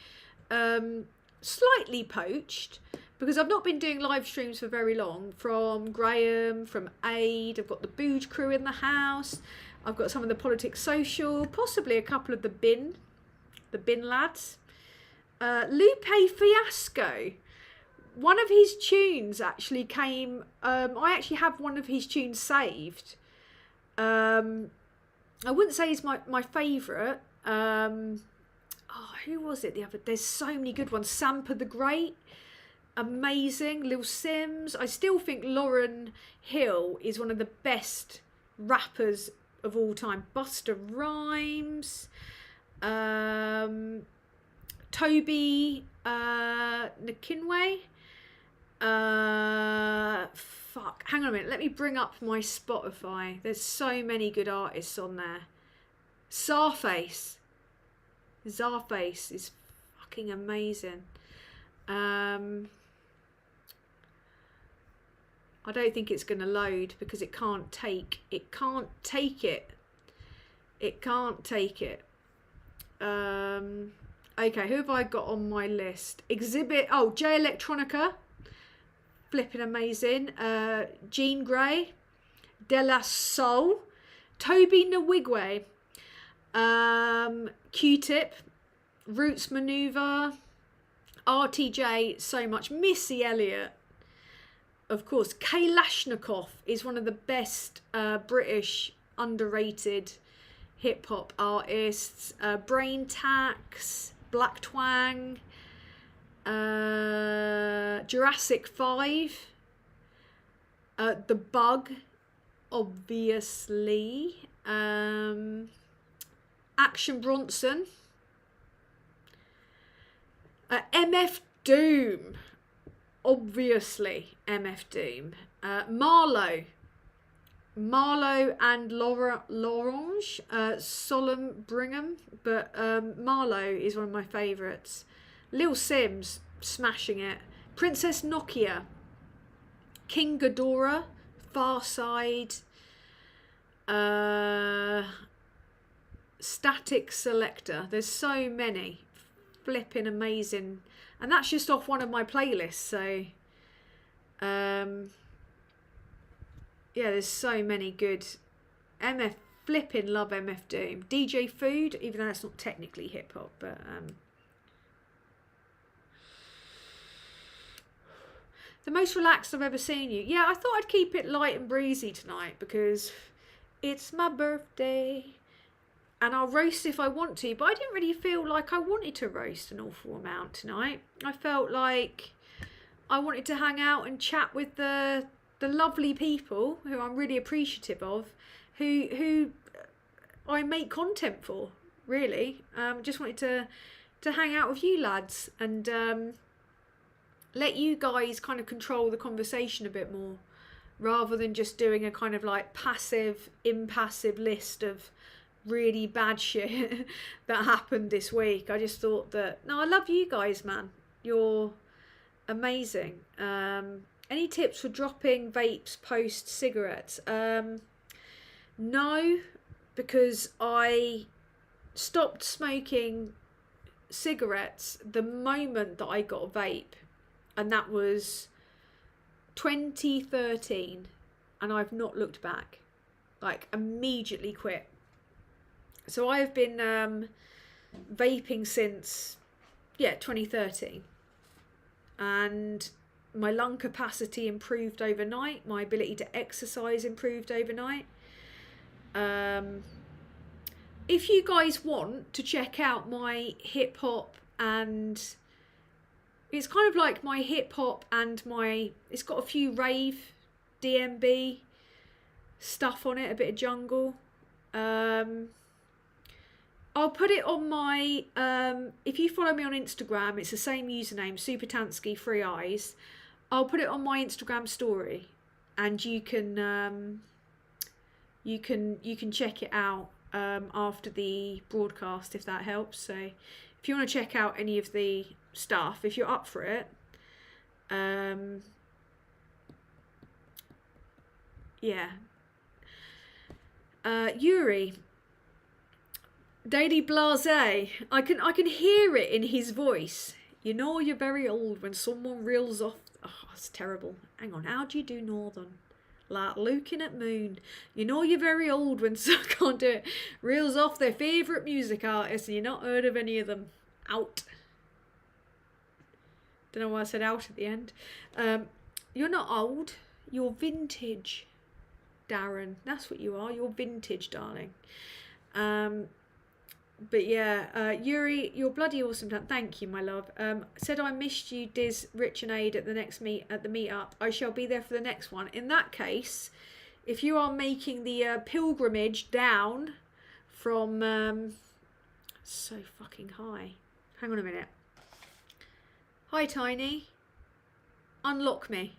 slightly poached, because I've not been doing live streams for very long. From Graham, from Aid, I've got the Booge crew in the house. I've got some of the Politics Social, possibly a couple of the bin lads. Lupe Fiasco. One of his tunes actually came. I actually have one of his tunes saved. I wouldn't say he's my favourite. Who was it? There's so many good ones. Sampa the Great, amazing. Lil Sims. I still think Lauryn Hill is one of the best rappers of all time. Busta Rhymes. Toby Nkinwe. Fuck. Hang on a minute. Let me bring up my Spotify. There's so many good artists on there. Zarface is fucking amazing. I don't think it's going to load because it can't take it. Okay, who have I got on my list? Exhibit. Oh, J Electronica, flipping amazing. Jean Grey, De La Soul, Toby Nwigwe, Q-Tip, Roots Maneuver, RTJ, so much. Missy Elliott, of course. Kalashnikov is one of the best British underrated hip hop artists. Brain Tax, Black Twang, Jurassic 5, The Bug, obviously, Action Bronson, MF Doom, obviously MF Doom, Marlowe and L'Orange, Solemn Brigham, but Marlowe is one of my favourites. Lil Sims, smashing it. Princess Nokia, King Ghidorah, Farside, Static Selector. There's so many, flipping amazing, and that's just off one of my playlists. So yeah, there's so many good. MF flipping love MF Doom. DJ Food, even though that's not technically hip hop, but the most relaxed I've ever seen you. Yeah, I thought I'd keep it light and breezy tonight because it's my birthday and I'll roast if I want to, but I didn't really feel like I wanted to roast an awful amount tonight. I felt like I wanted to hang out and chat with the lovely people who I'm really appreciative of, who I make content for, really. Just wanted to hang out with you lads and let you guys kind of control the conversation a bit more, rather than just doing a kind of like passive, impassive list of really bad shit that happened this week. I just thought that, no, I love you guys, man. You're amazing. Any tips for dropping vapes post cigarettes? No, because I stopped smoking cigarettes the moment that I got a vape, and that was 2013, and I've not looked back. Like, immediately quit. So I have been vaping since 2013, and my lung capacity improved overnight. My ability to exercise improved overnight. If you guys want to check out my hip hop, and it's kind of like my hip hop and it's got a few rave, DMB stuff on it, a bit of jungle. I'll put it on my, if you follow me on Instagram, it's the same username, Supertansky 3 Eyes. I'll put it on my Instagram story, and you can check it out. after the broadcast, if that helps. So if you want to check out any of the stuff, if you're up for it, yeah. Yuri, Daily Blase, I can hear it in his voice. You know you're very old when someone reels off. Oh, it's terrible. Hang on, how do you do Northern? Like looking at moon. You know you're very old when someone can't do it. Reels off their favourite music artist and you're not heard of any of them. Out. Don't know why I said out at the end. You're not old. You're vintage, Darren. That's what you are. You're vintage, darling. But yeah, Yuri, you're bloody awesome. Thank you, my love. Said I missed you, Diz, Rich and Aid at the next meetup. I shall be there for the next one. In that case, if you are making the pilgrimage down from so fucking high. Hang on a minute. Hi, Tiny. Unlock me.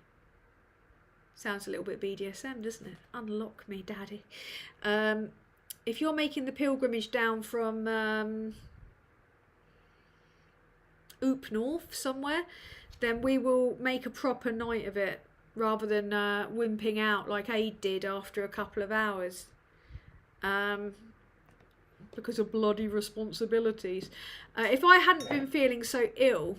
Sounds a little bit BDSM, doesn't it? Unlock me, daddy. If you're making the pilgrimage down from Oop North somewhere, then we will make a proper night of it rather than wimping out like Aid did after a couple of hours. Because of bloody responsibilities. If I hadn't been feeling so ill,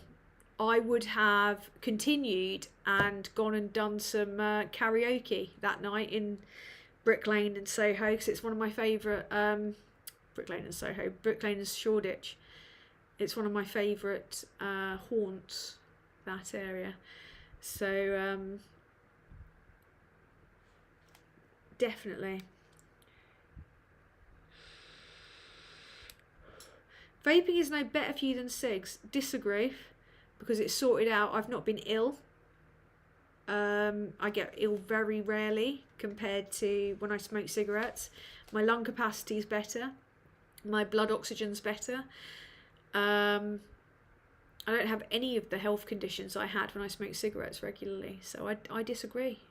I would have continued and gone and done some karaoke that night in Brick Lane and Soho, because it's one of my favourite Brick Lane and Soho, Brick Lane and Shoreditch. It's one of my favourite haunts, that area. So definitely. Vaping is no better for you than cigs. Disagree, because it's sorted out. I've not been ill. I get ill very rarely compared to when I smoke cigarettes. My lung capacity is better. My blood oxygen's better. I don't have any of the health conditions I had when I smoked cigarettes regularly. So I disagree,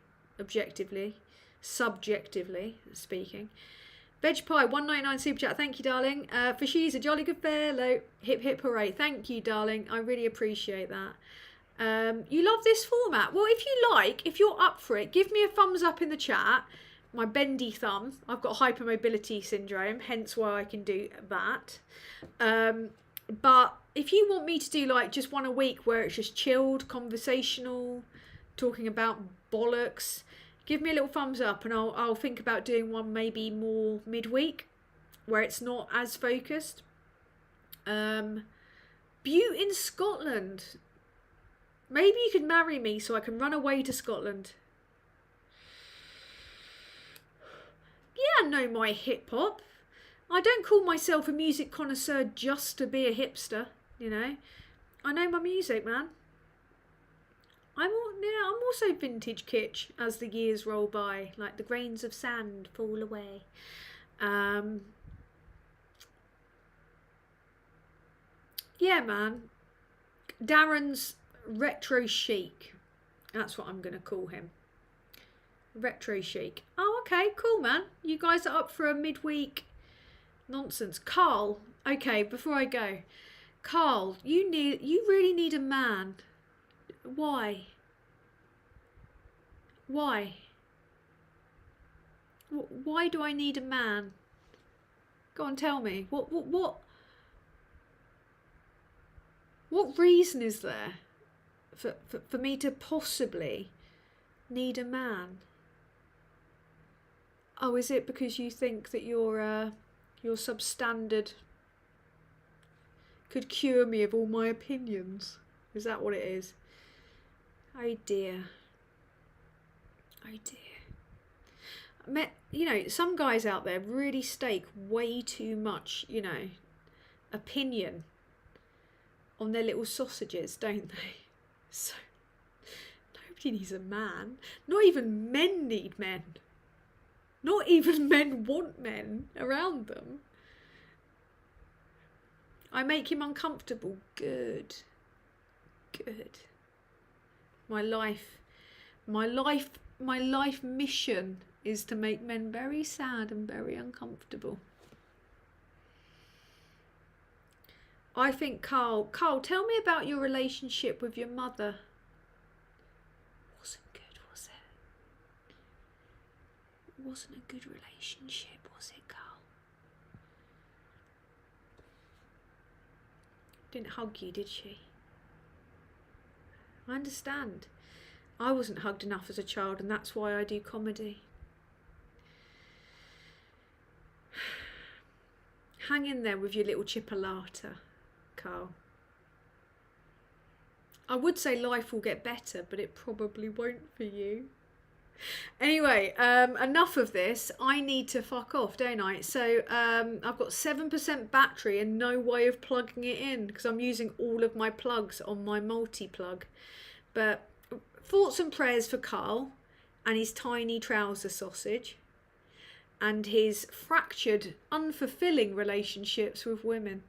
objectively, subjectively speaking. Veg Pie, 199 super chat. Thank you, darling. For she's a jolly good fellow. Hip hip hooray. Thank you, darling. I really appreciate that. You love this format. Well, if you like, if you're up for it, give me a thumbs up in the chat. My bendy thumb. I've got hypermobility syndrome, hence why I can do that. But if you want me to do like just one a week where it's just chilled, conversational, talking about bollocks, give me a little thumbs up and I'll think about doing one maybe more midweek where it's not as focused. Butte in Scotland. Maybe you could marry me so I can run away to Scotland. Yeah, I know my hip hop. I don't call myself a music connoisseur just to be a hipster, you know. I know my music, man. I'm also vintage kitsch as the years roll by, like the grains of sand fall away. Yeah, man. Darren's retro chic. That's what I'm going to call him. Retro chic. Oh, okay, cool, man. You guys are up for a midweek nonsense. Carl, okay, before I go. Carl, you really need a man. Why? Why? Why do I need a man? Go on, tell me. What reason is there for me to possibly need a man? Oh, is it because you think that your substandard could cure me of all my opinions? Is that what it is? Oh dear. Oh dear. You know, some guys out there really stake way too much, you know, opinion on their little sausages, don't they? So, nobody needs a man. Not even men need men. Not even men want men around them. I make him uncomfortable. Good. Good. My life mission is to make men very sad and very uncomfortable. I think Carl, tell me about your relationship with your mother. Wasn't good, was it? It wasn't a good relationship, was it, Carl? Didn't hug you, did she? I understand. I wasn't hugged enough as a child, and that's why I do comedy. Hang in there with your little chipolata, Carl. I would say life will get better, but it probably won't for you. Anyway, enough of this. I need to fuck off, don't I? So I've got 7% battery and no way of plugging it in because I'm using all of my plugs on my multi-plug. But thoughts and prayers for Carl and his tiny trouser sausage and his fractured, unfulfilling relationships with women.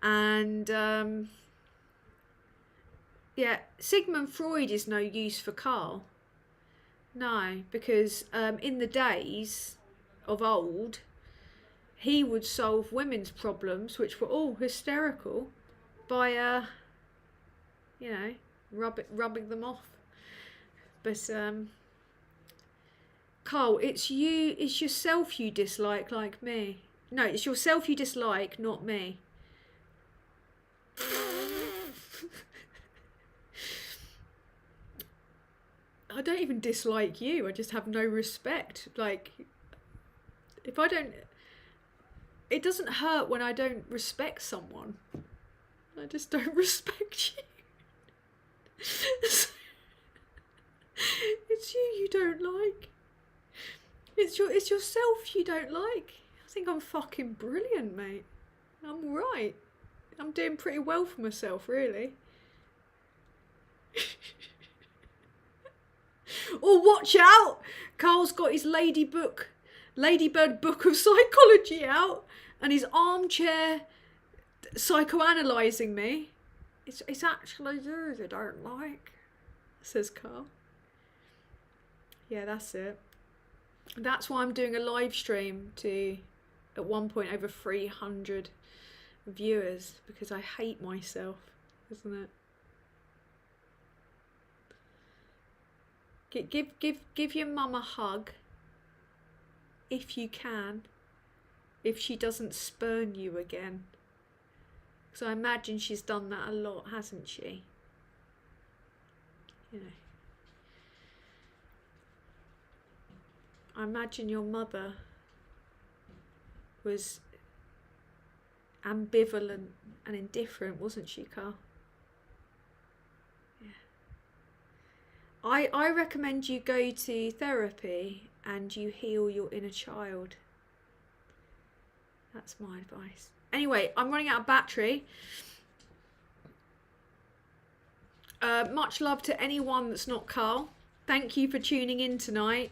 And yeah, Sigmund Freud is no use for Carl. No, because in the days of old, he would solve women's problems, which were all hysterical, by, you know, rubbing them off. But, Carl, it's yourself you dislike, like me. No, it's yourself you dislike, not me. I don't even dislike you. I just have no respect. Like, if I don't... It doesn't hurt when I don't respect someone. I just don't respect you. It's you don't like. It's yourself you don't like. I think I'm fucking brilliant, mate. I'm alright. I'm doing pretty well for myself, really. Oh, watch out! Carl's got his Ladybird book of psychology out, and his armchair psychoanalyzing me. It's actually you they don't like, says Carl. Yeah, that's it. That's why I'm doing a live stream to, at one point, over 300 viewers, because I hate myself, isn't it? Give your mum a hug, if you can, if she doesn't spurn you again. Because I imagine she's done that a lot, hasn't she? You know. I imagine your mother was ambivalent and indifferent, wasn't she, Carl? I recommend you go to therapy and you heal your inner child. That's my advice. Anyway, I'm running out of battery. Much love to anyone that's not Carl. Thank you for tuning in tonight.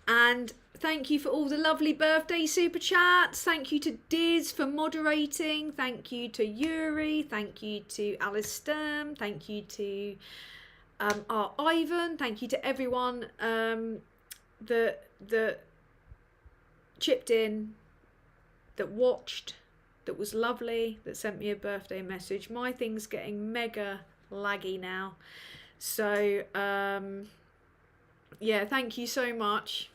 And thank you for all the lovely birthday super chats. Thank you to Diz for moderating. Thank you to Yuri. Thank you to Alice Sturm. Thank you to... Ivan, thank you to everyone that chipped in, that watched, that was lovely, that sent me a birthday message. My thing's getting mega laggy now, so yeah, thank you so much.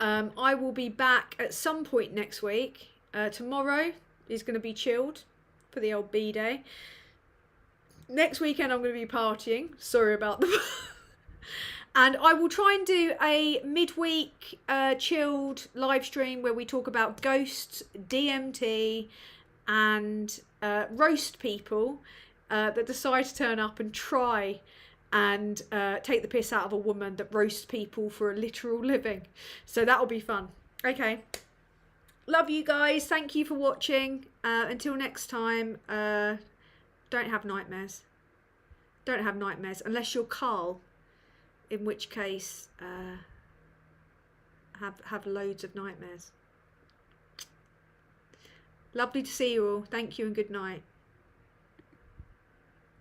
I will be back at some point next week. Tomorrow is going to be chilled for the old B-Day. Next weekend I'm going to be partying. Sorry about the... And I will try and do a midweek chilled live stream where we talk about ghosts, DMT, and roast people that decide to turn up and try and take the piss out of a woman that roasts people for a literal living. So that'll be fun. Okay. Love you guys. Thank you for watching. Until next time... don't have nightmares. Don't have nightmares unless you're Carl, in which case have loads of nightmares. Lovely to see you all. Thank you and good night.